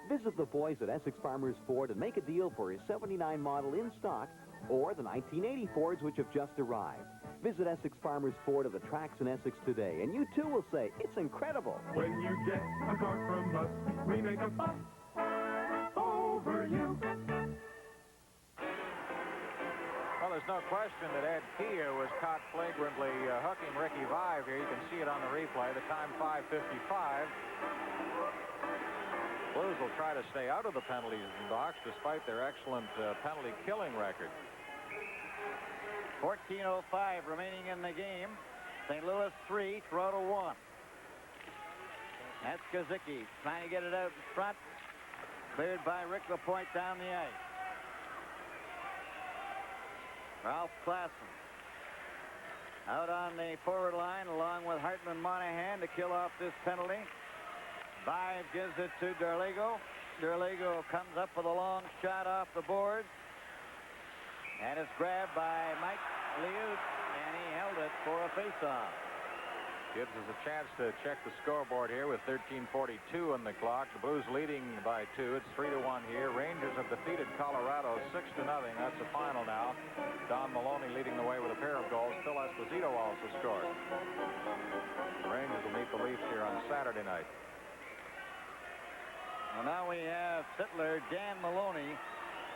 Visit the boys at Essex Farmers Ford and make a deal for his 79 model in stock or the 1980 Fords which have just arrived. Visit Essex Farmers Ford at the tracks in Essex today, and you too will say, it's incredible. When you get a car from us, we make a fuss over you. Well, there's no question that Ed Kia was caught flagrantly hooking Ricky Vive here. You can see it on the replay. The time 5:55. Blues will try to stay out of the penalty box despite their excellent penalty killing record. 14:05 remaining in the game. St. Louis 3, Toronto 1. That's Kazicki trying to get it out in front. Cleared by Rick LaPointe down the ice. Ralph Klassen out on the forward line along with Hartman Monahan to kill off this penalty. Vive gives it to Derligo. Derligo comes up with a long shot off the board. And it's grabbed by Mike Liut, and he held it for a faceoff. Gives us a chance to check the scoreboard here with 13:42 on the clock. The Blues leading by 2. It's 3-1 here. Rangers have defeated Colorado 6-0. That's the final now. Don Maloney leading the way with a pair of goals. Phil Esposito also scored. The Rangers will meet the Leafs here on Saturday night. Well, now we have Sittler, Dan Maloney,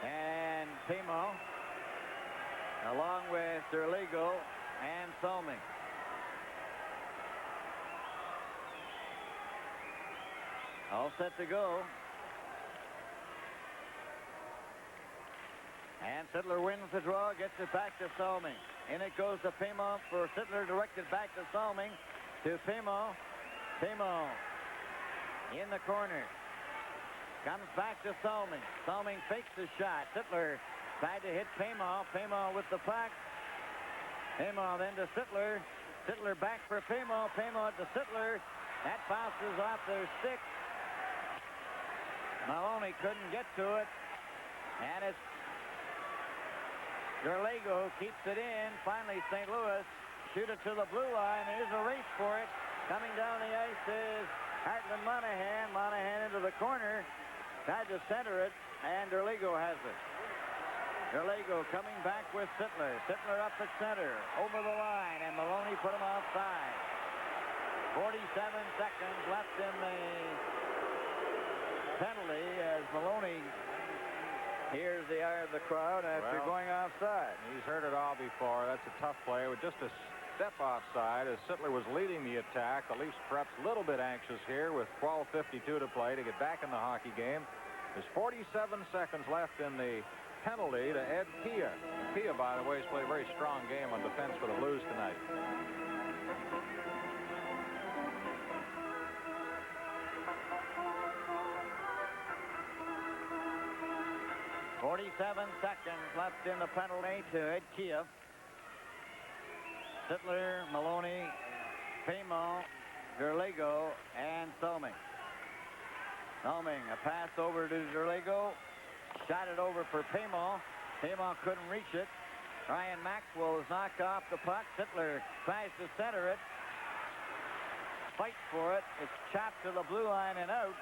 and Pimo, along with Derligo and Solming. All set to go. And Sittler wins the draw, gets it back to Solming. In it goes to Pimo for Sittler, directed back to Solming. To Pimo. Pimo in the corner. Comes back to Solming. Solming fakes the shot. Sittler tried to hit Pimo. Pimo with the puck. Pimo then to Sittler. Sittler back for Pimo. Pimo to Sittler. That bounces off their stick. Maloney couldn't get to it. And it's Derligo who keeps it in. Finally, St. Louis shoot it to the blue line. There's a race for it. Coming down the ice is Hartland Monahan. Monahan into the corner. Tried to center it, and Derligo has it. Derligo coming back with Sittler. Sittler up at center. Over the line, and Maloney put him outside. 47 seconds left in the penalty as Maloney hears the eye of the crowd after going offside. He's heard it all before. That's a tough play with just a step offside as Sittler was leading the attack. The Leafs perhaps a little bit anxious here with 12:52 to play to get back in the hockey game. There's 47 seconds left in the penalty to Ed Kia. Kia, by the way, has played a very strong game on defense for the Blues tonight. .47 seconds left in the penalty to Ed Kia. Sittler, Maloney, Pimo, Derligo, and Solming. Solming, a pass over to Derligo. Shot it over for Pimo. Pimo couldn't reach it. Ryan Maxwell is knocked off the puck. Sittler tries to center it. Fights for it. It's chopped to the blue line and out.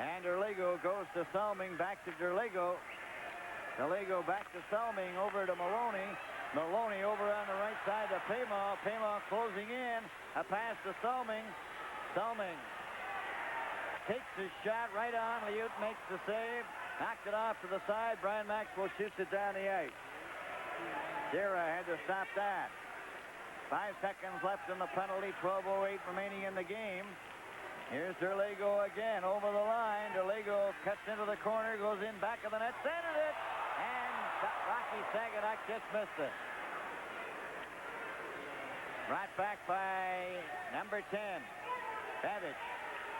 And Derligo goes to Solming, back to Derligo. Derligo back to Solming, over to Maloney. Maloney over on the right side to Pimo. Pimo closing in. A pass to Solming. Solming takes his shot right on. Liut makes the save. Knocked it off to the side. Brian Maxwell shoots it down the ice. Dira had to stop that. 5 seconds left in the penalty. 12:08 remaining in the game. Here's Derligo again over the line. Derligo cuts into the corner, goes in back of the net, centered it, and Rocky Saginaw just missed it. Brought back by number 10, Babbage.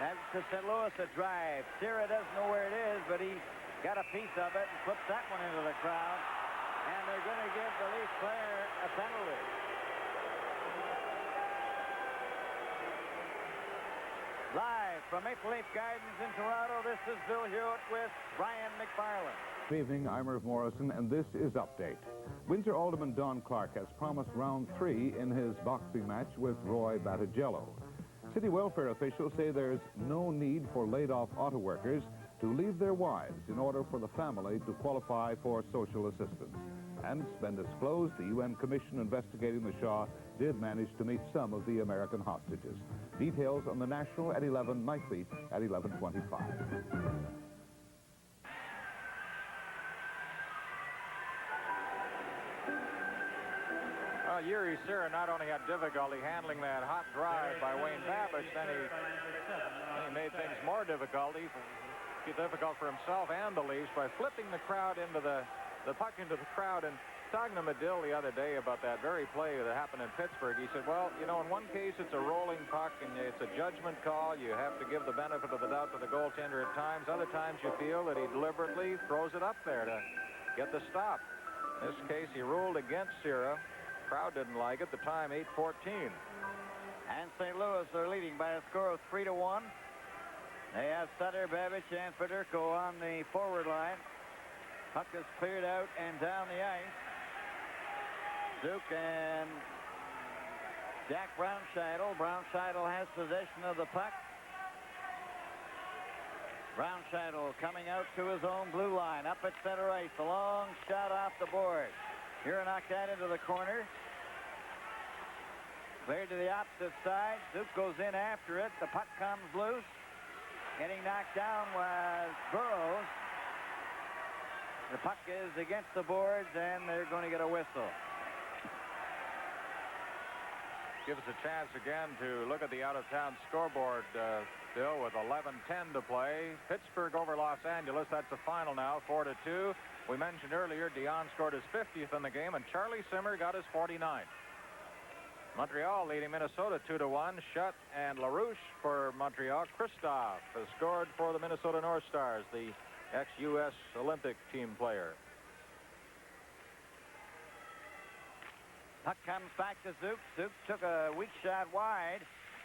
That's to St. Louis a drive. Sierra doesn't know where it is, but he got a piece of it and flips that one into the crowd. And they're going to give the Leaf player a penalty. Live from Maple Leaf Gardens in Toronto, this is Bill Hewitt with Brian McFarland. Good evening, I'm Irv Morrison, and this is Update. Windsor Alderman Don Clark has promised round 3 in his boxing match with Roy Battigello. City welfare officials say there's no need for laid-off auto workers to leave their wives in order for the family to qualify for social assistance. And it's been disclosed the UN commission investigating the Shah did manage to meet some of the American hostages. Details on the National at 11, Nightbeat at 11:25. Well, Yuri Sierra not only had difficulty handling that hot drive by Wayne Babbage, then he made things more difficult for himself and the Leafs by flipping the crowd into the puck into the crowd. And talking to Medill the other day about that very play that happened in Pittsburgh, he said, well, you know, in one case it's a rolling puck and it's a judgment call. You have to give the benefit of the doubt to the goaltender at times. Other times you feel that he deliberately throws it up there to get the stop. In this case, he ruled against Sierra. Crowd didn't like it. The time 8:14. And St. Louis are leading by a score of 3-1. They have Sutter, Babbage, and Federico on the forward line. Puck is cleared out and down the ice. Duke and Jack Brownscheitel. Brownscheitel has possession of the puck. Brownscheitel coming out to his own blue line. Up at center ice. A long shot off the board. Here knocked that into the corner. Cleared to the opposite side. Duke goes in after it. The puck comes loose. Getting knocked down was Burroughs. The puck is against the boards, and they're going to get a whistle. Gives us a chance again to look at the out-of-town scoreboard, Bill, with 11:10 to play. Pittsburgh over Los Angeles. That's the final now, 4-2. We mentioned earlier Dion scored his 50th in the game, and Charlie Simmer got his 49th. Montreal leading Minnesota 2-1. Schutt and LaRouche for Montreal. Kristoff has scored for the Minnesota North Stars, the ex-U.S. Olympic team player. Puck comes back to Zook. Zook took a weak shot wide.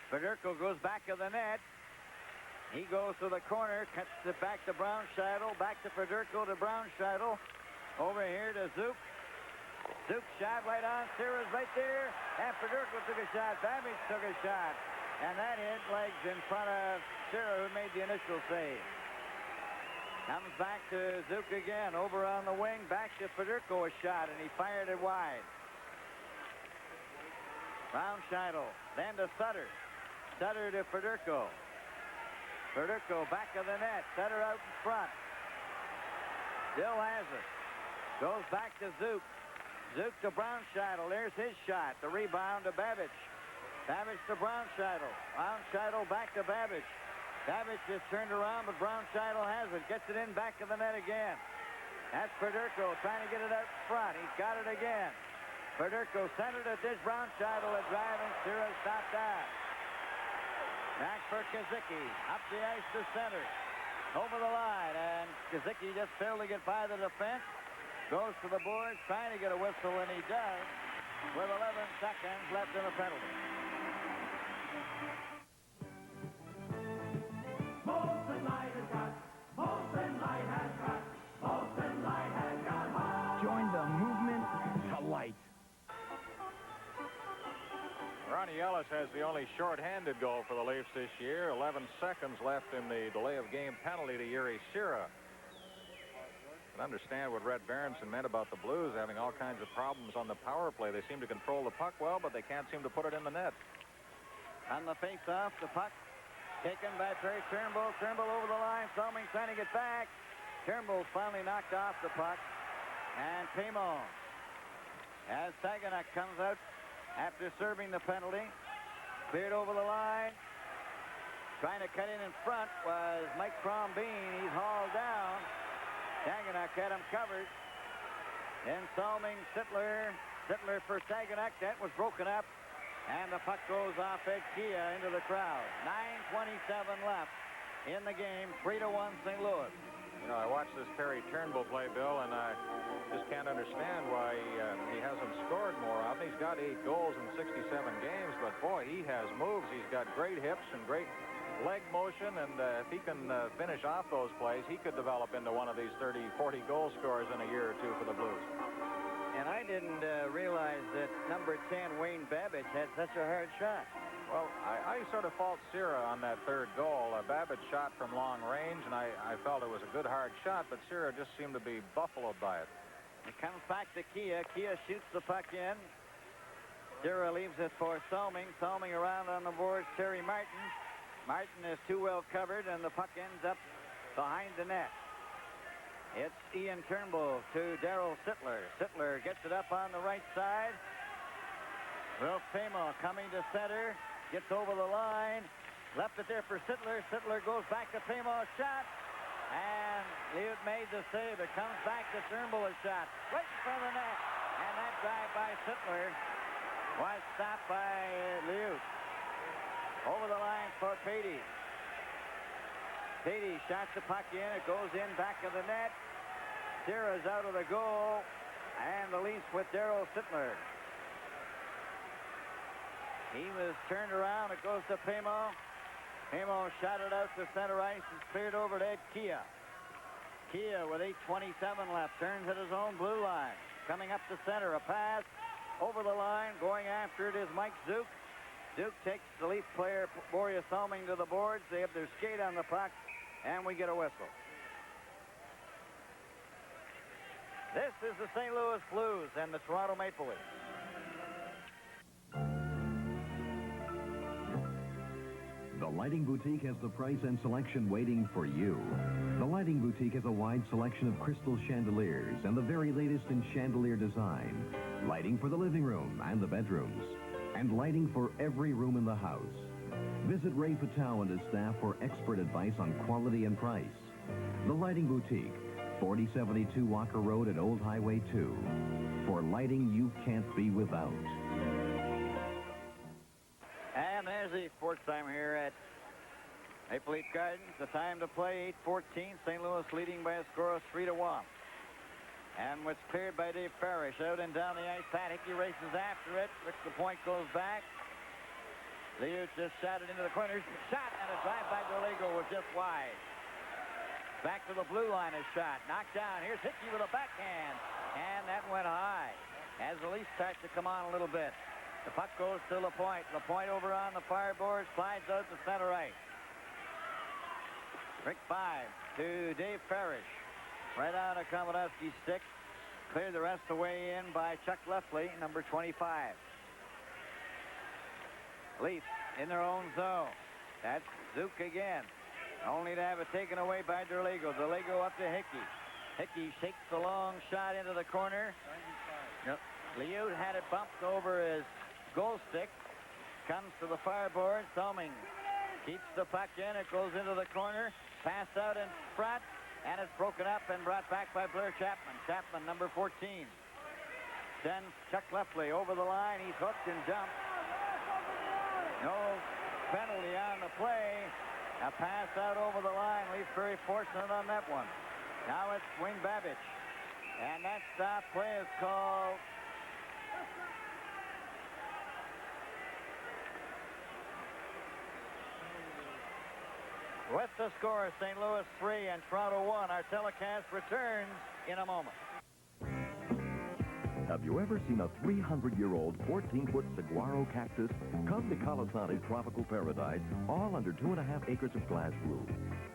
Federico goes back of the net. He goes to the corner, cuts it back to Brownscheitel, back to Federico to Brownscheitel. Over here to Zook. Zook shot right on. Sierra's right there. And Federico took a shot. Babbage took a shot. And that hit legs in front of Sierra, who made the initial save. Comes back to Zook again. Over on the wing. Back to Federico a shot, and he fired it wide. Brownscheitel, then to Sutter. Sutter to Federico. Federico back of the net. Sutter out in front. Still has it. Goes back to Zook. Zook to Brownscheitel. There's his shot. The rebound to Babbage. Babbage to Brownscheitel. Brownscheitel back to Babbage. Babbage is turned around, but Brownscheitel has it. Gets it in back of the net again. That's Federico trying to get it out in front. He's got it again. Federico centered at this. Brownscheitel a drive, and Sierra stopped that. Back for Kazicki. Up the ice to center. Over the line, and Kazicki just failed to get by the defense. Goes to the boards, trying to get a whistle, and he does, with 11 seconds left in the penalty. Molson Light has got, Molson Light has got, Molson Light has got hot. Join the movement to light. Ronnie Ellis has the only short-handed goal for the Leafs this year. 11 seconds left in the delay of game penalty to Yuri Sierra. I can understand what Red Berenson meant about the Blues having all kinds of problems on the power play. They seem to control the puck well, but they can't seem to put it in the net. On the face-off, the puck taken by Perry Turnbull. Turnbull over the line. Salming trying to get back. Turnbull finally knocked off the puck. And Paymo, as Saganak comes out after serving the penalty, cleared over the line. Trying to cut in front was Mike Crombeen. He's hauled down. Saganak had him covered. Then Salming, Sittler for Saganak. That was broken up. And the puck goes off Ed Kia into the crowd. 9:27 left in the game. 3-1 St. Louis. You know, I watched this Perry Turnbull play, Bill, and I just can't understand why he hasn't scored more often. He's got 8 goals in 67 games, but boy, he has moves. He's got great hips and great leg motion, and if he can finish off those plays, he could develop into one of these 30, 40 goal scorers in a year or two for the Blues. And I didn't realize that number 10, Wayne Babbage, had such a hard shot. Well, I sort of fault Sierra on that third goal. Babbage shot from long range, and I felt it was a good hard shot, but Sierra just seemed to be buffaloed by it. It comes back to Kia. Kia shoots the puck in. Sierra leaves it for Salming. Salming around on the boards. Terry Martin. Martin is too well covered, and the puck ends up behind the net. It's Ian Turnbull to Darryl Sittler. Sittler gets it up on the right side. Will Paymo coming to center. Gets over the line. Left it there for Sittler. Sittler goes back to Paymo. Shot. And Liut made the save. It comes back to Turnbull. A shot right in front of the net. And that drive by Sittler was stopped by Liut. Over the line for Patey. Patey shots the puck in. It goes in back of the net. Sierra's out of the goal. And the Leafs with Darryl Sittler. He was turned around. It goes to Paymo. Paymo shot it out to center ice. It's cleared over to Ed Kia. Kia with 8:27 left. Turns at his own blue line. Coming up to center. A pass over the line. Going after it is Mike Zook. Zook takes the Leaf player, Boreas Salming, to the boards. They have their skate on the puck. And we get a whistle. This is the St. Louis Blues and the Toronto Maple Leafs. The Lighting Boutique has the price and selection waiting for you. The Lighting Boutique has a wide selection of crystal chandeliers and the very latest in chandelier design. Lighting for the living room and the bedrooms. And lighting for every room in the house. Visit Ray Patel and his staff for expert advice on quality and price. The Lighting Boutique, 4072 Walker Road at Old Highway 2. For lighting you can't be without. And there's the fourth timer here at Maple Leaf Gardens. The time to play, 8:14. St. Louis leading by a score of 3-1. And what's cleared by Dave Parrish. Out and down the ice. Pat Hickey races after it. The point goes back. Liu just shot it into the corner. Shot and a drive by Derligo was just wide. Back to the blue line, a shot. Knocked down. Here's Hickey with a backhand. And that went high. As the Leafs start to come on a little bit. The puck goes to LaPointe. LaPointe over on the far board. Slides out to center right. Rick 5 to Dave Parrish. Right out of Komodowski's stick. Cleared the rest away in by Chuck Lefley, number 25. Leafs in their own zone. That's Zook again. Only to have it taken away by Derligo. Derligo up to Hickey. Hickey shakes the long shot into the corner. Yep. Liu had it bumped over his goal stick. Comes to the far board. Thoming keeps the puck in. It goes into the corner. Passed out in front. And it's broken up and brought back by Blair Chapman. Chapman, number 14. Sends Chuck Lefley over the line. He's hooked and jumped. No penalty on the play. A pass out over the line. Leafs very fortunate on that one. Now it's Wayne Babbage. And that stop play is called. With the score, St. Louis 3 and Toronto 1. Our telecast returns in a moment. Have you ever seen a 300-year-old 14-foot saguaro cactus? Come to Colasante's Tropical Paradise, all under 2.5 acres of glass blue.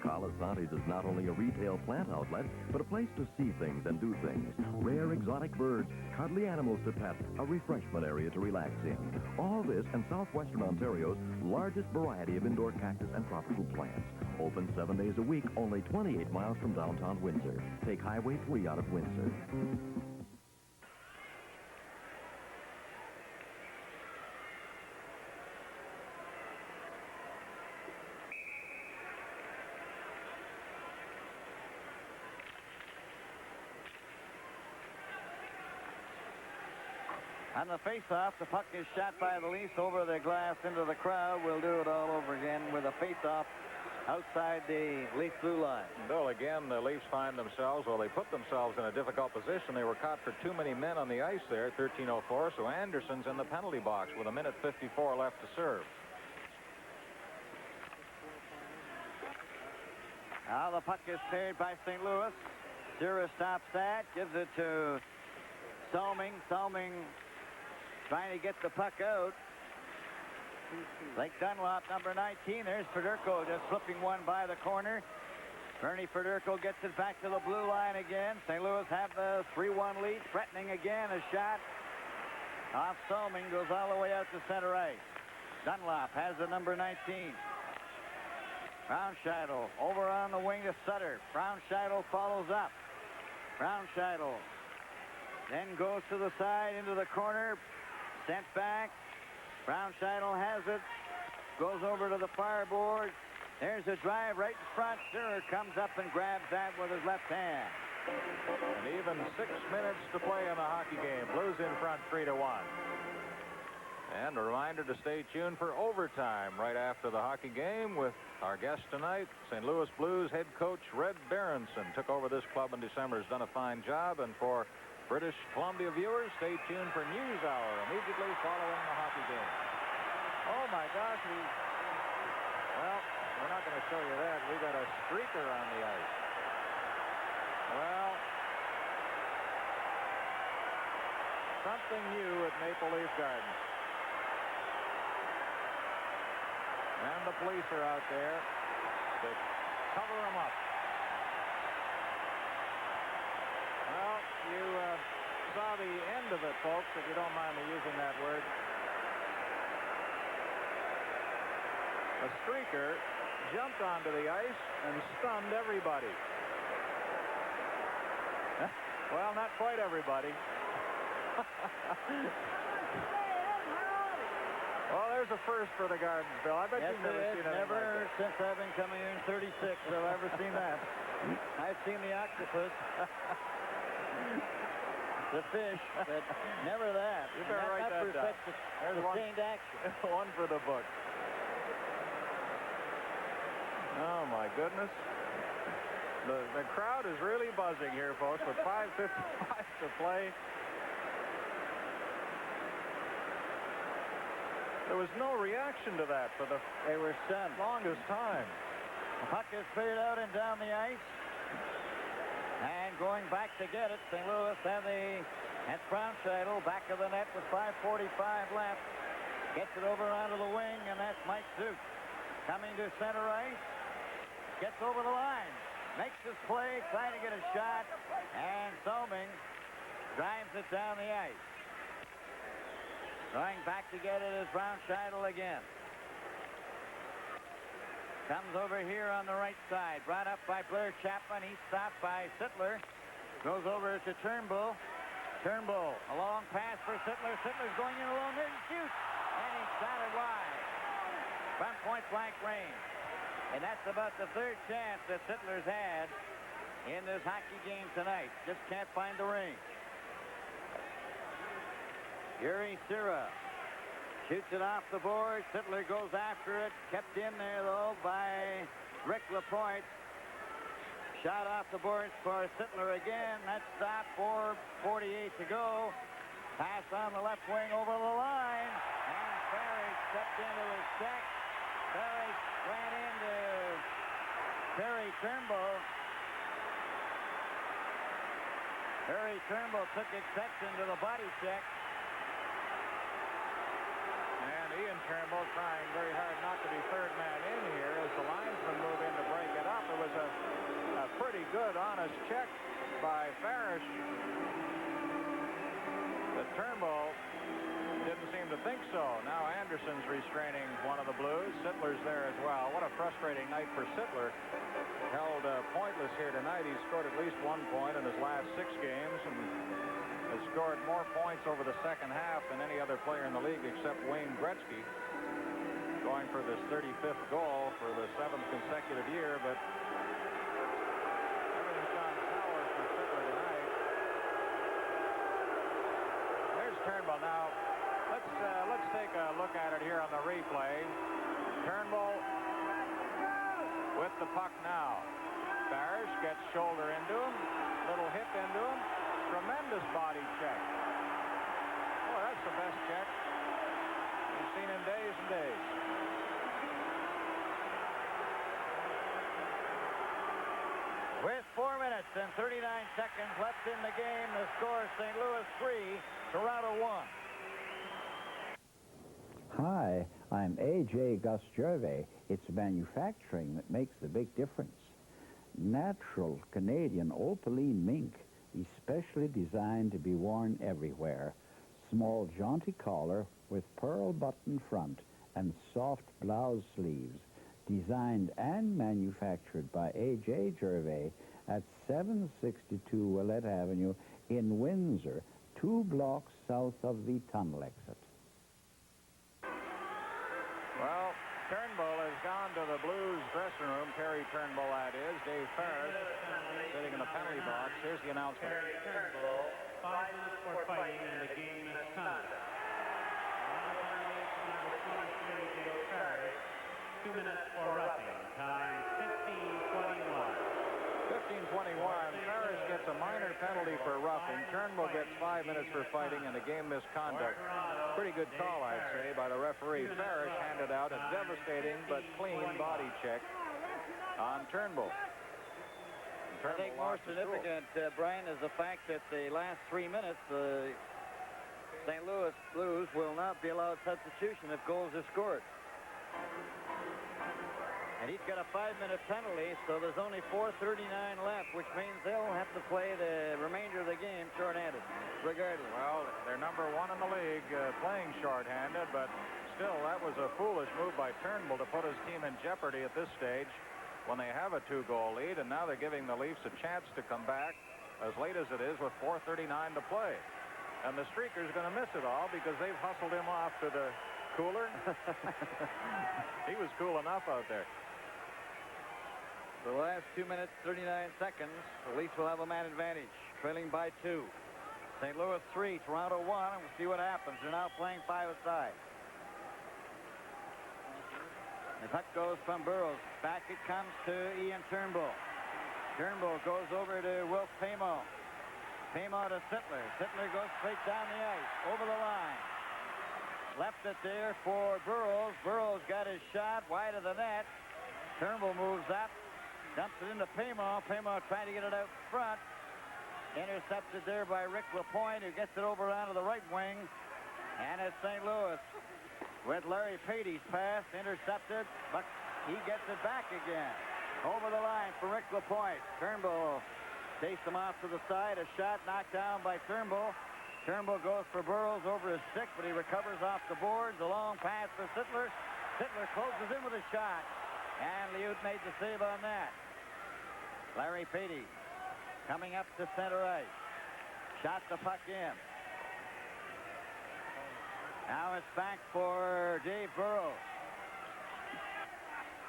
Colasante's is not only a retail plant outlet, but a place to see things and do things. Rare exotic birds, cuddly animals to pet, a refreshment area to relax in. All this and southwestern Ontario's largest variety of indoor cactus and tropical plants. Open 7 days a week, only 28 miles from downtown Windsor. Take Highway 3 out of Windsor. On the face-off, the puck is shot by the Leafs over the glass into the crowd. We'll do it all over again with a face-off outside the Leaf blue line. Bill, again, the Leafs find themselves, well, they put themselves in a difficult position. They were caught for too many men on the ice there at 13:04, so Anderson's in the penalty box with 1:54 left to serve. Now the puck is cleared by St. Louis. Zura stops that, gives it to Thoming. Thoming trying to get the puck out. Blake Dunlop, number 19. There's Fedorko just flipping one by the corner. Bernie Fedorko gets it back to the blue line again. St. Louis have the 3-1 lead. Threatening again. A shot off Thoming goes all the way out to center ice. Dunlop has the number 19. Brownscheitel over on the wing to Sutter. Brownscheitel follows up. Brownscheitel then goes to the side into the corner. Sent back. Brownscheitel has it. Goes over to the far board. There's a drive right in front. Sutter comes up and grabs that with his left hand. And even 6 minutes to play in the hockey game. Blues in front 3-1. And a reminder to stay tuned for overtime right after the hockey game with our guest tonight, St. Louis Blues head coach Red Berenson. Took over this club in December, has done a fine job. And for British Columbia viewers, stay tuned for NewsHour immediately following the hockey game. Oh, my gosh. Well, we're not going to show you that. We got a streaker on the ice. Well, something new at Maple Leaf Gardens. And the police are out there to cover them up. Well, you saw the end of it, folks, if you don't mind me using that word. a streaker jumped onto the ice and stunned everybody. Well, not quite everybody. Well, there's a first for the Gardens, Bill. I bet Yes, you've never seen anything never like that. since I've been coming here in 36 have I ever seen that. I've seen the octopus, the fish, but never that. You better write that down. There's sustained action. One for the book. Oh, my goodness. The crowd is really buzzing here, folks, with 5:55 to play. There was no reaction to that for the They were stunned. longest time. The puck is cleared out and down the ice. And going back to get it, St. Louis that's Brownscheitel back of the net with 5:45 left. Gets it over onto the wing, and that's Mike Zook. Coming to center ice. Gets over the line. Makes his play, trying to get a shot. And Solming drives it down the ice. Going back to get it is Brownscheitel again. Comes over here on the right side. Brought up by Blair Chapman. He's stopped by Sittler. Goes over to Turnbull. Turnbull, a long pass for Sittler. Sittler's going in alone. There he shoots. And he shot it wide. From point-blank range. And that's about the third chance that Sittler's had in this hockey game tonight. Just can't find the range. Yuri Sira shoots it off the board. Sittler goes after it. Kept in there, though, by Rick Lapointe. Shot off the boards for Sittler again. That's stopped. 4:48 to go. Pass on the left wing over the line. And Ferry stepped into his check. Ferry ran into Terry Turnbull. Terry Turnbull took exception to the body check. And Ian Turnbull trying very hard not to be third man in here as the linesmen move in to break it up. It was a pretty good, honest check by Farish. But Turnbull didn't seem to think so. Now Anderson's restraining one of the Blues. Sittler's there as well. What a frustrating night for Sittler. Held pointless here tonight. He's scored at least 1 point in his last 6 games and has scored more points over the second half than any other player in the league except Wayne Gretzky, going for this 35th goal for the 7th consecutive year. But everything's gone sour for Sittler tonight. There's Turnbull now. Let's take a look at it here on the replay. Turnbull with the puck now. Farish gets shoulder into him, little hip into him. Tremendous body check. Oh, that's the best check we've seen in days and days. With 4 minutes and 39 seconds left in the game, the score is St. Louis 3, Toronto 1. Hi, I'm A.J. Gus Gervais. It's manufacturing that makes the big difference. Natural Canadian opaline mink, especially designed to be worn everywhere. Small jaunty collar with pearl button front and soft blouse sleeves. Designed and manufactured by A.J. Gervais at 762 Willette Avenue in Windsor, 2 blocks south of the tunnel exit. Well, Turnbull has gone to the Blues dressing room. Terry Turnbull, that is. Dave Ferris sitting in the penalty box. Here's the announcement. Terry Turnbull, 5 minutes for fighting, and the game is time. Number 23, Dale Ferris, 2 minutes for roughing. Time 15:21. 15:21. Ferris gets a minor penalty for roughing. Turnbull gets 5 minutes for fighting and a game misconduct. Pretty good call, I'd say, by the referee. Ferris handed out a devastating but clean body check on Turnbull. I think more significant, Brian, is the fact that the last 3 minutes, the St. Louis Blues will not be allowed substitution if goals are scored. And he's got a 5-minute penalty, so there's only 4:39 left, which means they'll have to play the remainder of the game shorthanded, regardless. Well, they're number 1 in the league playing shorthanded, but still, that was a foolish move by Turnbull to put his team in jeopardy at this stage when they have a 2-goal lead, and now they're giving the Leafs a chance to come back as late as it is with 4:39 to play. And the streaker's going to miss it all because they've hustled him off to the cooler. He was cool enough out there. The last 2 minutes, 39 seconds. The Leafs will have a man advantage, trailing by 2. St. Louis 3, Toronto 1, and we'll see what happens. They're now playing 5-a-side. The puck goes from Burroughs. Back it comes to Ian Turnbull. Turnbull goes over to Wilf Paymo. Paymo to Sittler. Sittler goes straight down the ice, over the line. Left it there for Burroughs. Burroughs got his shot wide of the net. Turnbull moves up. Dumps it into Paymo. Paymo trying to get it out front. Intercepted there by Rick LaPointe, who gets it over onto the right wing. And it's St. Louis with Larry Patey's pass intercepted, but he gets it back again. Over the line for Rick LaPointe. Turnbull takes him off to the side. A shot knocked down by Turnbull. Turnbull goes for Burroughs over his stick, but he recovers off the boards. A long pass for Sittler. Sittler closes in with a shot. And Liut made the save on that. Larry Patey coming up to center ice. Shot the puck in. Now it's back for Dave Burroughs.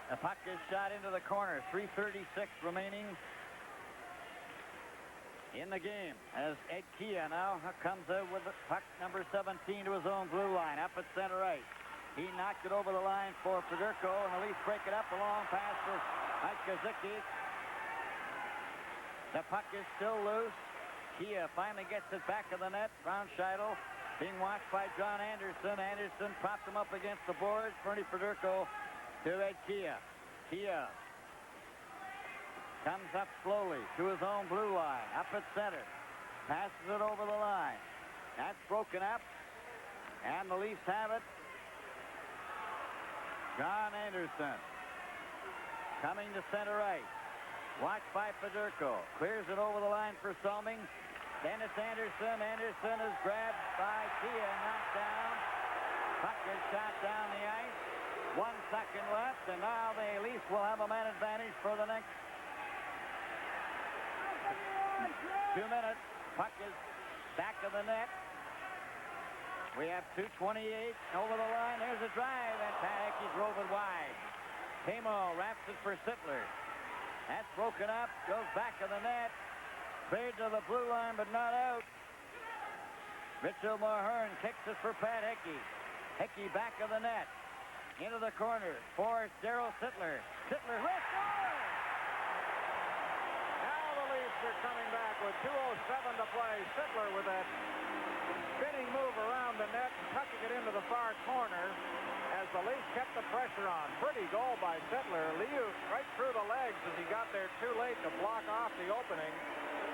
The puck is shot into the corner. 3:36 remaining in the game as Ed Kia now comes out with the puck number 17 to his own blue line up at center ice. He knocked it over the line for Fedorko, and the Leafs break it up. A long pass for Mike Kazicki. The puck is still loose. Kia finally gets it back of the net. Braunscheidel being watched by John Anderson. Anderson propped him up against the boards. Bernie Fedorko to Ed Kia. Kia comes up slowly to his own blue line. Up at center. Passes it over the line. That's broken up. And the Leafs have it. John Anderson coming to center ice. Watched by Fedorko. Clears it over the line for Salming. Then it's Anderson. Anderson is grabbed by Kia, knocked down. Puck is shot down the ice. 1 second left, and now the Leafs will have a man advantage for the next 2 minutes. Puck is back of the net. We have 2:28 over the line. There's a drive, and Panicki drove it wide. Paymo wraps it for Sittler. That's broken up, goes back of the net. Cleared to the blue line, but not out. Mitchell Mulhern kicks it for Pat Hickey. Hickey back of the net. Into the corner for Daryl Sittler. Sittler hits score! Now the Leafs are coming back with 2:07 to play. Sittler with that spinning move around the net and tucking it into the far corner as the Leafs kept the pressure on. Pretty goal by Sittler. Liu right through the legs as he got there too late to block off the opening.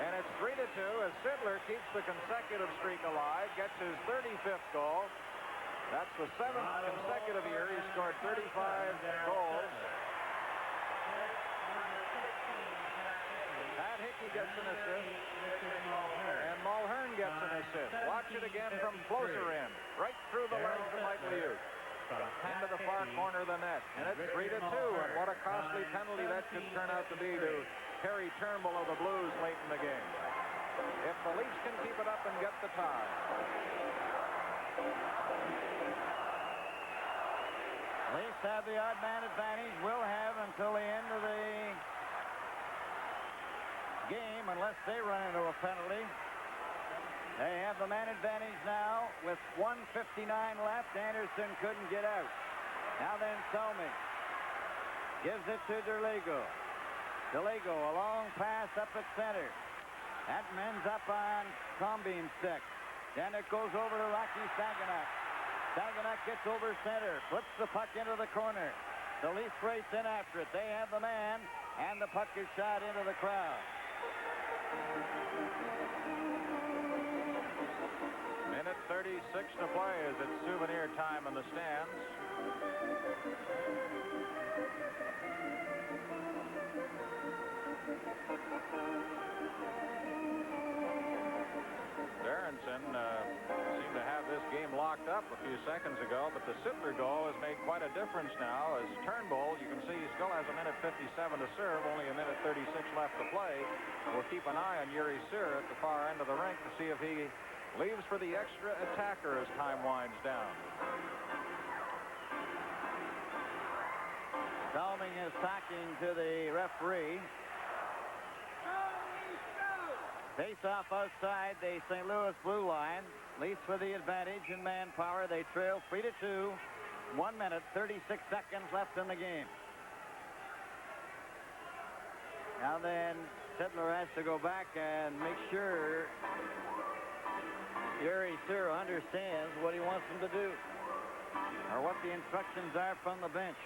And it's 3-2 as Sittler keeps the consecutive streak alive, gets his 35th goal. That's the 7th consecutive year he's scored 35 goals. Pat Hickey gets an assist, and Mulhern gets an assist. Watch it again from closer in, right through the legs of Mike Liu. Into the far corner of the net, and it's 3-2. And what a costly penalty that could turn out to be to Harry Turnbull of the Blues late in the game. If the Leafs can keep it up and get the tie. Leafs have the odd man advantage. Will have until the end of the game, unless they run into a penalty. They have the man advantage now with 1:59 left. Anderson couldn't get out. Now then Salming gives it to Derlego. Derlego, a long pass up at center. That ends up on Combean's stick. Then it goes over to Rocky Saganuk. Saganuk gets over center, flips the puck into the corner. The Leafs race in after it. They have the man, and the puck is shot into the crowd. Minute 1:36 to play as it's souvenir time in the stands. Berenson seemed to have this game locked up a few seconds ago, but the Sittler goal has made quite a difference now as Turnbull, you can see he still has 1:57 to serve, only 1:36 left to play. We'll keep an eye on Yuri Cyr at the far end of the rink to see if he leaves for the extra attacker as time winds down. Salming is talking to the referee. Face off outside the St. Louis blue line. Leafs with the advantage in manpower. They trail 3-2. 1:36 left in the game. Now then, Sittler has to go back and make sure Yuri Cyr understands what he wants him to do, or what the instructions are from the bench.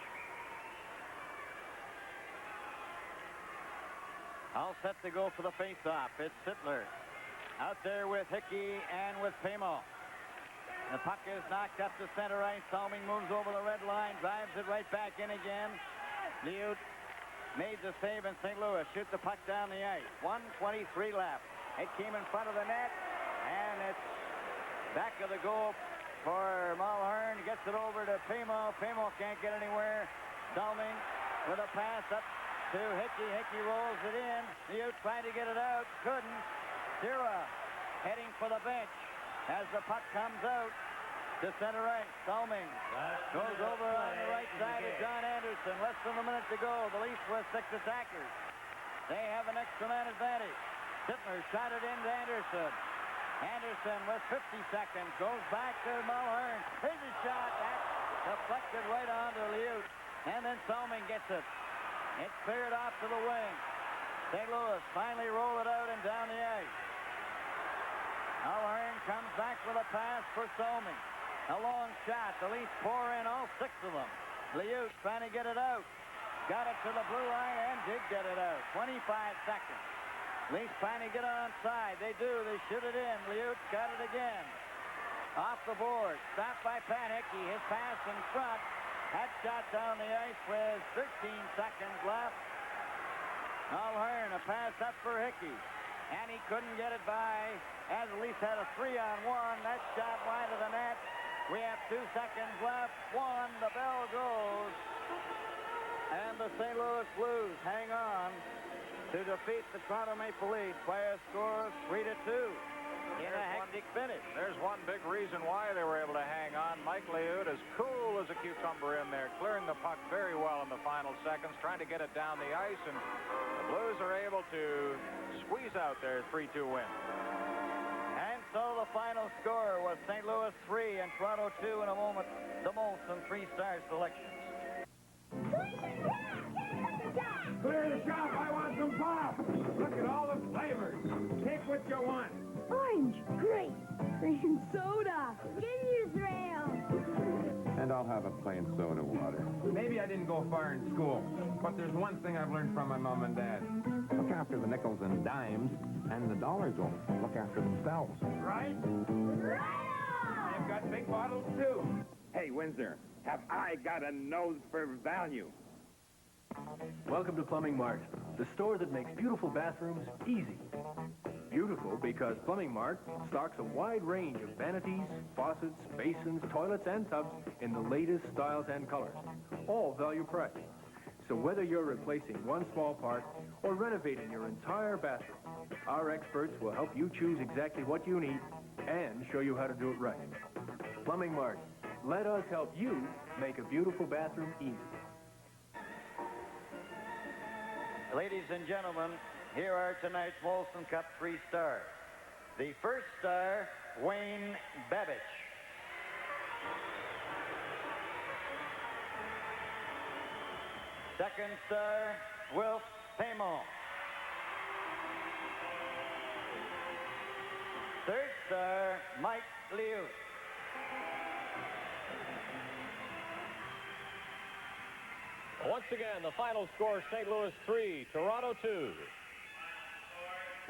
All set to go for the face-off. It's Sittler out there with Hickey and with Pamo. The puck is knocked up to center ice. Salming moves over the red line, drives it right back in again. Liut made the save, and St. Louis shoots the puck down the ice. 1:23 left. It came in front of the net, and it's back of the goal for Mulhern. Gets it over to Pamo. Pamo can't get anywhere. Salming with a pass up to Hickey. Hickey rolls it in. Liut trying to get it out. Couldn't. Sira heading for the bench as the puck comes out to center ice. Salming goes over on the right side of John Anderson. Less than a minute to go. The Leafs with 6 attackers. They have an extra man advantage. Sittler shot it into Anderson. Anderson with 50 seconds. Goes back to Mulhern. Here's a shot. That's deflected right onto Liut. And then Salming gets it. It's cleared off to the wing. St. Louis finally roll it out and down the ice. Mulhern comes back with a pass for Salming. A long shot. The Leafs pour in all 6 of them. Liut trying to get it out. Got it to the blue line and did get it out. 25 seconds. Leafs trying to get onside. They do. They shoot it in. Liut got it again. Off the board. Stopped by Pat Hickey. His pass in front. That shot down the ice with 13 seconds left. Mulhern, a pass up for Hickey. And he couldn't get it by, as the Leafs had a 3-on-1. That shot wide of the net. We have 2 seconds left. 1, the bell goes. And the St. Louis Blues hang on to defeat the Toronto Maple Leafs by a score of 3-2. In a hectic finish. There's one big reason why they were able to hang on. Mike Liut, as cool as a cucumber in there, clearing the puck very well in the final seconds, trying to get it down the ice, and the Blues are able to squeeze out their 3-2 win. And so the final score was St. Louis 3 and Toronto 2 in a moment. The Molson 3-star selections. Clear the shop. I want some pop. Look at all the flavors. Take what you want. Orange, grape, cream soda, ginger ale. And I'll have a plain soda water. Maybe I didn't go far in school, but there's one thing I've learned from my mom and dad. Look after the nickels and dimes, and the dollars will look after themselves. Right? Right on! I've got big bottles, too. Hey, Windsor, have I got a nose for value? Welcome to Plumbing Mart, the store that makes beautiful bathrooms easy. Beautiful because Plumbing Mart stocks a wide range of vanities, faucets, basins, toilets, and tubs in the latest styles and colors, all value price. So whether you're replacing one small part or renovating your entire bathroom, our experts will help you choose exactly what you need and show you how to do it right. Plumbing Mart, let us help you make a beautiful bathroom easy. Ladies and gentlemen, here are tonight's Molson Cup 3 stars. The first star, Wayne Babych. Second star, Wilf Pamo. Third star, Mike Liut. Once again, the final score, St. Louis 3, Toronto 2.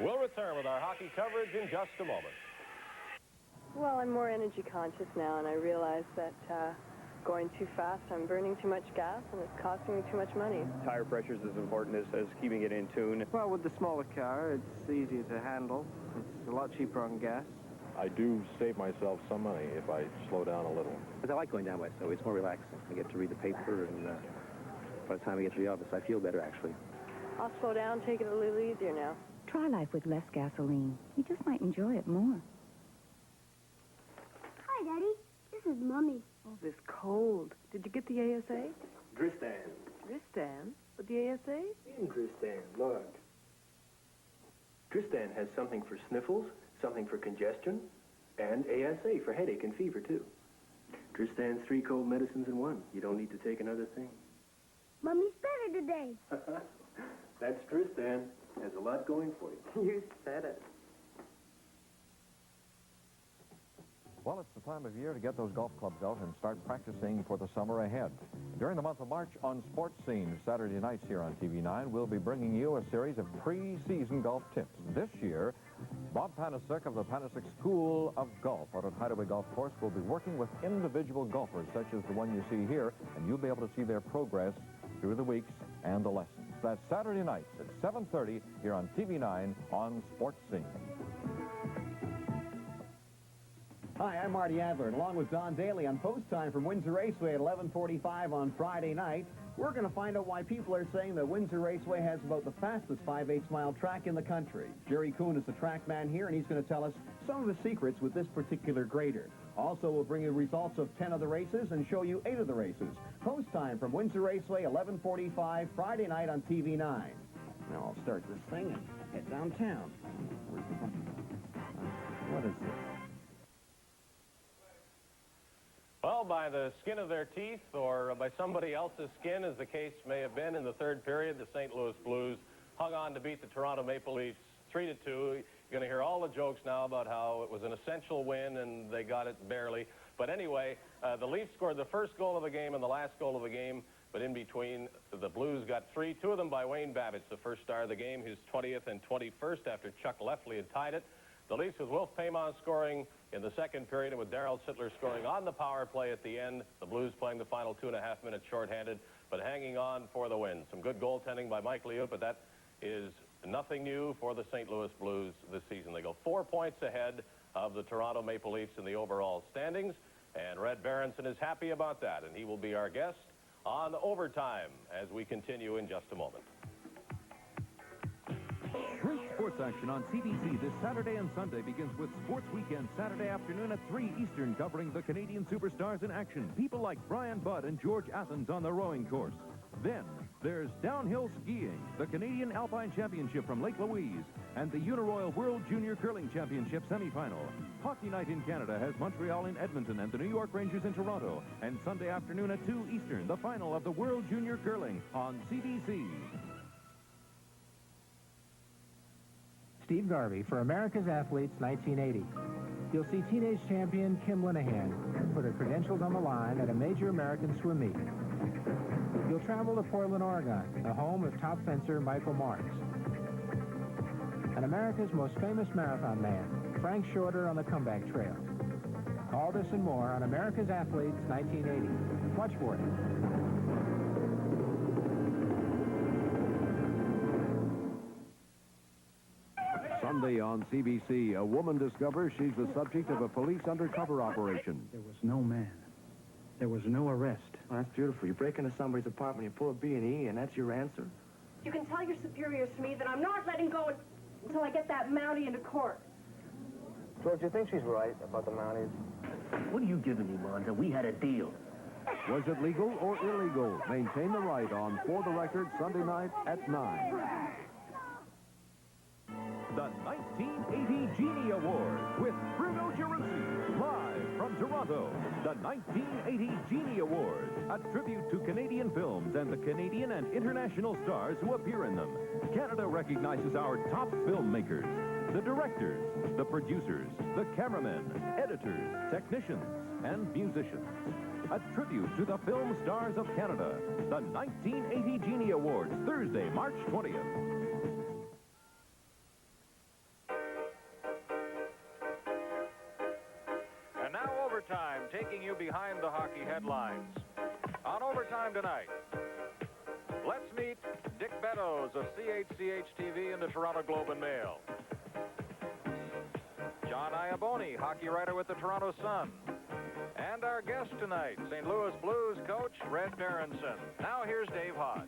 We'll return with our hockey coverage in just a moment. Well, I'm more energy conscious now, and I realize that going too fast, I'm burning too much gas, and it's costing me too much money. Tire pressure is as important as keeping it in tune. Well, with the smaller car, it's easier to handle. It's a lot cheaper on gas. I do save myself some money if I slow down a little. But I like going down west, so it's more relaxing. I get to read the paper, and by the time I get to the office, I feel better, actually. I'll slow down, take it a little easier now. Try life with less gasoline. You just might enjoy it more. Hi, Daddy. This is Mummy. Oh, this cold. Did you get the ASA? Dristan. Dristan? With the ASA? Dristan, look. Dristan has something for sniffles, something for congestion, and ASA for headache and fever, too. Dristan's 3 cold medicines in one. You don't need to take another thing. Mummy's better today. That's Dristan. Has a lot going for you. You said it. Well, it's the time of year to get those golf clubs out and start practicing for the summer ahead. During the month of March on Sports Scene, Saturday nights here on TV9, we'll be bringing you a series of pre-season golf tips. This year, Bob Panasiuk of the Panasiuk School of Golf out at Hideaway Golf Course will be working with individual golfers such as the one you see here, and you'll be able to see their progress through the weeks and the lessons. That's Saturday nights at 7:30 here on TV9 on Sports Scene. Hi, I'm Marty Adler, and along with Don Daly on Post Time from Windsor Raceway at 11:45 on Friday night, we're going to find out why people are saying that Windsor Raceway has about the fastest 5/8-mile track in the country. Jerry Kuhn is the track man here, and he's going to tell us some of the secrets with this particular grader. Also, we'll bring you results of 10 of the races and show you 8 of the races. Post Time from Windsor Raceway, 11:45, Friday night on TV9. Now I'll start this thing and head downtown. Where's the button? What is this? Well, by the skin of their teeth or by somebody else's skin, as the case may have been in the third period, the St. Louis Blues hung on to beat the Toronto Maple Leafs 3-2. You're going to hear all the jokes now about how it was an essential win and they got it barely. But anyway, the Leafs scored the first goal of the game and the last goal of the game. But in between, the Blues got 3, 2 of them by Wayne Babbitt, the first star of the game, his 20th and 21st after Chuck Lefley had tied it. The Leafs with Wolf Paymon scoring in the second period and with Darryl Sittler scoring on the power play at the end. The Blues playing the final 2.5 minutes shorthanded, but hanging on for the win. Some good goaltending by Mike Liut, but that is nothing new for the St. Louis Blues this season. They go 4 points ahead of the Toronto Maple Leafs in the overall standings, and Red Berenson is happy about that, and he will be our guest on Overtime as we continue in just a moment. Great sports action on CBC this Saturday and Sunday begins with Sports Weekend Saturday afternoon at 3 Eastern, covering the Canadian superstars in action. People like Brian Budd and George Athens on the rowing course. Then there's downhill skiing, the Canadian Alpine Championship from Lake Louise, and the Uniroyal World Junior Curling Championship semifinal. Hockey Night in Canada has Montreal in Edmonton and the New York Rangers in Toronto. And Sunday afternoon at 2 Eastern, the final of the World Junior Curling on CBC. Steve Garvey for America's Athletes 1980. You'll see teenage champion Kim Linehan put her credentials on the line at a major American swim meet. You'll travel to Portland, Oregon, the home of top fencer Michael Marks. And America's most famous marathon man, Frank Shorter, on the comeback trail. All this and more on America's Athletes 1980. Watch for it. Sunday on CBC, a woman discovers she's the subject of a police undercover operation. There was no man. There was no arrest. Oh, that's beautiful. You break into somebody's apartment, you pull a B&E, and that's your answer? You can tell your superiors to me that I'm not letting go until I get that Mountie into court. George, you think she's right about the Mounties? What are you giving me, Wanda? We had a deal. Was it legal or illegal? Maintain the Right on For the Record Sunday night at 9. The 1980 Genie Award with Bruno Geruzzi, live from Toronto. The 1980 Genie Awards, a tribute to Canadian films and the Canadian and international stars who appear in them. Canada recognizes our top filmmakers, the directors, the producers, the cameramen, editors, technicians, and musicians. A tribute to the film stars of Canada. The 1980 Genie Awards, Thursday, March 20th. taking you behind the hockey headlines. On Overtime tonight, let's meet Dick Beddoes of CHCH-TV and the Toronto Globe and Mail. John Iaboni, hockey writer with the Toronto Sun. And our guest tonight, St. Louis Blues coach Red Berenson. Now here's Dave Hodge.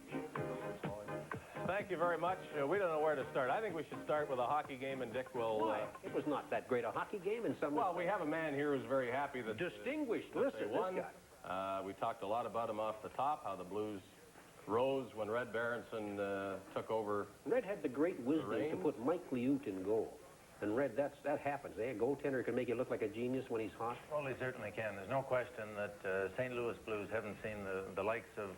Thank you very much. We don't know where to start. I think we should start with a hockey game, and Dick will... Why? It was not that great a hockey game in some Well, we have a man here who's very happy that... Distinguished. that Listen, they won. this guy. We talked a lot about him off the top, how the Blues rose when Red Berenson took over. Red had the great wisdom to put Mike Liut in goal. And Red, that happens. A goaltender can make you look like a genius when he's hot. Well, he certainly can. There's no question that St. Louis Blues haven't seen the likes of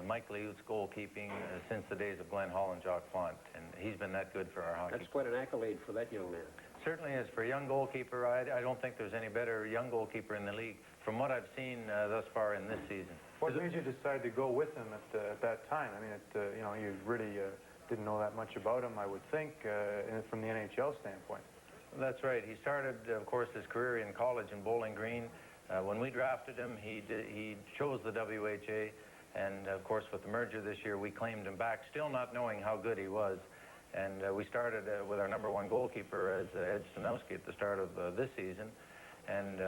Mike Liut's goalkeeping since the days of Glenn Hall and Jacques Plante, and he's been that good for our hockey. That's quite an accolade for that young man. Certainly is. For a young goalkeeper, I don't think there's any better young goalkeeper in the league from what I've seen thus far in this season. What made you decide to go with him at that time? I mean, you know, you really didn't know that much about him, I would think, from the NHL standpoint. That's right. He started, of course, his career in college in Bowling Green. When we drafted him, he chose the WHA, and of course, with the merger this year, we claimed him back, still not knowing how good he was. And we started with our #1 goalkeeper as Ed Stanowski at the start of this season. And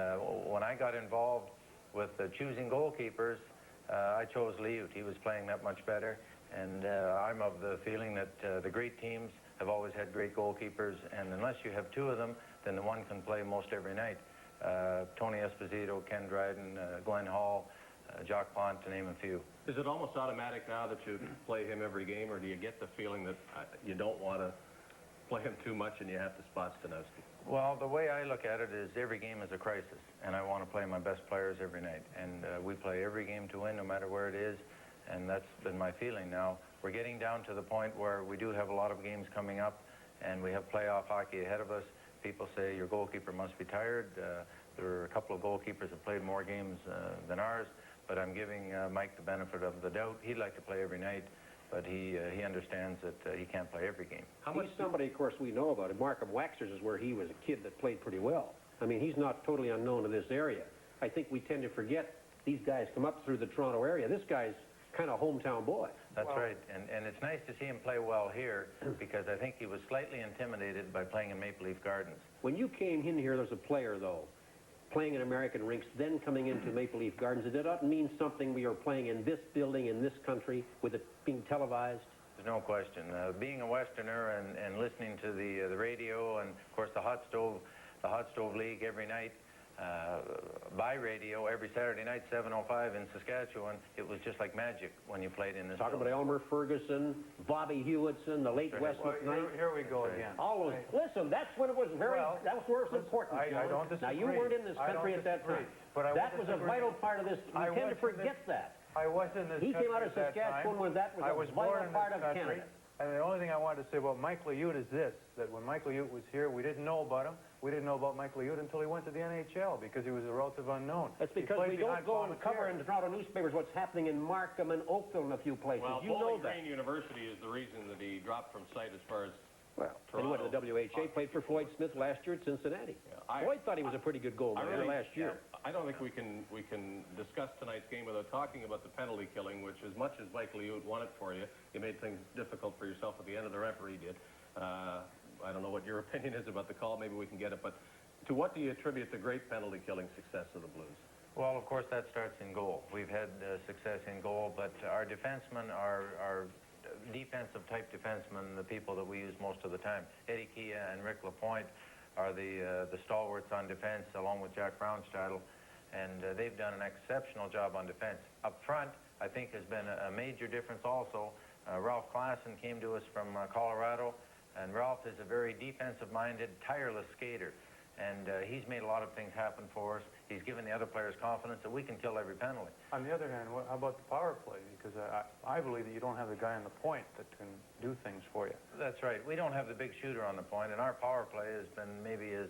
when I got involved with choosing goalkeepers, I chose Liut. He was playing that much better. And I'm of the feeling that the great teams have always had great goalkeepers, and unless you have two of them, then the one can play most every night. Tony Esposito, Ken Dryden, Glenn Hall, Jacques Plante, to name a few. Is it almost automatic now that you play him every game, or do you get the feeling that you don't want to play him too much and you have to spot Stanowski? Well, the way I look at it is every game is a crisis, and I want to play my best players every night. And we play every game to win, no matter where it is, and that's been my feeling. Now, we're getting down to the point where we do have a lot of games coming up, and we have playoff hockey ahead of us. People say your goalkeeper must be tired. There are a couple of goalkeepers that played more games than ours, but I'm giving Mike the benefit of the doubt. He'd like to play every night, but he understands that he can't play every game. He's somebody, of course, we know about. Markham Waxers is where he was a kid that played pretty well. I mean, he's not totally unknown in this area. I think we tend to forget these guys come up through the Toronto area. This guy's kind of hometown boy. That's right, and it's nice to see him play well here, because I think he was slightly intimidated by playing in Maple Leaf Gardens. When you came in here as a player, though, playing in American rinks, then coming into Maple Leaf Gardens, did that mean something we are playing in this building, in this country, with it being televised? There's no question. Being a Westerner and listening to the radio, and of course the Hot Stove League every night, by radio every Saturday night, 7:05 in Saskatchewan, it was just like magic when you played in this. Talking about Elmer Ferguson, Bobby Hewitson, the late Wes McKnight. Here we go again. All those. Listen, that's when it was that was where it was important. I don't disagree. Now, you weren't in this country at that time. But that was a vital part of this. We tend to forget that. I was in this He country came out of at that Saskatchewan time. when that was a vital part of Canada. And the only thing I wanted to say about Mike Liut is this, that when Mike Liut was here, we didn't know about him. We didn't know about Mike Liut until he went to the NHL, because he was a relative unknown. That's because we don't go and cover in the Toronto newspapers what's happening in Markham and Oakville and a few places. Well, you know Bowling that. Green University is the reason that he dropped from sight as far as He went to the WHA, played for Floyd Smith last year at Cincinnati. Floyd thought he was a pretty good goaltender last year. I don't think we can discuss tonight's game without talking about the penalty killing, which, as much as Mike Liut won it for you, you made things difficult for yourself at the end of the referee did. I don't know what your opinion is about the call. Maybe we can get it. But to what do you attribute the great penalty killing success of the Blues? Well, of course, that starts in goal. We've had success in goal, but our defensemen are defensive-type defensemen, the people that we use most of the time. Eddie Kia and Rick Lapointe are the stalwarts on defense, along with Jack Brownstadel, and they've done an exceptional job on defense. Up front, I think, has been a major difference also. Ralph Klassen came to us from Colorado, and Ralph is a very defensive-minded, tireless skater. And he's made a lot of things happen for us. He's given the other players confidence that we can kill every penalty. On the other hand, how about the power play? Because I believe that you don't have the guy on the point that can do things for you. That's right. We don't have the big shooter on the point, and our power play has been maybe as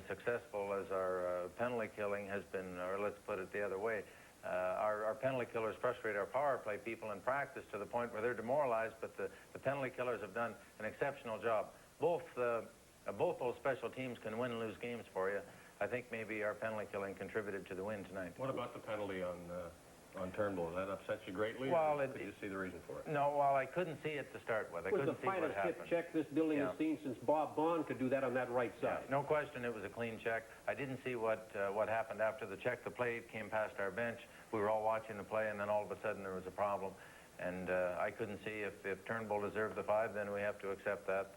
successful as our penalty killing has been, or let's put it the other way. Our penalty killers frustrate our power play people in practice to the point where they're demoralized, but the penalty killers have done an exceptional job. Both those special teams can win and lose games for you. I think maybe our penalty killing contributed to the win tonight. What about the penalty on Turnbull? That upsets you greatly? Well, did you see the reason for it? No, well, I couldn't see it to start with. I It was couldn't the see what finest happened. hip check this building has seen since Bob Bond could do that on that right side. Yeah, no question, it was a clean check. I didn't see what happened after the check. The play came past our bench. We were all watching the play, and then all of a sudden there was a problem. And I couldn't see if Turnbull deserved the 5, then we have to accept that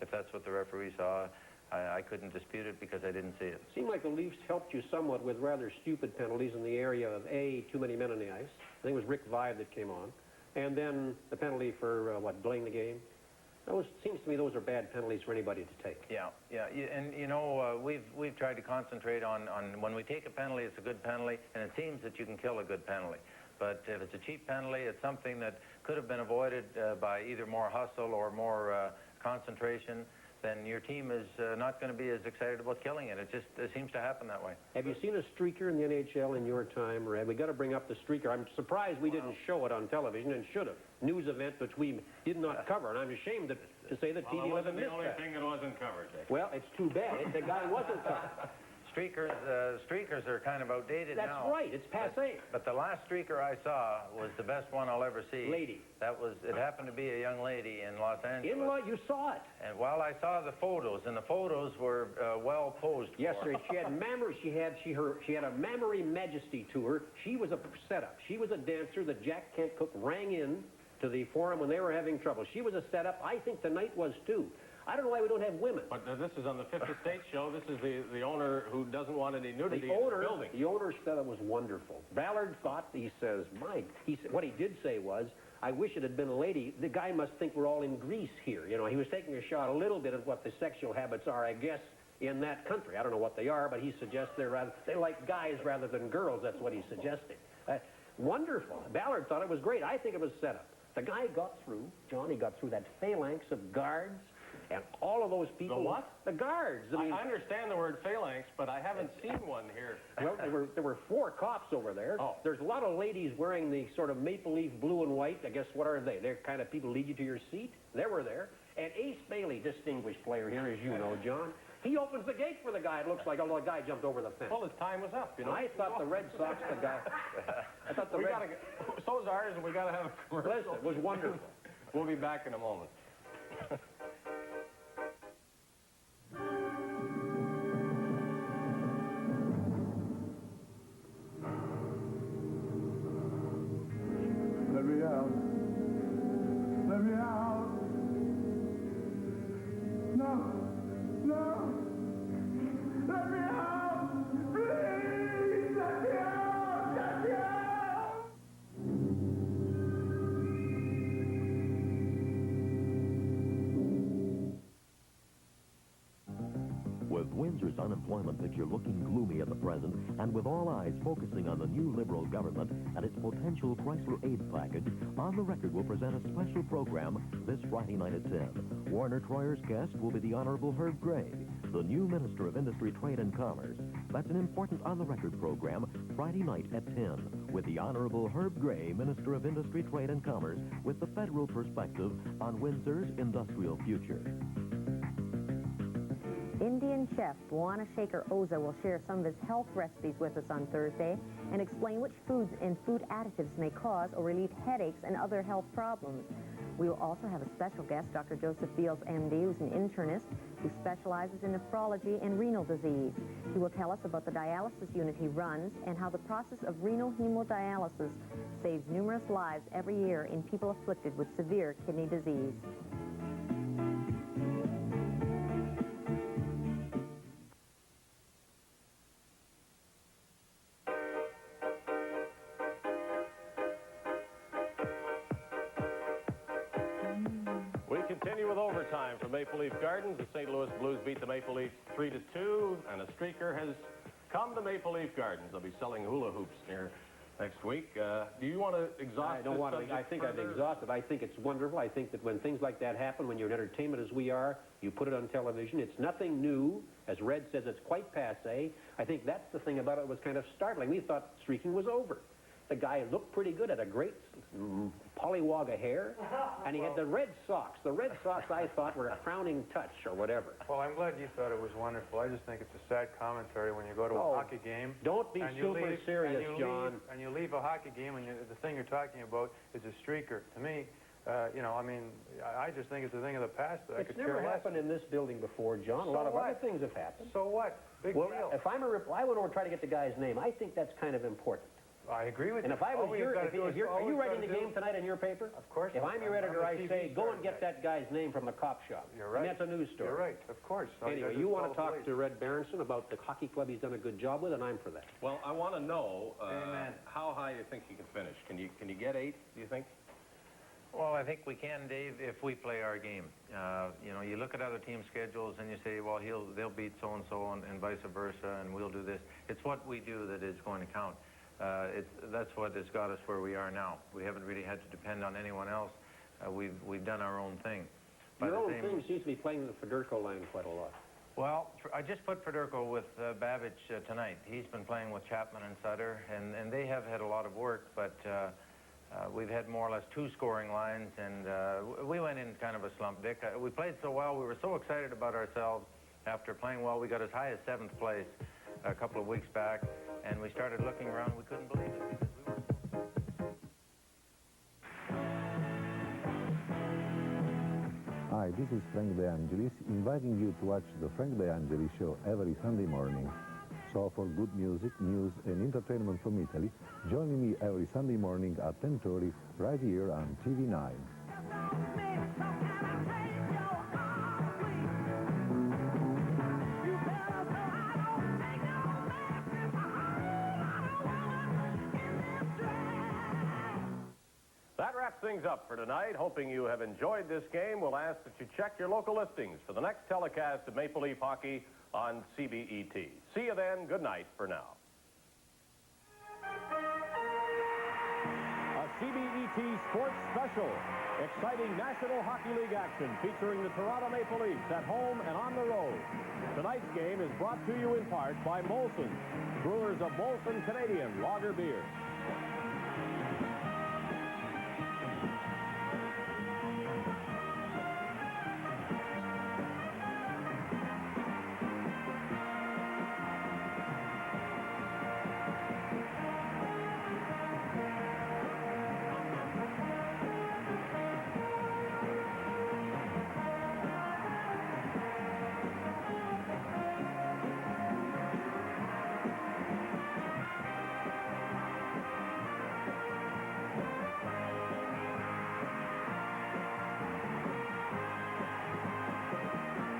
if that's what the referee saw. I couldn't dispute it because I didn't see it. Seemed like the Leafs helped you somewhat with rather stupid penalties in the area of A, too many men on the ice. I think it was Rick Vibe that came on. And then the penalty for, delaying the game. Seems to me those are bad penalties for anybody to take. Yeah. And, you know, we've tried to concentrate on when we take a penalty, it's a good penalty, and it seems that you can kill a good penalty. But if it's a cheap penalty, it's something that could have been avoided by either more hustle or more concentration, then your team is not going to be as excited about killing it. It seems to happen that way. Have you seen a streaker in the NHL in your time, Red? We got to bring up the streaker. I'm surprised we didn't show it on television and should have. News event which we did not cover, and I'm ashamed to say that TV11 missed that. The only thing that wasn't covered. Well, it's too bad. The guy wasn't covered. Streakers are kind of outdated now. That's right. It's passé. But the last streaker I saw was the best one I'll ever see. Lady. It happened to be a young lady in Los Angeles. You saw it. And while I saw the photos, and the photos were well posed. Yes, sir. She had mammary. She had a mammary majesty to her. She was a setup. She was a dancer that Jack Kent Cook rang in to the forum when they were having trouble. She was a setup. I think tonight was too. I don't know why we don't have women. But this is on the Fifth Estate show. This is the owner who doesn't want any nudity in the building. The owner said it was wonderful. Ballard thought, what he did say was, I wish it had been a lady. The guy must think we're all in Greece here. You know, he was taking a shot a little bit at what the sexual habits are, I guess, in that country. I don't know what they are, but he suggests they like guys rather than girls. That's what he's suggesting. Wonderful. Ballard thought it was great. I think it was set up. The guy got through, Johnny got through that phalanx of guards. And all of those people... The what? The guards. I understand the word phalanx, but I haven't seen one here. Well, there were 4 cops over there. Oh. There's a lot of ladies wearing the sort of maple leaf blue and white. I guess, what are they? They're kind of people lead you to your seat. They were there. And Ace Bailey, distinguished player here, as you know, John, he opens the gate for the guy. It looks like, although the guy jumped over the fence. Well, his time was up, you know. I thought the Red Sox, the guy... I thought so's ours, and we got to have a commercial. Listen, it was wonderful. We'll be back in a moment. Let me out. Let me out. No. No. Let me out. Please. Let me out. Let me out. With Windsor's unemployment picture looking gloomy at the present, and with all eyes focusing on the new Liberal government and its potential Chrysler aid package, On the Record will present a special program this Friday night at 10. Warner Troyer's guest will be the Honorable Herb Gray, the new Minister of Industry, Trade, and Commerce. That's an important On the Record program Friday night at 10, with the Honorable Herb Gray, Minister of Industry, Trade, and Commerce, with the federal perspective on Windsor's industrial future. Indian chef Buana Shaker Oza will share some of his health recipes with us on Thursday and explain which foods and food additives may cause or relieve headaches and other health problems. We will also have a special guest, Dr. Joseph Beals, MD, who's an internist who specializes in nephrology and renal disease. He will tell us about the dialysis unit he runs and how the process of renal hemodialysis saves numerous lives every year in people afflicted with severe kidney disease. Continue with overtime from Maple Leaf Gardens. The St. Louis Blues beat the Maple Leafs 3-2, and a streaker has come to Maple Leaf Gardens. They'll be selling hula hoops here next week. Do you want to exhaust I don't want to. I think I've exhausted. I think it's wonderful. I think that when things like that happen, when you're in entertainment as we are, you put it on television. It's nothing new. As Red says, it's quite passé. I think that's the thing about it that was kind of startling. We thought streaking was over. The guy looked pretty good, had a great pollywog of hair, and he had the red socks. The red socks, I thought, were a crowning touch or whatever. Well, I'm glad you thought it was wonderful. I just think it's a sad commentary when you go to a hockey game. Don't be super serious, John. And you leave a hockey game, and the thing you're talking about is a streaker. To me, you know, I mean, I just think it's a thing of the past. That I could care less. It's never happened in this building before, John. A lot of other things have happened. So what? Big deal. If I'm I went over and tried to get the guy's name. I think that's kind of important. I agree with you. And if I was are you writing the game tonight in your paper? Of course. If I'm your editor, I say, go and get that guy's name from the cop shop. You're right. And that's a news story. You're right, of course. Anyway, you want to talk to Red Berenson about the hockey club he's done a good job with, and I'm for that. Well, I want to know how high you think you can finish. Can you get 8, do you think? Well, I think we can, Dave, if we play our game. You know, you look at other team schedules and you say, well, they'll beat so-and-so and vice versa, and we'll do this. It's what we do that is going to count. That's what has got us where we are now. We haven't really had to depend on anyone else. We've done our own thing. Your own thing seems to be playing the Federico line quite a lot. Well, I just put Federico with Babbage tonight. He's been playing with Chapman and Sutter, and they have had a lot of work, but we've had more or less 2 scoring lines, and we went in kind of a slump, Dick. We played so well. We were so excited about ourselves after playing well. We got as high as 7th place a couple of weeks back, and we started looking around. We couldn't believe it because we were... Hi, this is Frank De Angelis, inviting you to watch the Frank De Angelis Show every Sunday morning. So for good music, news, and entertainment from Italy, join me every Sunday morning at 10:30 right here on TV9. That wraps things up for tonight. Hoping you have enjoyed this game, we'll ask that you check your local listings for the next telecast of Maple Leaf Hockey on CBET. See you then. Good night for now. A CBET Sports Special. Exciting National Hockey League action featuring the Toronto Maple Leafs at home and on the road. Tonight's game is brought to you in part by Molson, brewers of Molson Canadian Lager beer.